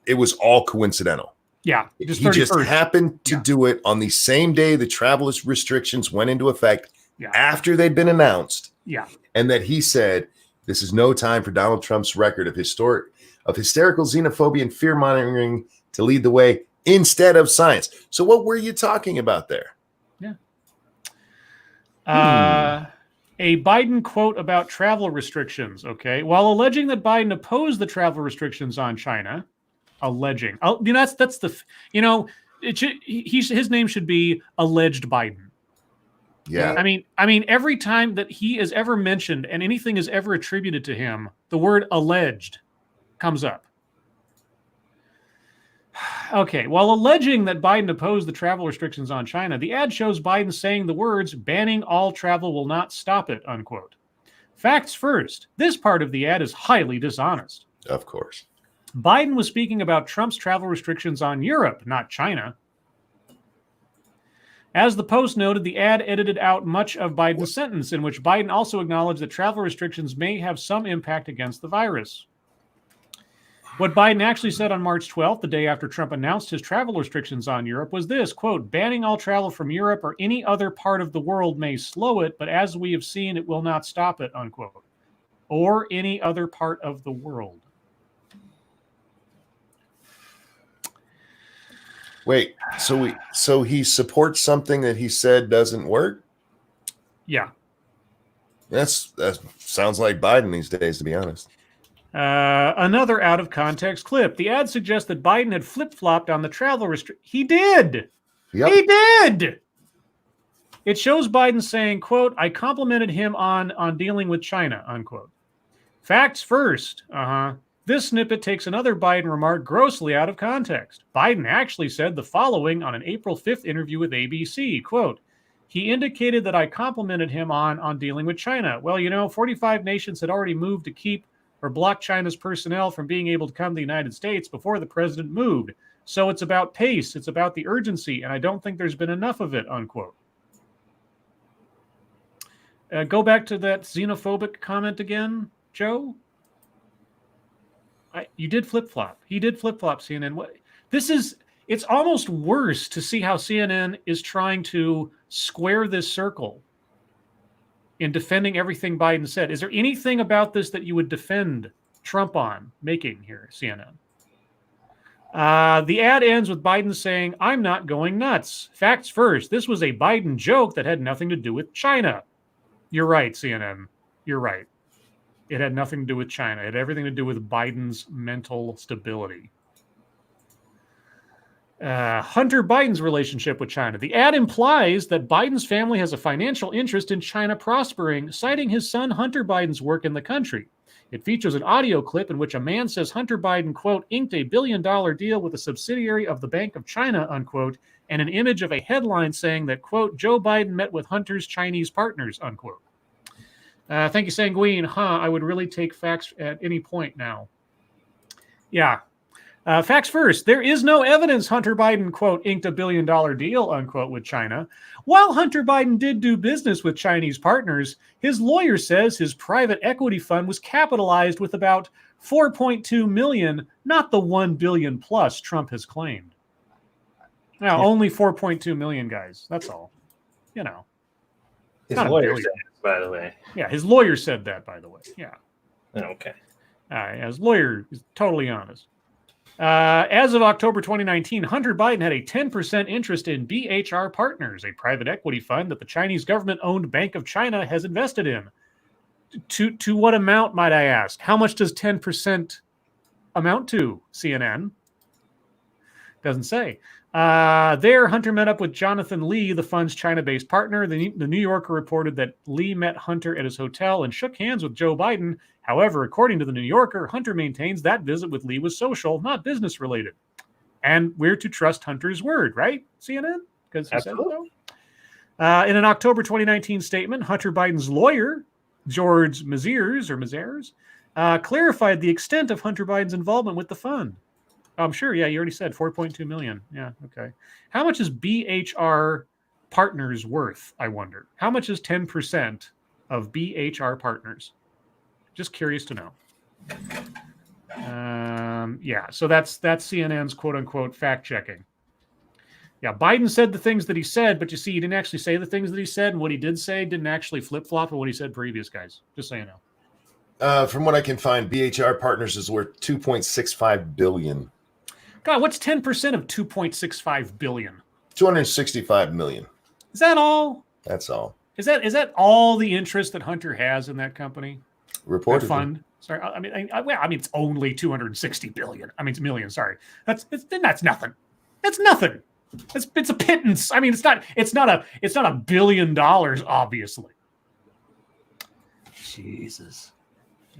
it was all coincidental. Yeah. He just happened to do it on the same day the travel restrictions went into effect after they'd been announced. Yeah. And that he said, this is no time for Donald Trump's record of hysterical xenophobia and fear mongering to lead the way instead of science. So what were you talking about there? Yeah. A Biden quote about travel restrictions. Okay. While alleging that Biden opposed the travel restrictions on China, alleging, his name should be alleged Biden. Yeah. I mean, every time that he is ever mentioned and anything is ever attributed to him, the word alleged comes up. Okay, while alleging that Biden opposed the travel restrictions on China, the ad shows Biden saying the words, banning all travel will not stop it, unquote. Facts first, this part of the ad is highly dishonest. Of course. Biden was speaking about Trump's travel restrictions on Europe, not China. As the Post noted, the ad edited out much of Biden's sentence, in which Biden also acknowledged that travel restrictions may have some impact against the virus. What Biden actually said on March 12th, the day after Trump announced his travel restrictions on Europe, was this, quote, banning all travel from Europe or any other part of the world may slow it, but as we have seen, it will not stop it, unquote. Or any other part of the world. Wait, so he supports something that he said doesn't work? Yeah. That sounds like Biden these days, to be honest. Another out of context clip. The ad suggests that Biden had flip-flopped on the travel restriction. He did. Yep. He did. It shows Biden saying, quote, I complimented him on dealing with China, unquote. Facts first. This snippet takes another Biden remark grossly out of context. Biden actually said the following on an April 5th interview with ABC, quote, he indicated that I complimented him on dealing with China. Well, 45 nations had already moved to keep or block China's personnel from being able to come to the United States before the president moved. So it's about pace, it's about the urgency, and I don't think there's been enough of it, unquote. Go back to that xenophobic comment again, Joe. You did flip-flop. He did flip-flop, CNN. It's almost worse to see how CNN is trying to square this circle in defending everything Biden said. Is there anything about this that you would defend Trump on making here, CNN? The ad ends with Biden saying, I'm not going nuts. Facts first. This was a Biden joke that had nothing to do with China. You're right, CNN. You're right. It had nothing to do with China. It had everything to do with Biden's mental stability. Hunter Biden's relationship with China. The ad implies that Biden's family has a financial interest in China prospering, citing his son Hunter Biden's work in the country. It features an audio clip in which a man says Hunter Biden, quote, inked $1 billion deal with a subsidiary of the Bank of China, unquote, and an image of a headline saying that, quote, Joe Biden met with Hunter's Chinese partners, unquote. Thank you, Sanguine. I would really take facts at any point now. Yeah. Facts first, there is no evidence Hunter Biden, quote, inked a $1 billion deal, unquote, with China. While Hunter Biden did do business with Chinese partners, his lawyer says his private equity fund was capitalized with about 4.2 million, not the 1 billion plus Trump has claimed. Now, only 4.2 million, guys. That's all. You know. His Not a lawyer billion. said, by the way. Yeah, his lawyer said that, by the way. Yeah. Okay. His lawyer is totally honest. As of October 2019, Hunter Biden had a 10% interest in BHR Partners, a private equity fund that the Chinese government-owned Bank of China has invested in. To what amount, might I ask? How much does 10% amount to, CNN? Doesn't say. There, Hunter met up with Jonathan Lee, the fund's China-based partner. The New Yorker reported that Lee met Hunter at his hotel and shook hands with Joe Biden. However, according to the New Yorker, Hunter maintains that visit with Lee was social, not business-related. And we're to trust Hunter's word, right, CNN? Because he said so. In an October 2019 statement, Hunter Biden's lawyer, George Maziers, clarified the extent of Hunter Biden's involvement with the fund. I'm sure. Yeah, you already said 4.2 million. Yeah, okay. How much is BHR Partners worth, I wonder? How much is 10% of BHR Partners? Just curious to know. Yeah, so that's CNN's quote-unquote fact-checking. Yeah, Biden said the things that he said, but you see, he didn't actually say the things that he said, and what he did say didn't actually flip-flop on what he said previous, guys. Just so you know. From what I can find, BHR Partners is worth $2.65 billion. God, what's 10% of 2.65 billion? 265 million. Is that all? That's all. Is that all the interest that Hunter has in that company? Reported that fund. Sorry, I mean, it's only 260 billion. I mean, it's million. Sorry, that's nothing. That's nothing. It's a pittance. I mean, it's not a $1 billion, obviously. Jesus.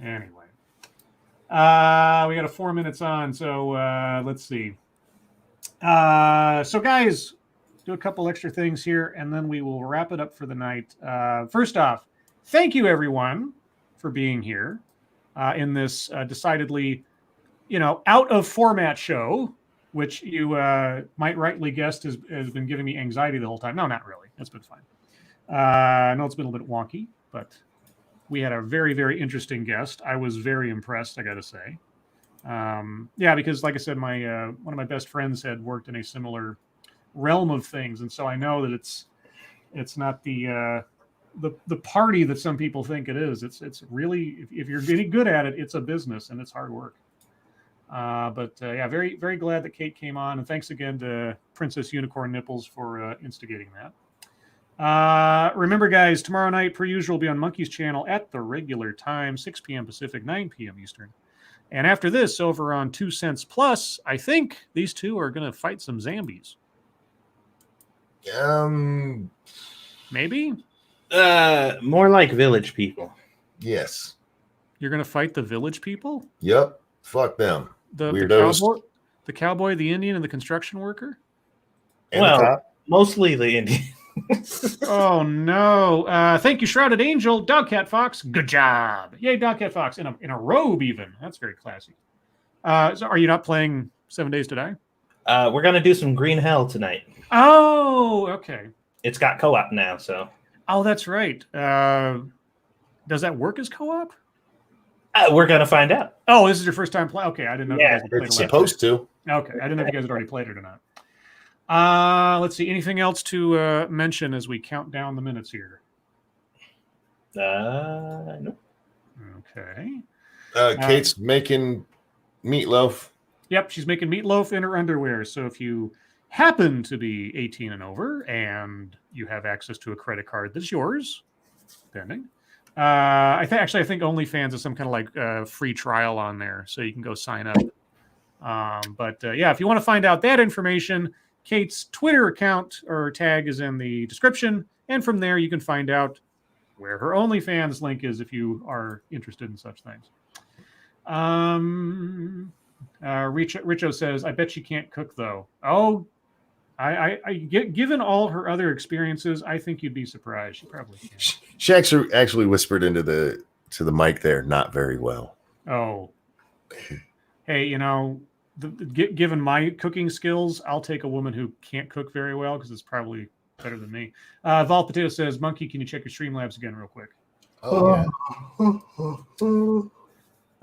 Anyway. We got 4 minutes on, so let's see. So guys, do a couple extra things here, and then we will wrap it up for the night. First off, thank you everyone for being here in this decidedly, out of format show, which you might rightly guess has been giving me anxiety the whole time. No, not really. That's been fine. I know it's been a little bit wonky, but we had a very, very interesting guest. I was very impressed, I got to say. Yeah, because like I said, my one of my best friends had worked in a similar realm of things, and so I know that it's not the party that some people think it is. It's really, if you're getting good at it, it's a business and it's hard work. But yeah, very, very glad that Kate came on, and thanks again to Princess Unicorn Nipples for instigating that. Remember, guys, tomorrow night, per usual, will be on Monkey's channel at the regular time, 6 p.m. Pacific, 9 p.m. Eastern. And after this, over on 2 Cents Plus, I think these two are going to fight some zombies. Maybe? More like village people. Yes. You're going to fight the village people? Yep. Fuck them. The Weirdos. The cowboy, the Indian, and the construction worker? And well, the cop. mostly the Indian. Oh no! Thank you, Shrouded Angel, Dogcat Fox. Good job! Yay, Dogcat Fox in a robe, even. That's very classy. So, are you not playing 7 Days to Die? We're gonna do some Green Hell tonight. Oh, okay. It's got co-op now, so. Oh, that's right. Does that work as co-op? We're gonna find out. Oh, this is your first time playing. Okay, I didn't know. Yeah, if you guys had played It's it last supposed to. night. Okay, I didn't know if you guys had already played it or not. Let's see. Anything else to mention as we count down the minutes here? No. Okay. Kate's making meatloaf. Yep, she's making meatloaf in her underwear. So if you happen to be 18 and over and you have access to a credit card that's yours, pending. I think OnlyFans is some kind of like free trial on there, so you can go sign up. But yeah, if you want to find out that information, Kate's Twitter account or tag is in the description, and from there you can find out where her OnlyFans link is if you are interested in such things. Richo says, "I bet she can't cook though." Oh, given all her other experiences, I think you'd be surprised. She probably can. She actually whispered into the mic there, not very well. Oh, hey, given my cooking skills, I'll take a woman who can't cook very well because it's probably better than me. Vol Potato says, Monkey, can you check your Streamlabs again real quick? Oh,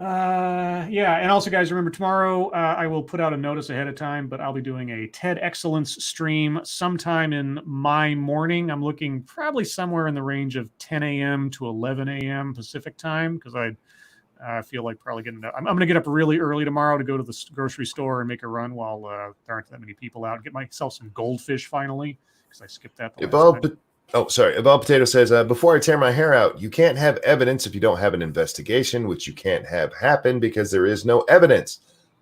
Yeah, and also, guys, remember tomorrow I will put out a notice ahead of time, but I'll be doing a TED Excellence stream sometime in my morning. I'm looking probably somewhere in the range of 10 a.m. to 11 a.m. Pacific time because I feel like probably getting up. I'm going to get up really early tomorrow to go to the grocery store and make a run while there aren't that many people out. Get myself some goldfish finally because I skipped that. Evolve Potato says, before I tear my hair out, you can't have evidence if you don't have an investigation, which you can't have happen because there is no evidence.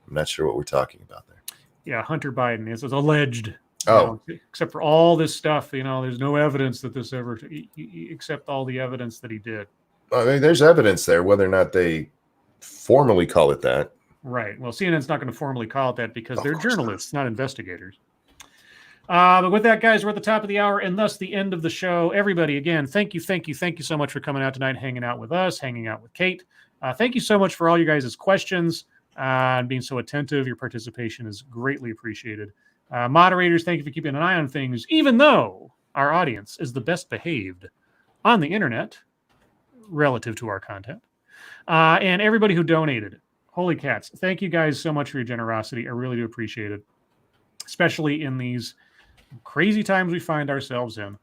I'm not sure what we're talking about there. Yeah, Hunter Biden is alleged. Oh. Except for all this stuff, there's no evidence that this ever, except all the evidence that he did. I mean, there's evidence there, whether or not they formally call it that. Right. Well, CNN's not going to formally call it that because they're journalists, not investigators. But with that, guys, we're at the top of the hour and thus the end of the show. Everybody, again, thank you so much for coming out tonight, hanging out with us, hanging out with Kate. Thank you so much for all you guys' questions and being so attentive. Your participation is greatly appreciated. Moderators, thank you for keeping an eye on things, even though our audience is the best behaved on the internet relative to our content. And everybody who donated. Holy cats. Thank you guys so much for your generosity. I really do appreciate it, especially in these crazy times we find ourselves in.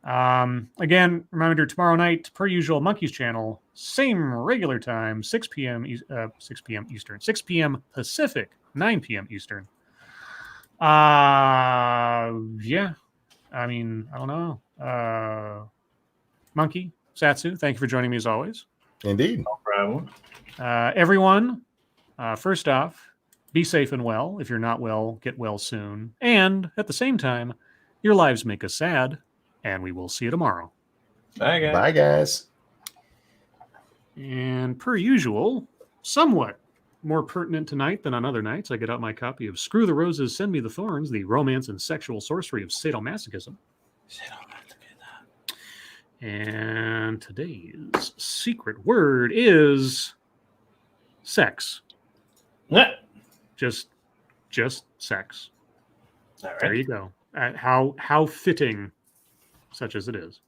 Again, reminder, tomorrow night, per usual, Monkey's channel, same regular time, 6 p.m. Eastern, 6 p.m. Pacific, 9 p.m. Eastern. Yeah, I mean, I don't know. Monkey, Satsu, thank you for joining me as always. Indeed. No problem. Everyone, first off, be safe and well. If you're not well, get well soon. And at the same time, your lives make us sad, and we will see you tomorrow. Bye, guys. Bye, guys. And per usual, somewhat more pertinent tonight than on other nights, I get out my copy of Screw the Roses, Send Me the Thorns, the romance and sexual sorcery of sadomasochism. And today's secret word is sex. What? Just sex. All right. There you go. How fitting, such as it is.